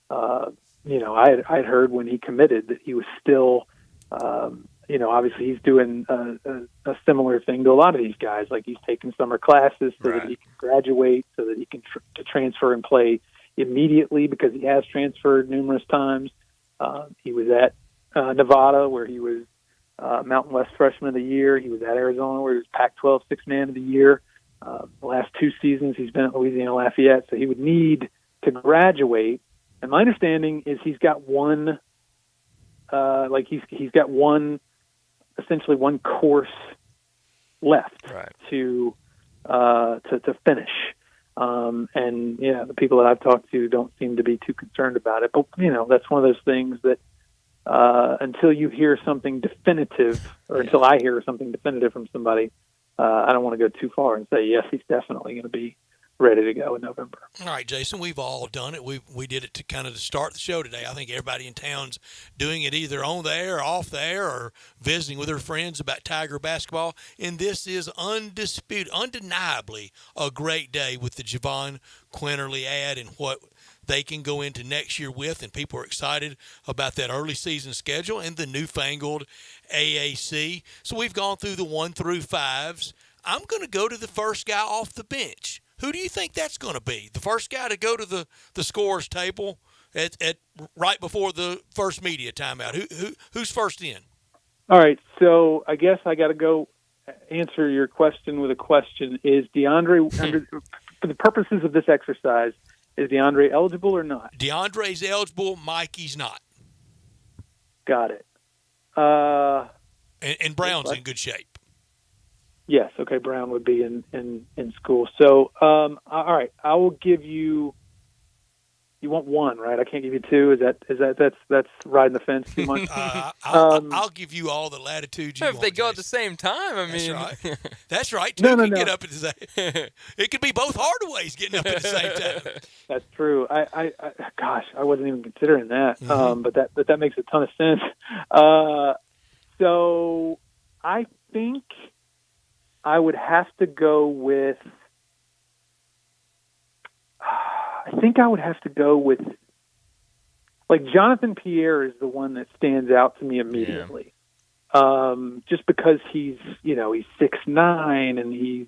I'd heard when he committed that he was still Obviously he's doing a similar thing to a lot of these guys. Like he's taking summer classes so that he can graduate, so that he can transfer and play immediately because he has transferred numerous times. He was at Nevada where he was Mountain West Freshman of the Year. He was at Arizona where he was Pac-12 Sixth Man of the Year. The last 2 seasons he's been at Louisiana Lafayette, so he would need to graduate. And my understanding is he's got one, essentially one course left to finish. And the people that I've talked to don't seem to be too concerned about it. But that's one of those things that until you hear something definitive, or until I hear something definitive from somebody, I don't want to go too far and say yes, he's definitely going to be ready to go in November. All right, Jason, we've all done it. We did it to kind of to start the show today. I think everybody in town's doing it either on the air, off the air, or visiting with their friends about Tiger basketball. And this is undeniably a great day with the Javon Quinterly ad and what they can go into next year with, and people are excited about that early season schedule and the newfangled AAC. So we've gone through the 1 through 5s. I'm going to go to the first guy off the bench. Who do you think that's going to be? The first guy to go to the scores table at right before the first media timeout. Who's first in? All right, so I guess I got to go answer your question with a question. Is DeAndre, for the purposes of this exercise, is DeAndre eligible or not? DeAndre's eligible. Mikey's not. Got it. And Brown's in good shape. Yes. Okay. Brown would be in school. So, all right. I will give you. You want one, right? I can't give you two. That's riding the fence too much? I'll give you all the latitude you want. If they go at the same time, That's mean. right. That's right. Two can get up at the same. It could be both Hardaways getting up at the same time. That's true. Gosh, I wasn't even considering that. But that makes a ton of sense. So I think I would have to go with. Like Jonathan Pierre is the one that stands out to me immediately. Just because he's 6'9" and he's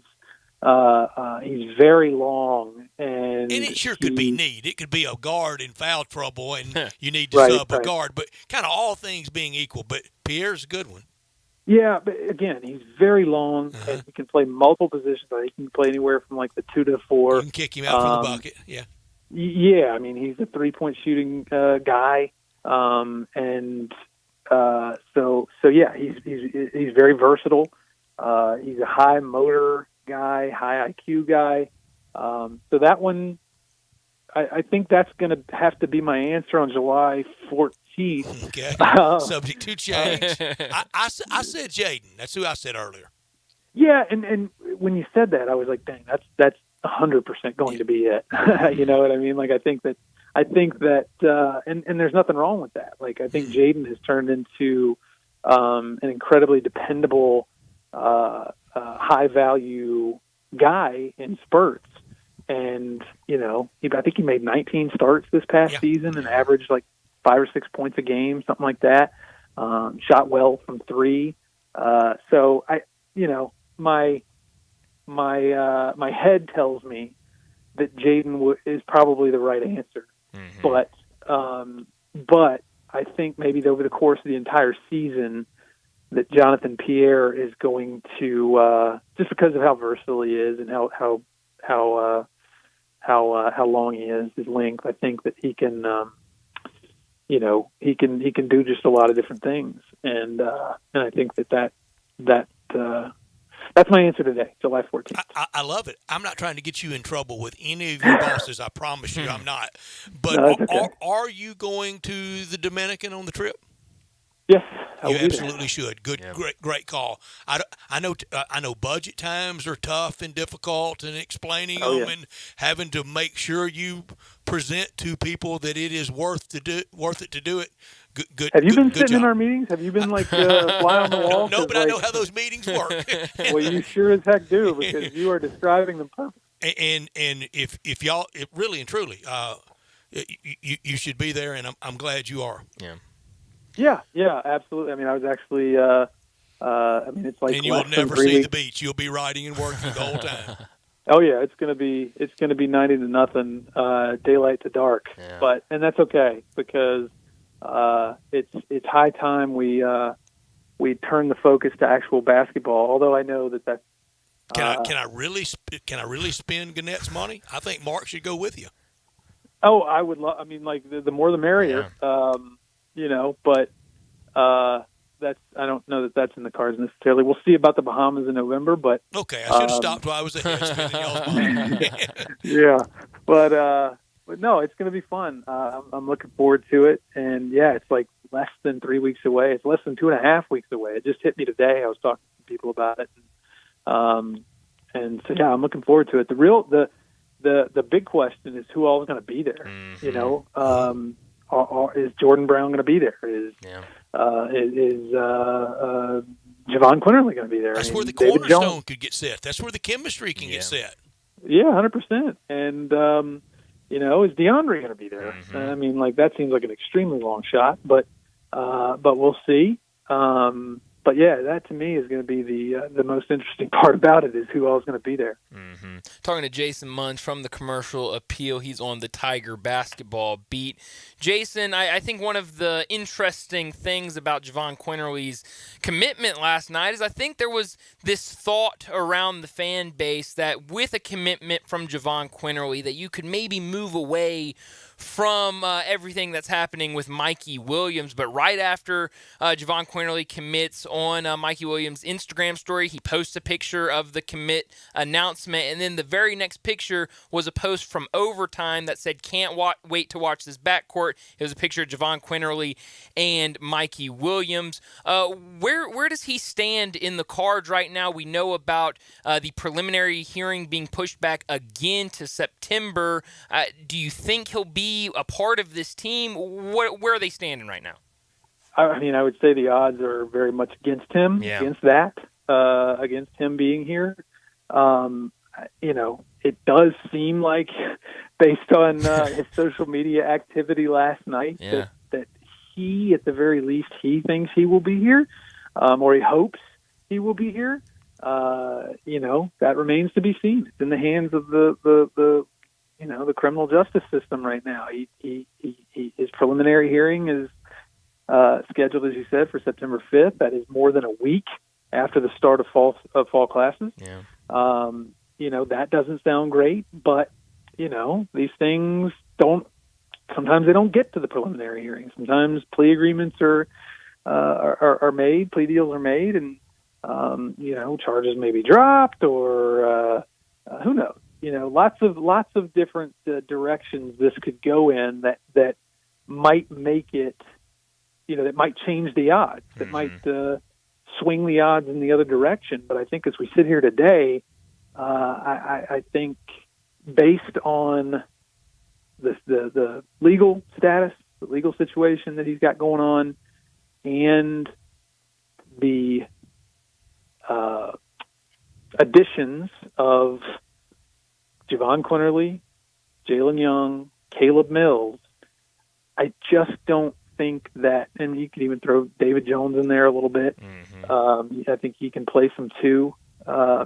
very long, and it sure could be need. It could be a guard in foul trouble, and you need to sub a guard. But kind of all things being equal, but Pierre's a good one. Yeah, but again, he's very long, and he can play multiple positions. I think he can play anywhere from like the 2 to 4. You can kick him out from the bucket. Yeah. Yeah, I mean, he's a 3-point shooting guy, and so yeah, he's very versatile. He's a high motor guy, high IQ guy. So that one, I think that's going to have to be my answer on July 14th. Okay. Subject to change. I said Jaden. That's who I said earlier. Yeah, and when you said that, I was like, dang, that's 100% going to be it. You know what I mean? Like, I think that, and there's nothing wrong with that. Like, I think Jaden has turned into an incredibly dependable, high value guy in spurts. And, I think he made 19 starts this past season and averaged like 5 or 6 points a game, something like that. Shot well from 3. So my head tells me that Jaden is probably the right answer. Mm-hmm. But I think maybe over the course of the entire season that Jonathan Pierre is going to, just because of how versatile he is and how long he is, his length, I think that he can, he can do just a lot of different things. And I think that's my answer today, July 14th. I love it. I'm not trying to get you in trouble with any of your bosses. I promise you I'm not. But okay. Are you going to the Dominican on the trip? Yes. You absolutely should. Good, great call. I know budget times are tough and difficult, and explaining them and having to make sure you present to people that it is worth it to do it. Good. Have you been good sitting job. in our meetings? Have you been like fly on the wall? No, but I know how those meetings work. Well, you sure as heck do, because you are describing them perfectly. And if y'all, really and truly, you should be there, and I'm glad you are. Yeah. Yeah, absolutely. I mean, I was actually. It's like. And you'll never see the beach. You'll be riding and working the whole time. Oh yeah, it's gonna be 90-0, daylight to dark. Yeah. And that's okay because it's high time we turn the focus to actual basketball. Although I know that's. Can I really spend Gannett's money? I think Mark should go with you. Oh, I would love. I mean, like the more the merrier. Yeah. But I don't know that that's in the cards necessarily. We'll see about the Bahamas in November, but okay, I should have stopped while I was ahead spending y'all's money. Yeah, but no, it's going to be fun. I'm looking forward to it, and yeah, it's like less than 3 weeks away. It's less than 2.5 weeks away. It just hit me today. I was talking to people about it, and so yeah, I'm looking forward to it. The big question is who all is going to be there. Mm-hmm. Is Jordan Brown going to be there? Is Javon Quinterly going to be there? That's where the cornerstone could get set. That's where the chemistry can get set. Yeah, 100%. And is DeAndre going to be there? Mm-hmm. I mean, like that seems like an extremely long shot, but we'll see. But yeah, that to me is going to be the most interesting part about it is who all is going to be there. Mm-hmm. Talking to Jason Munch from the Commercial Appeal. He's on the Tiger basketball beat. Jason, I think one of the interesting things about Javon Quinterly's commitment last night is I think there was this thought around the fan base that with a commitment from Javon Quinterly that you could maybe move away from everything that's happening with Mikey Williams. But right after Javon Quinterly commits on Mikey Williams' Instagram story, he posts a picture of the commit announcement, and then the very next picture was a post from Overtime that said, "Can't wait to watch this backcourt." It was a picture of Javon Quinterly and Mikey Williams. Where does he stand in the cards right now? We know about the preliminary hearing being pushed back again to September. Do you think he'll be a part of this team? Where are they standing right now? I mean, I would say the odds are very much against him, against him being here. It does seem like, based on his social media activity last night, that he, at the very least, he thinks he will be here, or he hopes he will be here. That remains to be seen. It's in the hands of the criminal justice system right now. His preliminary hearing is scheduled, as you said, for September 5th. That is more than a week after the start of fall classes. Yeah. That doesn't sound great, but these things sometimes they don't get to the preliminary hearing. Sometimes plea agreements are made, plea deals are made, and charges may be dropped, or who knows. Lots of different directions this could go in that might make it, that might change the odds, that might swing the odds in the other direction. But I think as we sit here today, I think based on the legal status, the legal situation that he's got going on, and the additions of Javon Quinterly, Jalen Young, Caleb Mills, I just don't think that, and you could even throw David Jones in there a little bit. Mm-hmm. I think he can play some 2,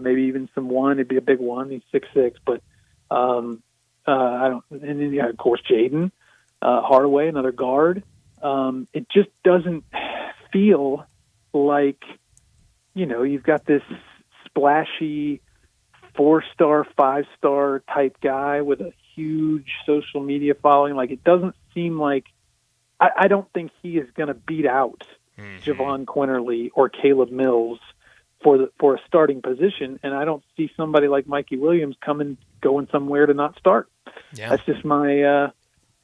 maybe even some 1. It'd be a big 1. He's 6'6", but I don't. And then of course Jaden Hardaway, another guard. It just doesn't feel like you've got this splashy 4-star, 5-star type guy with a huge social media following. Like, it doesn't seem like, I don't think he is going to beat out Javon Quinterly or Caleb Mills for a starting position. And I don't see somebody like Mikey Williams going somewhere to not start. Yeah. That's just my,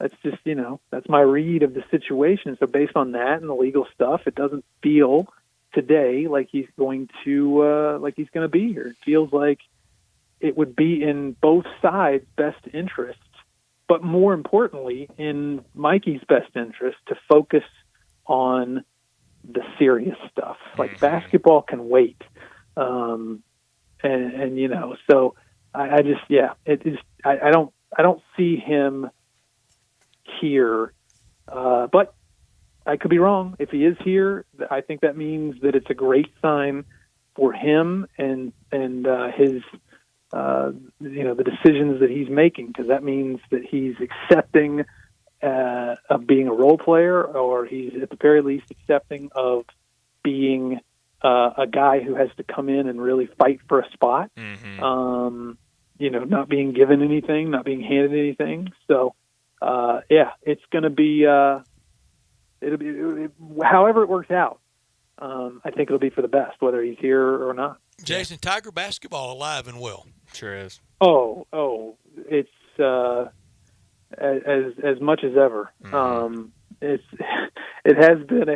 that's my read of the situation. So based on that and the legal stuff, it doesn't feel today like he's going to be here. It feels like it would be in both sides' best interests, but more importantly, in Mikey's best interest to focus on the serious stuff. Like, basketball can wait. So I don't see him here. But I could be wrong. If he is here, I think that means that it's a great sign for him and his the decisions that he's making, because that means that he's accepting of being a role player, or he's at the very least accepting of being a guy who has to come in and really fight for a spot. Not being given anything, not being handed anything. So it's going to be however it works out. I think it'll be for the best, whether he's here or not. Jason, Tiger basketball alive and well. Sure is. Oh, it's as much as ever. It has been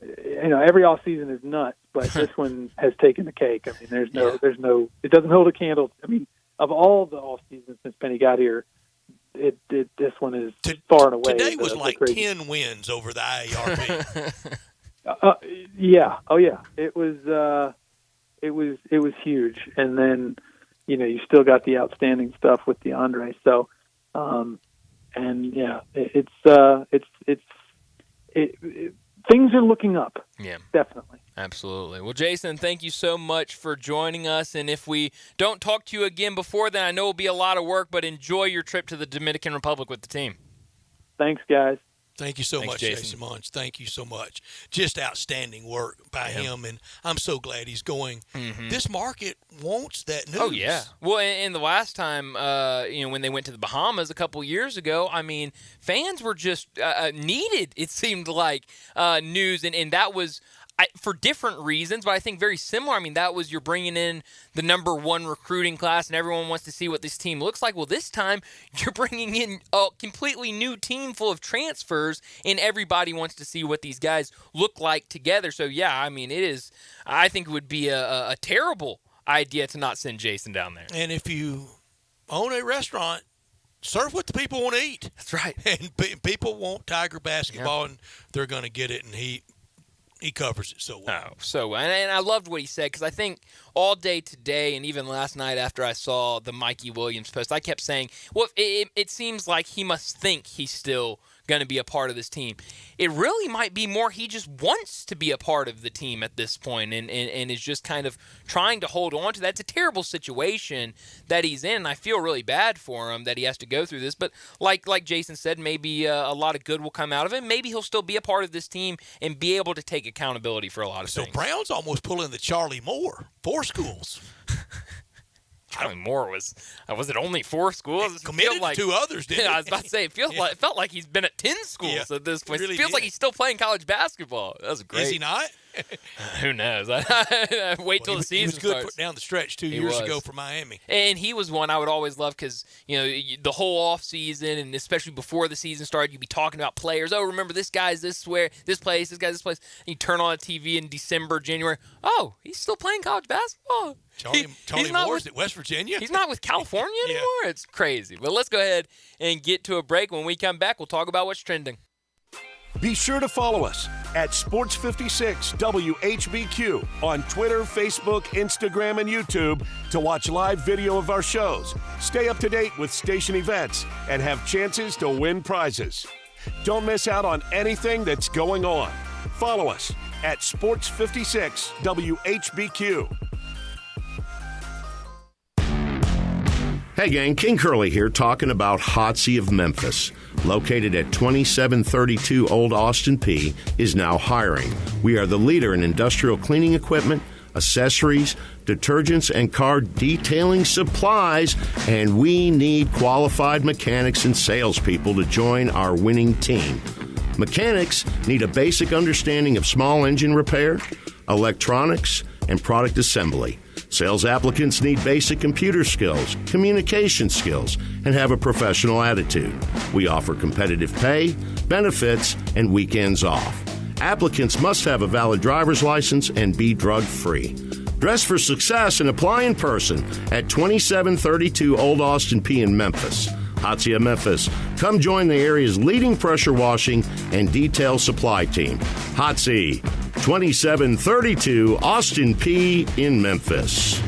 every off season is nuts, but this one has taken the cake. I mean, there's no, it doesn't hold a candle. I mean, of all the off seasons since Penny got here, this one is far and away. Today was like 10 wins over the IARP. Yeah. Oh, yeah. It was huge. And then, you still got the outstanding stuff with DeAndre. So, things are looking up. Yeah, definitely. Absolutely. Well, Jason, thank you so much for joining us. And if we don't talk to you again before then, I know it'll be a lot of work, but enjoy your trip to the Dominican Republic with the team. Thanks, guys. Thank you so much, Jason Munch. Thank you so much. Just outstanding work by him, and I'm so glad he's going. This market wants that news. Oh, yeah. Well, and the last time, when they went to the Bahamas a couple years ago, I mean, fans were just needed, it seemed like, news, and that was for different reasons, but I think very similar. I mean, that was you're bringing in the number one recruiting class, and everyone wants to see what this team looks like. Well, this time you're bringing in a completely new team full of transfers, and everybody wants to see what these guys look like together. So, yeah, I mean, I think it would be a terrible idea to not send Jason down there. And if you own a restaurant, serve what the people want to eat. That's right. And people want Tiger basketball, and they're going to get it, and he covers it so well. And I loved what he said, because I think all day today and even last night after I saw the Mikey Williams post, I kept saying, well, it seems like he must think he's still going to be a part of this team. It really might be more he just wants to be a part of the team at this point and is just kind of trying to hold on to that. It's a terrible situation that he's in, and I feel really bad for him that he has to go through this. But like Jason said, maybe a lot of good will come out of it. Maybe he'll still be a part of this team and be able to take accountability for a lot of things. So Brown's almost pulling the Charlie Moore, 4 schools. Charlie Moore was it only 4 schools? Committed to 2 others, didn't he? I was about to say, it felt like he's been at 10 schools at this point. It feels like he's still playing college basketball. That was great. Is he not? Who knows? Wait till the season He was good starts. down the stretch 2 years ago for Miami. And he was one I would always love because, the whole off season and especially before the season started, you'd be talking about players. Oh, remember this guy's this place, this guy's this place. And you turn on the TV in December, January. Oh, he's still playing college basketball. Charlie Moore's at West Virginia. He's not with California anymore. It's crazy. But let's go ahead and get to a break. When we come back, we'll talk about what's trending. Be sure to follow us at Sports56 WHBQ on Twitter, Facebook, Instagram, and YouTube to watch live video of our shows, stay up to date with station events, and have chances to win prizes. Don't miss out on anything that's going on. Follow us at Sports56 WHBQ. Hey gang, King Curly here talking about Hotsy of Memphis. Located at 2732 Old Austin P, is now hiring. We are the leader in industrial cleaning equipment, accessories, detergents, and car detailing supplies, and we need qualified mechanics and salespeople to join our winning team. Mechanics need a basic understanding of small engine repair, electronics, and product assembly. Sales applicants need basic computer skills, communication skills, and have a professional attitude. We offer competitive pay, benefits, and weekends off. Applicants must have a valid driver's license and be drug-free. Dress for success and apply in person at 2732 Old Austin P in Memphis. Hotsy of Memphis. Come join the area's leading pressure washing and detail supply team. Hotsy, 2732 Austin P in Memphis.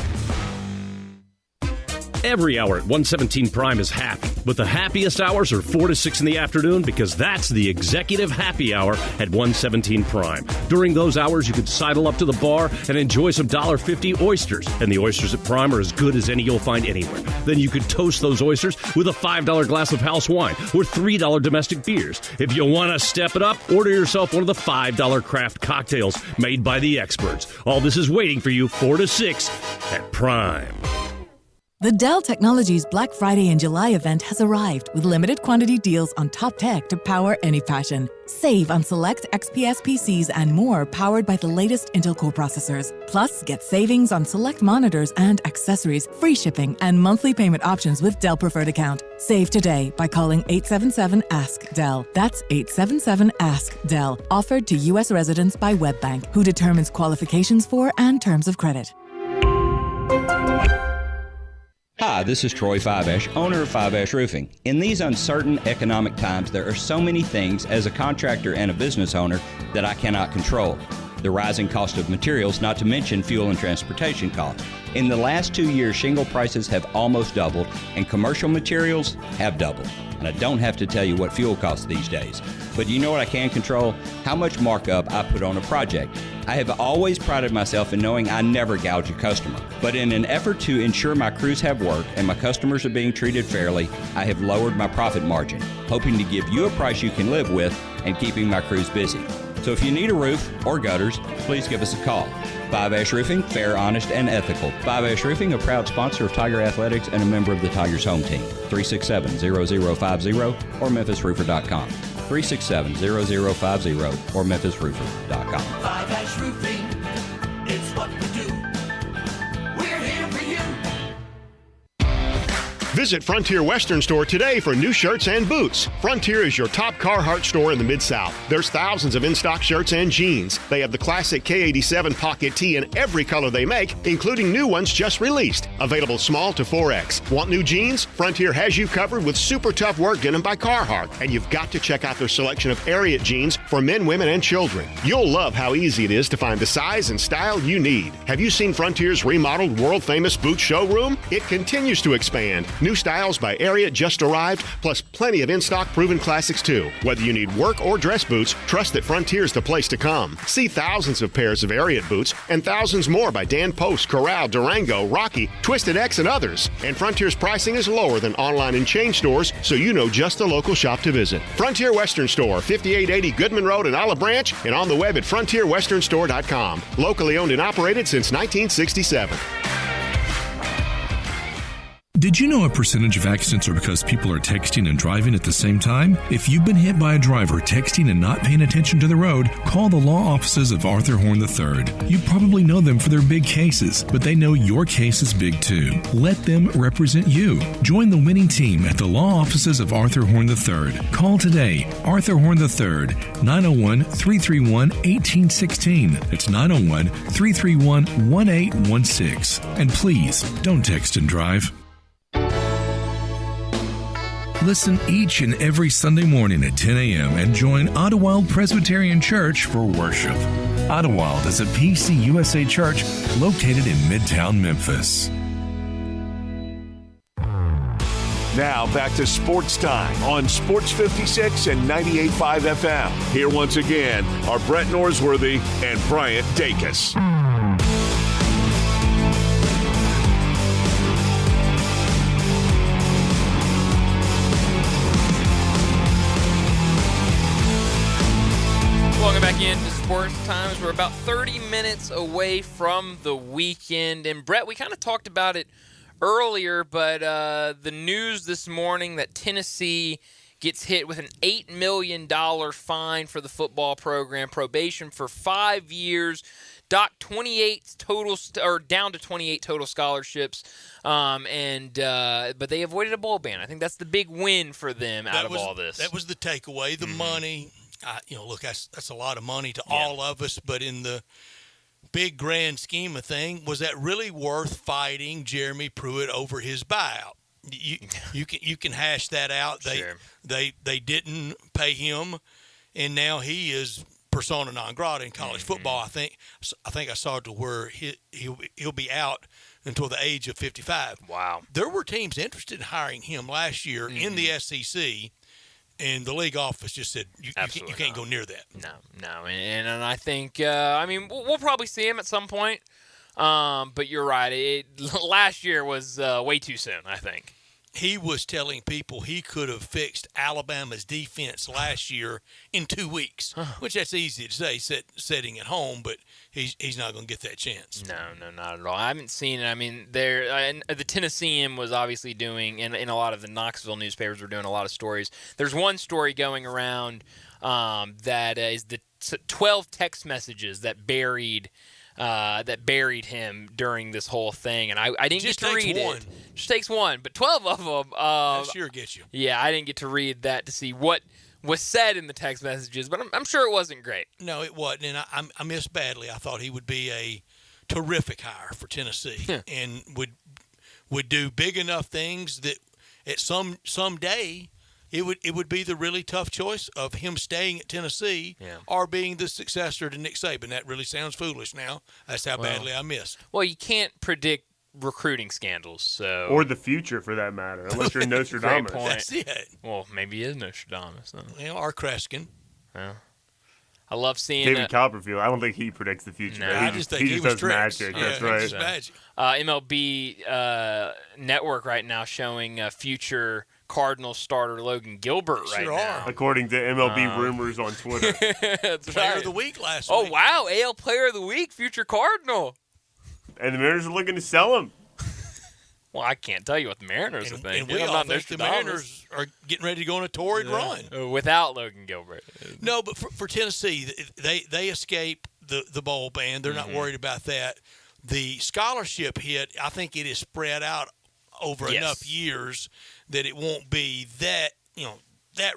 Every hour at 117 Prime is happy, but the happiest hours are 4 to 6 in the afternoon because that's the executive happy hour at 117 Prime. During those hours, you can sidle up to the bar and enjoy some $1.50 oysters, and the oysters at Prime are as good as any you'll find anywhere. Then you could toast those oysters with a $5 glass of house wine or $3 domestic beers. If you want to step it up, order yourself one of the $5 craft cocktails made by the experts. All this is waiting for you 4 to 6 at Prime. The Dell Technologies Black Friday in July event has arrived with limited quantity deals on top tech to power any passion. Save on select XPS PCs and more powered by the latest Intel Core processors. Plus, get savings on select monitors and accessories, free shipping, and monthly payment options with Dell Preferred Account. Save today by calling 877-ASK-DELL. That's 877-ASK-DELL. Offered to U.S. residents by WebBank, who determines qualifications for and terms of credit. Hi, this is Troy Fiveash, owner of Fiveash Roofing. In these uncertain economic times, there are so many things as a contractor and a business owner that I cannot control. The rising cost of materials, not to mention fuel and transportation costs. In the last 2 years, shingle prices have almost doubled and commercial materials have doubled. And I don't have to tell you what fuel costs these days. But you know what I can control? How much markup I put on a project. I have always prided myself in knowing I never gouge a customer. But in an effort to ensure my crews have work and my customers are being treated fairly, I have lowered my profit margin, hoping to give you a price you can live with and keeping my crews busy. So if you need a roof or gutters, please give us a call. Fiveash Roofing, fair, honest, and ethical. Fiveash Roofing, a proud sponsor of Tiger Athletics and a member of the Tigers home team. 367-0050 or memphisroofer.com. 367-0050 or memphisroofer.com. Fiveash Roofing, it's what we do. We're here for you. Visit Frontier Western Store today for new shirts and boots. Frontier is your top Carhartt store in the Mid-South. There's thousands of in-stock shirts and jeans. They have the classic K87 pocket tee in every color they make, including new ones just released. Available small to 4X. Want new jeans? Frontier has you covered with super tough work denim by Carhartt. And you've got to check out their selection of Ariat jeans for men, women, and children. You'll love how easy it is to find the size and style you need. Have you seen Frontier's remodeled world-famous boot showroom? It continues to expand. New styles by Ariat just arrived, plus plenty of in-stock proven classics too. Whether you need work or dress boots, trust that Frontier's the place to come. See thousands of pairs of Ariat boots and thousands more by Dan Post, Corral, Durango, Rocky, Twisted X, and others. And Frontier's pricing is lower than online and chain stores, so you know just the local shop to visit. Frontier Western Store, 5880 Goodman Road in Olive Branch, and on the web at frontierwesternstore.com. Locally owned and operated since 1967. Did you know a percentage of accidents are because people are texting and driving at the same time? If you've been hit by a driver texting and not paying attention to the road, call the law offices of Arthur Horn III. You probably know them for their big cases, but they know your case is big too. Let them represent you. Join the winning team at the law offices of Arthur Horn III. Call today. Arthur Horn III, 901-331-1816. That's 901-331-1816. And please, don't text and drive. Listen each and every Sunday morning at 10 a.m. and join Ottawild Presbyterian Church for worship. Ottawild is a PCUSA church located in Midtown Memphis. Now back to Sports Time on Sports 56 and 98.5 FM. Here once again are Brett Norsworthy and Bryant Dacus. Welcome back into Sports Times. We're about 30 minutes away from the weekend. And Brett, we kind of talked about it earlier, but the news this morning that Tennessee gets hit with an $8 million fine for the football program, probation for 5 years, down to 28 total scholarships, but they avoided a bowl ban. I think that's the big win for them out of all this. That was the takeaway. The money. Look, that's a lot of money to all of us, but in the big grand scheme of thing, was that really worth fighting Jeremy Pruitt over his buyout? You can hash that out. They didn't pay him, and now he is persona non grata in college football. I think I saw it to where he'll be out until the age of 55. Wow. There were teams interested in hiring him last year in the SEC, and the league office just said, you can't go near that. No. And I think, we'll probably see him at some point. But you're right. Last year was way too soon, I think. He was telling people he could have fixed Alabama's defense last year in 2 weeks, which that's easy to say sitting at home, but he's not going to get that chance. No, not at all. I haven't seen it. I mean, the Tennessean was obviously doing, and a lot of the Knoxville newspapers were doing a lot of stories. There's one story going around that is the 12 text messages that buried him during this whole thing, and I didn't get to read it. Just takes one, but 12 of them. That sure gets you. Yeah, I didn't get to read that to see what was said in the text messages, but I'm sure it wasn't great. No, it wasn't, and I missed badly. I thought he would be a terrific hire for Tennessee and would do big enough things that at some day it would be the really tough choice of him staying at Tennessee or being the successor to Nick Saban. That really sounds foolish now. That's how badly I missed. Well, you can't predict recruiting scandals, or the future for that matter, unless you're Nostradamus. That's it. Well, maybe he is Nostradamus. Well, or Kreskin. Yeah. I love seeing David Copperfield. I don't think he predicts the future. No, I just think he does tricks. magic. Yeah, That's right. Just magic. MLB Network right now showing future Cardinals starter Logan Gilbert now. According to MLB rumors on Twitter. That's Player right. of the week last week. week. Oh, wow. AL Player of the Week, future Cardinal. And the Mariners are looking to sell him. Well, I can't tell you what the Mariners are thinking. And we all think the Mariners are getting ready to go on a torrid run. Without Logan Gilbert. No, but for Tennessee, they escape the bowl ban. They're not worried about that. The scholarship hit, I think it is spread out over enough years that it won't be that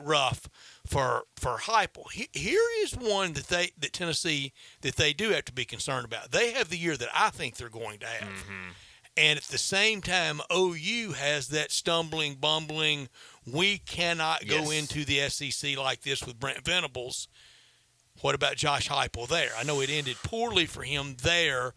rough for Heupel. Here is one that Tennessee that they do have to be concerned about. They have the year that I think they're going to have. And at the same time, OU has that stumbling, bumbling, we cannot go into the SEC like this with Brent Venables. What about Josh Heupel there? I know it ended poorly for him there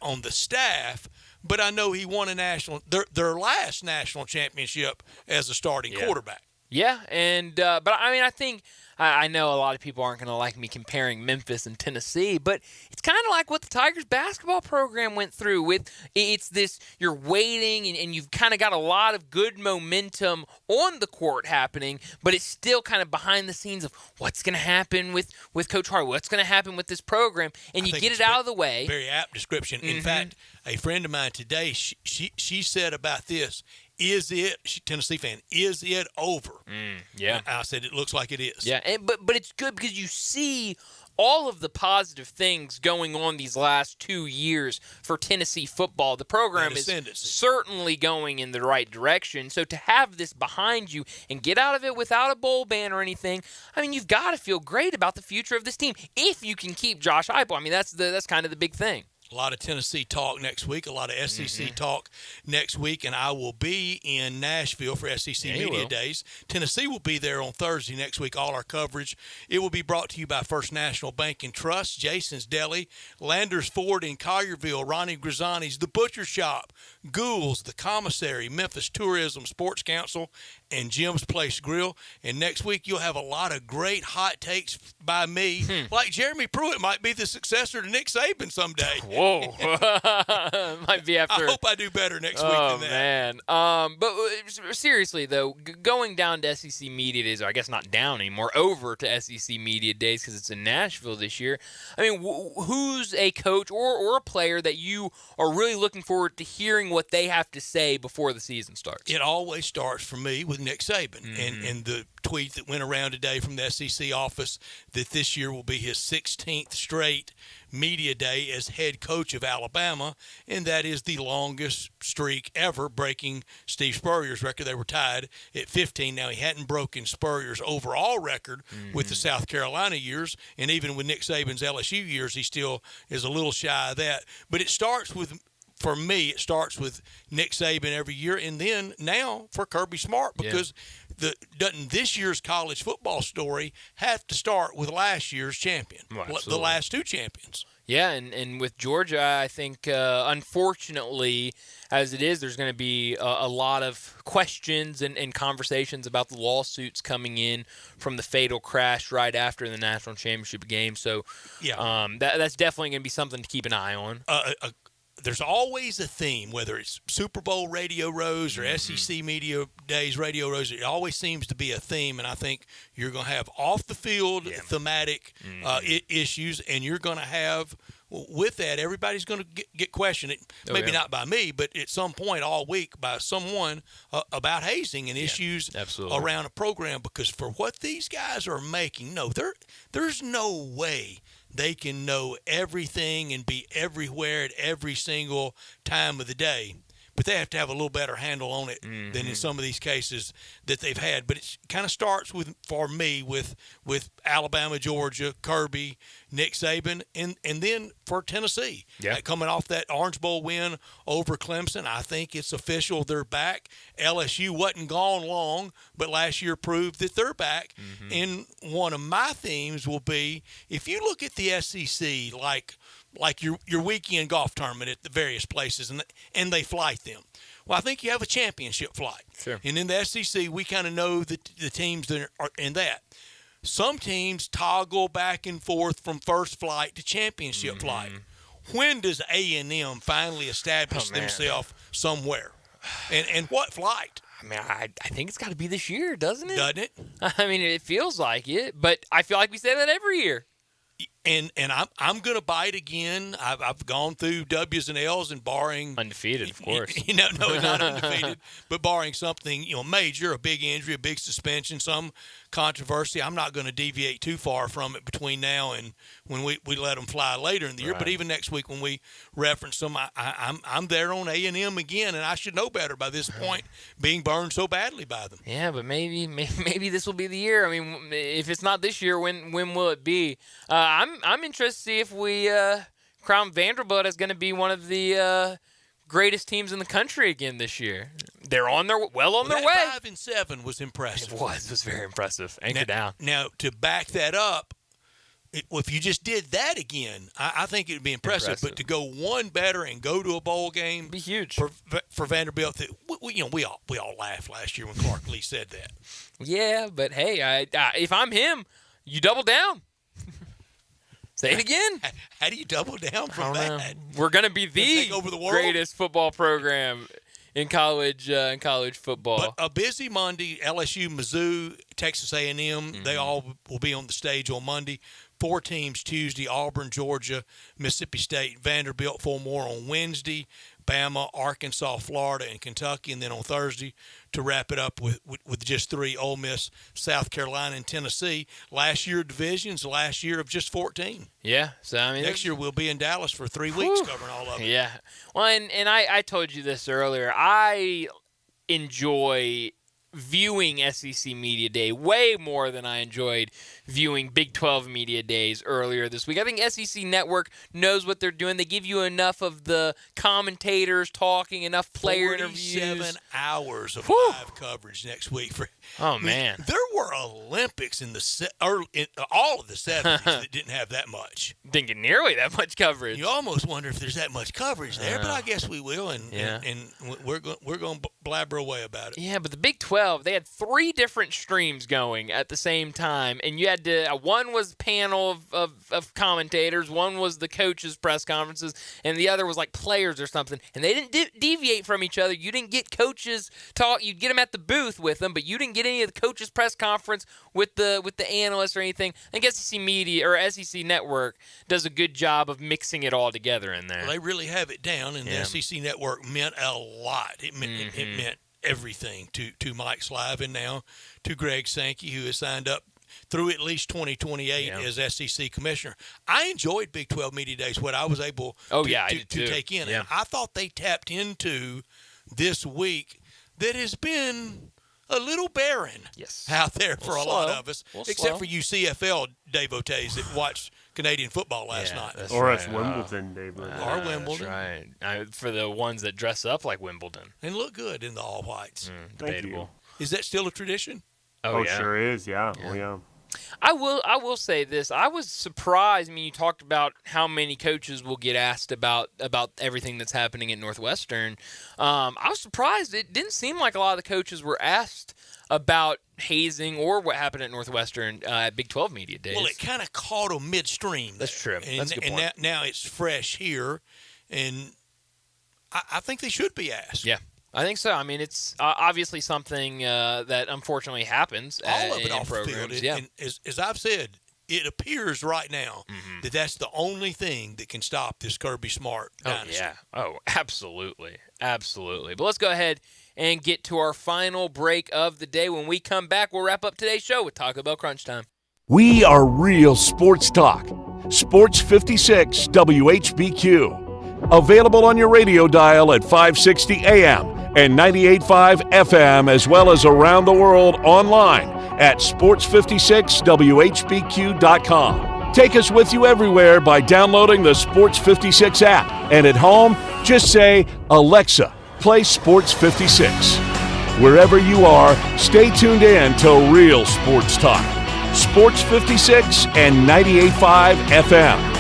on the staff, but I know he won their last national championship as a starting quarterback. Yeah, and but I think I know a lot of people aren't going to like me comparing Memphis and Tennessee, but it's kind of like what the Tigers basketball program went through. It's this, you're waiting and you've kind of got a lot of good momentum on the court happening, but it's still kind of behind the scenes of what's going to happen with Coach Hart, what's going to happen with this program, and you get it out of the way. Very apt description. In fact, a friend of mine today, she said about this, Tennessee fan, is it over? Yeah. I said, it looks like it is. Yeah, but it's good because you see all of the positive things going on these last 2 years for Tennessee football. The program is certainly going in the right direction. So to have this behind you and get out of it without a bowl ban or anything, I mean, you've got to feel great about the future of this team if you can keep Josh Heupel. I mean, that's kind of the big thing. A lot of Tennessee talk next week, a lot of SEC talk next week, and I will be in Nashville for SEC Media Days. Tennessee will be there on Thursday next week, all our coverage. It will be brought to you by First National Bank and Trust, Jason's Deli, Landers Ford in Collierville, Ronnie Grisani's The Butcher Shop, Gould's, The Commissary, Memphis Tourism Sports Council, and Jim's Place Grill. And next week you'll have a lot of great hot takes by me, like Jeremy Pruitt might be the successor to Nick Saban someday. Whoa. Might be after. I hope I do better next week than that. Man. But seriously, though, going down to SEC Media Days, or I guess not down anymore, over to SEC Media Days because it's in Nashville this year. I mean, who's a coach or a player that you are really looking forward to hearing what they have to say before the season starts? It always starts for me with Nick Saban. And the tweet that went around today from the SEC office that this year will be his 16th straight media day as head coach of Alabama, and that is the longest streak ever, breaking Steve Spurrier's record. They were tied at 15. Now, he hadn't broken Spurrier's overall record with the South Carolina years, and even with Nick Saban's LSU years, he still is a little shy of that. But it starts with, for me, it starts with Nick Saban every year, and then now for Kirby Smart, because doesn't this year's college football story have to start with last year's champion, the last two champions? Yeah, and with Georgia, I think, unfortunately, as it is, there's going to be a lot of questions and conversations about the lawsuits coming in from the fatal crash right after the national championship game. So that's definitely going to be something to keep an eye on. There's always a theme, whether it's Super Bowl Radio Rows or SEC Media Days Radio Rows. It always seems to be a theme, and I think you're going to have off-the-field thematic issues, and you're going to have, with that, everybody's going to get questioned. Maybe not by me, but at some point all week by someone about hazing and issues around a program. Because for what these guys are making, there's no way they can know everything and be everywhere at every single time of the day. But they have to have a little better handle on it than in some of these cases that they've had. But it kind of starts for me with Alabama, Georgia, Kirby, Nick Saban, and then for Tennessee. Coming off that Orange Bowl win over Clemson, I think it's official. They're back. LSU wasn't gone long, but last year proved that they're back. And one of my themes will be, if you look at the SEC like your weekend golf tournament at the various places, and they flight them. Well, I think you have a championship flight. Sure. And in the SEC, we kind of know the teams that are in that. Some teams toggle back and forth from first flight to championship flight. When does A&M finally establish themselves somewhere? And what flight? I mean, I think it's got to be this year, doesn't it? Doesn't it? I mean, it feels like it, but I feel like we say that every year. And I'm going to bite again. I've gone through W's and L's, and barring undefeated, of course. No, not undefeated, but barring something major, a big injury, a big suspension, some controversy. I'm not going to deviate too far from it between now and when we let them fly later in the year. But even next week when we reference them, I'm there on A&M again, and I should know better by this point, being burned so badly by them. Yeah, but maybe this will be the year. I mean, if it's not this year, when will it be? I'm interested to see if we crown Vanderbilt as going to be one of the greatest teams in the country again this year. They're on their way. 5-7 was impressive. It was very impressive. Anchor down. Now, to back that up, if you just did that again, I think it would be impressive. But to go one better and go to a bowl game, be huge for Vanderbilt. We all laughed last year when Clark Lee said that. Yeah, but hey, if I'm him, you double down. Say it again. How do you double down from that? We're going to be the greatest football program in college football. But a busy Monday, LSU, Mizzou, Texas A&M, they all will be on the stage on Monday. 4 teams Tuesday, Auburn, Georgia, Mississippi State, Vanderbilt, 4 more on Wednesday, Bama, Arkansas, Florida, and Kentucky. And then on Thursday, to wrap it up with just 3, Ole Miss, South Carolina, and Tennessee. Last year divisions, last year of just 14. Yeah. So I mean, next year we'll be in Dallas for 3 weeks covering all of it. Yeah. Well, and I told you this earlier. I enjoy viewing SEC Media Day way more than I enjoyed viewing Big 12 Media Days earlier this week. I think SEC Network knows what they're doing. They give you enough of the commentators talking, enough player interviews. 47 hours of live coverage next week. Man. There were Olympics in all of the 70s that didn't have that much. Didn't get nearly that much coverage. You almost wonder if there's that much coverage there, but I guess we will, and we're going to blabber away about it. Yeah, but the Big 12, they had 3 different streams going at the same time, and you had to one was panel of commentators, one was the coaches' press conferences, and the other was like players or something, and they didn't deviate from each other. You didn't get coaches talk. You'd get them at the booth with them, but you didn't get any of the coaches' press conference with the analysts or anything. I think SEC Media or SEC Network does a good job of mixing it all together in there. Well, they really have it down, and the SEC Network meant a lot. It meant everything to Mike Slive and now to Greg Sankey, who has signed up through at least 2028 as SEC commissioner. I enjoyed Big 12 Media Days, what I was able to take in. Yeah. And I thought they tapped into this week that has been a little barren out there for a lot of us, except for you CFL devotees that watched Canadian football last night. Or us Wimbledon, David. Or Wimbledon. That's right. For the ones that dress up like Wimbledon. And look good in the all-whites. Debatable. Is that still a tradition? Oh, sure is, yeah. Oh, yeah. I will say this. I was surprised. I mean, you talked about how many coaches will get asked about everything that's happening at Northwestern. I was surprised. It didn't seem like a lot of the coaches were asked about hazing or what happened at Northwestern at Big 12 Media Days. Well, it kind of caught them midstream. That's true. That's a good point. And now it's fresh here, and I think they should be asked. Yeah. I think so. I mean, it's obviously something that unfortunately happens all of it in off programs. the field. Yeah. And as I've said, it appears right now that that's the only thing that can stop this Kirby Smart dynasty. Oh, yeah. Oh, absolutely. Absolutely. But let's go ahead and get to our final break of the day. When we come back, we'll wrap up today's show with Taco Bell Crunch Time. We are real sports talk. Sports 56 WHBQ. Available on your radio dial at 560 AM and 98.5 FM, as well as around the world online at sports56whbq.com. Take us with you everywhere by downloading the Sports 56 app. And at home, just say, Alexa, play Sports 56. Wherever you are, stay tuned in to Real Sports Talk. Sports 56 and 98.5 FM.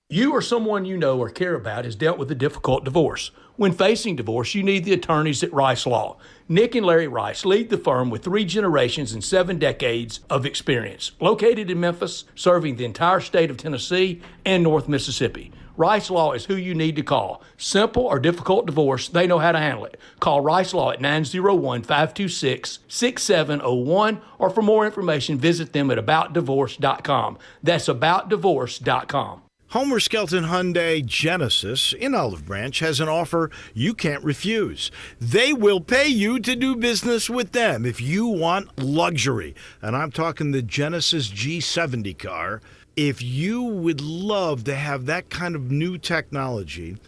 You or someone you know or care about has dealt with a difficult divorce. When facing divorce, you need the attorneys at Rice Law. Nick and Larry Rice lead the firm with 3 generations and 7 decades of experience. Located in Memphis, serving the entire state of Tennessee and North Mississippi. Rice Law is who you need to call. Simple or difficult divorce, they know how to handle it. Call Rice Law at 901-526-6701, or for more information, visit them at aboutdivorce.com. That's aboutdivorce.com. Homer Skelton Hyundai Genesis in Olive Branch has an offer you can't refuse. They will pay you to do business with them if you want luxury. And I'm talking the Genesis G70 car. If you would love to have that kind of new technology,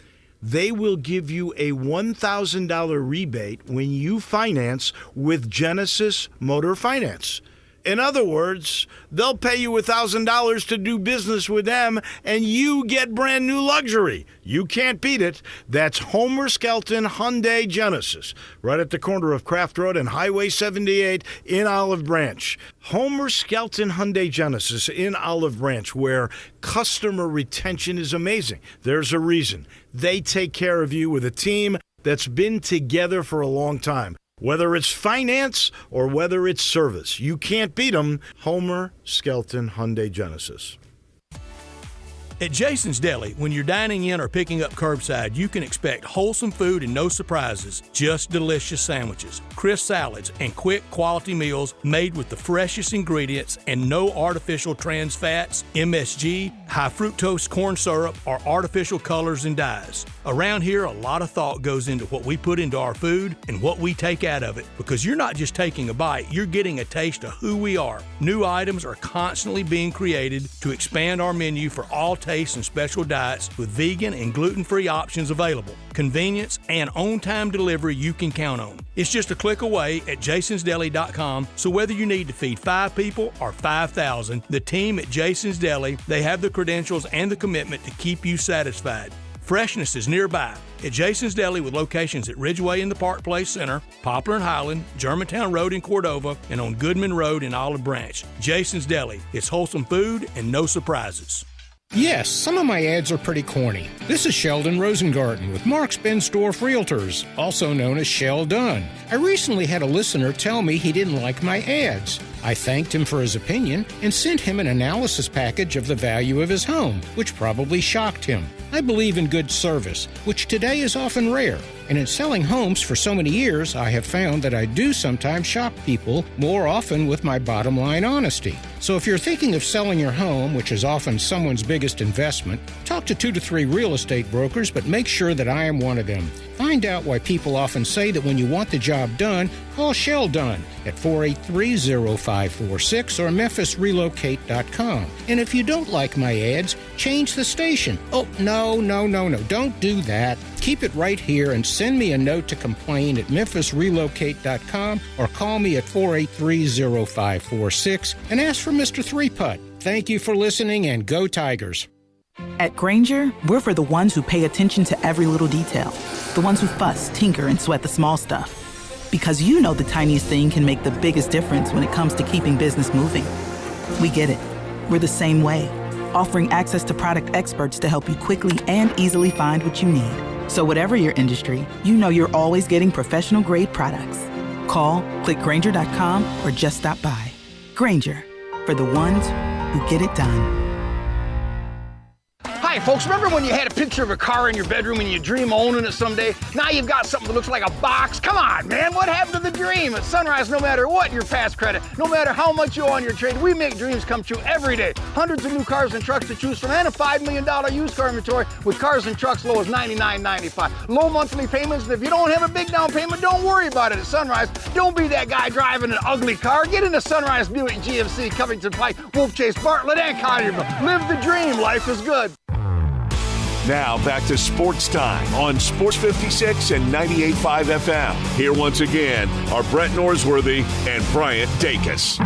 they will give you a $1,000 rebate when you finance with Genesis Motor Finance. In other words, they'll pay you $1,000 to do business with them, and you get brand new luxury. You can't beat it. That's Homer Skelton Hyundai Genesis, right at the corner of Craft Road and Highway 78 in Olive Branch. Homer Skelton Hyundai Genesis in Olive Branch, where customer retention is amazing. There's a reason. They take care of you with a team that's been together for a long time. Whether it's finance or whether it's service, you can't beat them. Homer Skelton Hyundai Genesis. At Jason's Deli, when you're dining in or picking up curbside, you can expect wholesome food and no surprises, just delicious sandwiches, crisp salads, and quick quality meals made with the freshest ingredients and no artificial trans fats, MSG, high fructose corn syrup, or artificial colors and dyes. Around here, a lot of thought goes into what we put into our food and what we take out of it, because you're not just taking a bite, you're getting a taste of who we are. New items are constantly being created to expand our menu for all tastes and special diets, with vegan and gluten-free options available. Convenience and on-time delivery you can count on. It's just a click away at jasonsdeli.com, so whether you need to feed 5 people or 5,000, the team at Jason's Deli, they have the credentials and the commitment to keep you satisfied. Freshness is nearby at Jason's Deli, with locations at Ridgeway in the Park Place Center, Poplar and Highland, Germantown Road in Cordova, and on Goodman Road in Olive Branch. Jason's Deli. It's wholesome food and no surprises. Yes, some of my ads are pretty corny. This is Sheldon Rosengarten with Mark's Bensdorf Realtors, also known as Shell Dunn. I recently had a listener tell me he didn't like my ads. I thanked him for his opinion and sent him an analysis package of the value of his home, which probably shocked him. I believe in good service, which today is often rare. And in selling homes for so many years, I have found that I do sometimes shock people more often with my bottom line honesty. So if you're thinking of selling your home, which is often someone's biggest investment, talk to 2 to 3 real estate brokers, but make sure that I am one of them. Find out why people often say that when you want the job done, call Shell Dunn at 483-0546 or memphisrelocate.com. And if you don't like my ads, change the station. Oh, no, don't do that. Keep it right here and send me a note to complain at memphisrelocate.com or call me at 483-0546 and ask for Mr. 3-Putt. Thank you for listening, and go Tigers. At Grainger, we're for the ones who pay attention to every little detail. The ones who fuss, tinker, and sweat the small stuff. Because you know the tiniest thing can make the biggest difference when it comes to keeping business moving. We get it. We're the same way, offering access to product experts to help you quickly and easily find what you need. So whatever your industry, you know you're always getting professional-grade products. Call, click Grainger.com, or just stop by. Grainger, for the ones who get it done. Hi, folks. Remember when you had a picture of a car in your bedroom and you dream of owning it someday? Now you've got something that looks like a box. Come on, man. What happened to the dream? At Sunrise, no matter what your past credit, no matter how much you owe on your trade, we make dreams come true every day. Hundreds of new cars and trucks to choose from, and a $5 million used car inventory with cars and trucks low as $99.95. Low monthly payments, and if you don't have a big down payment, don't worry about it at Sunrise. Don't be that guy driving an ugly car. Get into Sunrise Buick GMC, Covington Pike, Wolf Chase, Bartlett, and Collierville. Live the dream. Life is good. Now back to Sports Time on Sports 56 and 98.5 FM. Here once again are Brett Norsworthy and Bryant Dacus.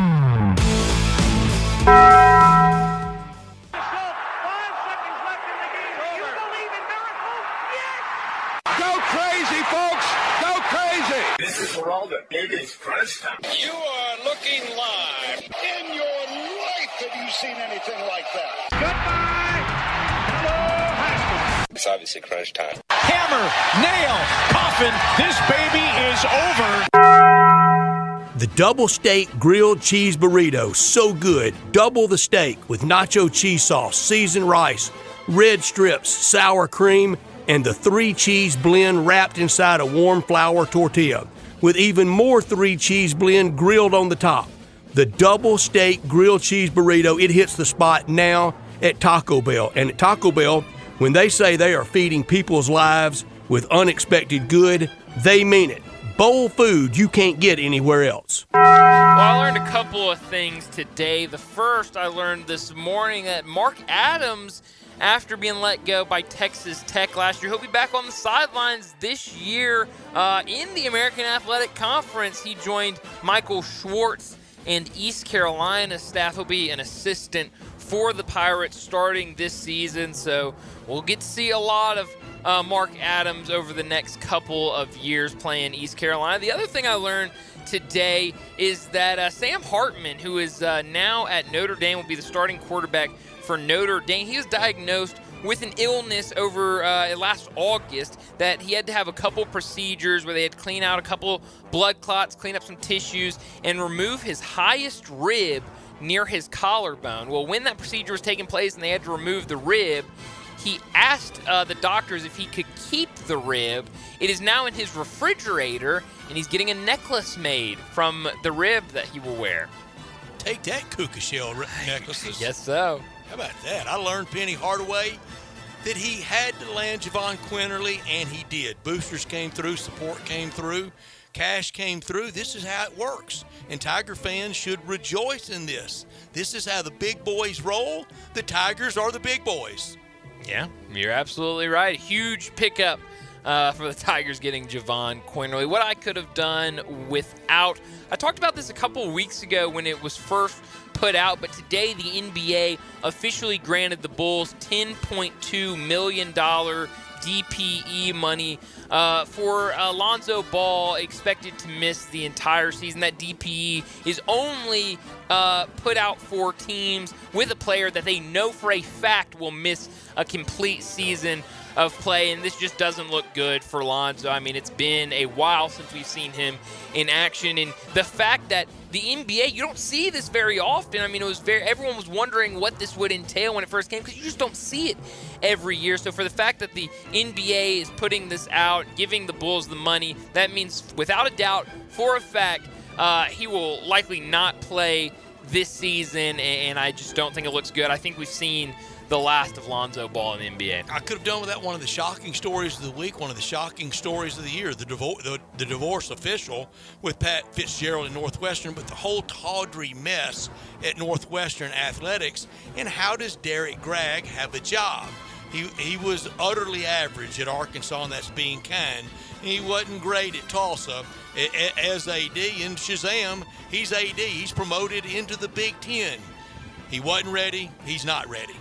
Go crazy, folks! Go crazy! This is for all the biggest crunch time. You are looking live. In your life have you seen anything like that? Goodbye! It's obviously crunch time. Hammer, nail, coffin, this baby is over. The double steak grilled cheese burrito, so good. Double the steak with nacho cheese sauce, seasoned rice, red strips, sour cream, and the 3-cheese blend wrapped inside a warm flour tortilla, with even more 3-cheese blend grilled on the top. The double steak grilled cheese burrito, it hits the spot now at Taco Bell. And at Taco Bell, when they say they are feeding people's lives with unexpected good, they mean it. Bowl food you can't get anywhere else. Well, I learned a couple of things today. The first, I learned this morning that Mark Adams, after being let go by Texas Tech last year, he'll be back on the sidelines this year in the American Athletic Conference. He joined Michael Schwartz and East Carolina staff. He'll be an assistant for the Pirates starting this season, so we'll get to see a lot of Mark Adams over the next couple of years playing East Carolina. The other thing I learned today is that Sam Hartman, who is now at Notre Dame, will be the starting quarterback for Notre Dame. He was diagnosed with an illness over last August that he had to have a couple procedures where they had to clean out a couple blood clots, clean up some tissues, and remove his highest rib near his collarbone. Well, when that procedure was taking place and they had to remove the rib, he asked the doctors if he could keep the rib. It is now in his refrigerator, and he's getting a necklace made from the rib that he will wear. Take that, Kuka shell necklaces. Yes, so. How about that? I learned Penny Hardaway that he had to land Javon Quinterly, and he did. Boosters came through, support came through, cash came through. This is how it works, and Tiger fans should rejoice in this. This is how the big boys roll. The Tigers are the big boys. Yeah, you're absolutely right. Huge pickup for the Tigers getting Javon Quinterly. What I could have done without, I talked about this a couple of weeks ago when it was first put out, but today the NBA officially granted the Bulls $10.2 million DPE money for Lonzo Ball, expected to miss the entire season. That DPE is only put out for teams with a player that they know for a fact will miss a complete season of play, and this just doesn't look good for Lonzo. I mean, it's been a while since we've seen him in action, and the fact that the NBA, you don't see this very often. I mean, everyone was wondering what this would entail when it first came, because you just don't see it every year. So for the fact that the NBA is putting this out, giving the Bulls the money, that means without a doubt, for a fact, he will likely not play this season, and I just don't think it looks good. I think we've seen the last of Lonzo Ball in the NBA. I could have done with that one of the shocking stories of the week, one of the shocking stories of the year, the divorce official with Pat Fitzgerald in Northwestern, but the whole tawdry mess at Northwestern Athletics, and how does Derek Gragg have a job? He was utterly average at Arkansas, and that's being kind. He wasn't great at Tulsa as AD, and Shazam, he's AD. He's promoted into the Big Ten. He wasn't ready. He's not ready.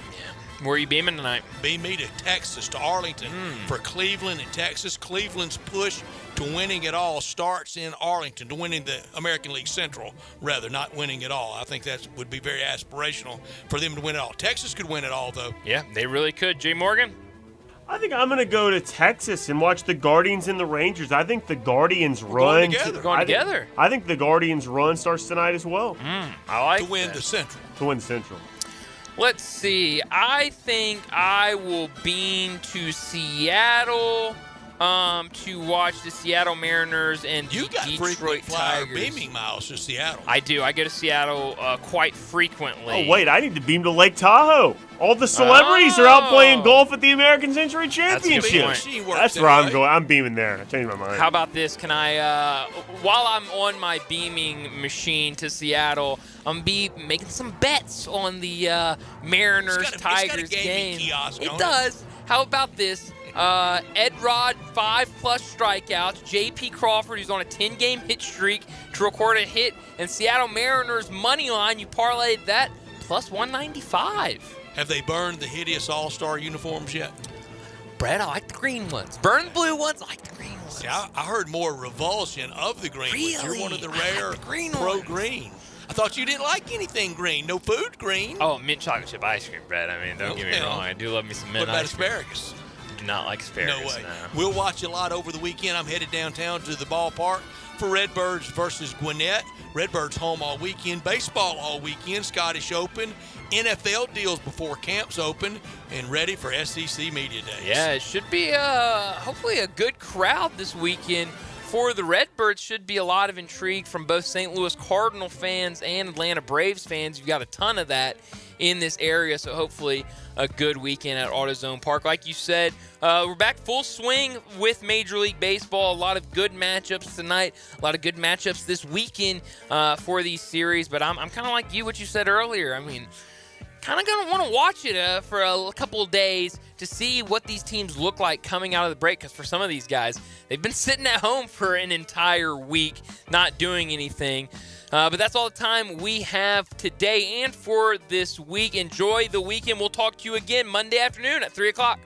Where are you beaming tonight? Beam me to Texas, to Arlington for Cleveland and Texas. Cleveland's push to winning it all starts in Arlington, to winning the American League Central, rather, not winning it all. I think that would be very aspirational for them to win it all. Texas could win it all, though. Yeah, they really could. Jay Morgan? I think I'm going to go to Texas and watch the Guardians and the Rangers. I think the Guardians run. Going together. I think the Guardians run starts tonight as well. I like to win the Central. To win Central. Let's see. I think I will beam to Seattle to watch the Seattle Mariners and You the got Detroit frequent flyer Tigers. beaming miles to Seattle. I do. I go to Seattle quite frequently. Oh, wait. I need to beam to Lake Tahoe. All the celebrities are out playing golf at the American Century Championship. That's where I'm going. I'm beaming there. I changed my mind. How about this? Can I, while I'm on my beaming machine to Seattle, I'm making some bets on the Mariners-Tigers game. It does. How about this? Ed Rod, 5+ strikeouts. J.P. Crawford, who's on a 10-game hit streak, to record a hit. And Seattle Mariners money line, you parlayed that, plus 195. Have they burned the hideous all-star uniforms yet? Brett, I like the green ones. Burn the blue ones, I like the green ones. See, I heard more revulsion of the green ones. You're one of the rare pro-green. I thought you didn't like anything green. No food green. Oh, mint chocolate chip ice cream, Brett. I mean, don't get me wrong. I do love me some mint ice cream. What about asparagus? Do not like asparagus. No way. No. We'll watch a lot over the weekend. I'm headed downtown to the ballpark for Redbirds versus Gwinnett. Redbirds home all weekend. Baseball all weekend. Scottish Open. NFL deals before camps open, and ready for SEC Media Days. Yeah, it should be hopefully a good crowd this weekend. For the Redbirds, should be a lot of intrigue from both St. Louis Cardinal fans and Atlanta Braves fans. You've got a ton of that in this area, so hopefully a good weekend at AutoZone Park. Like you said, we're back full swing with Major League Baseball. A lot of good matchups tonight, a lot of good matchups this weekend for these series. But I'm kind of like you, what you said earlier. I mean, kind of going to want to watch it for a couple of days to see what these teams look like coming out of the break, because for some of these guys, they've been sitting at home for an entire week not doing anything. But that's all the time we have today and for this week. Enjoy the weekend. We'll talk to you again Monday afternoon at 3 o'clock.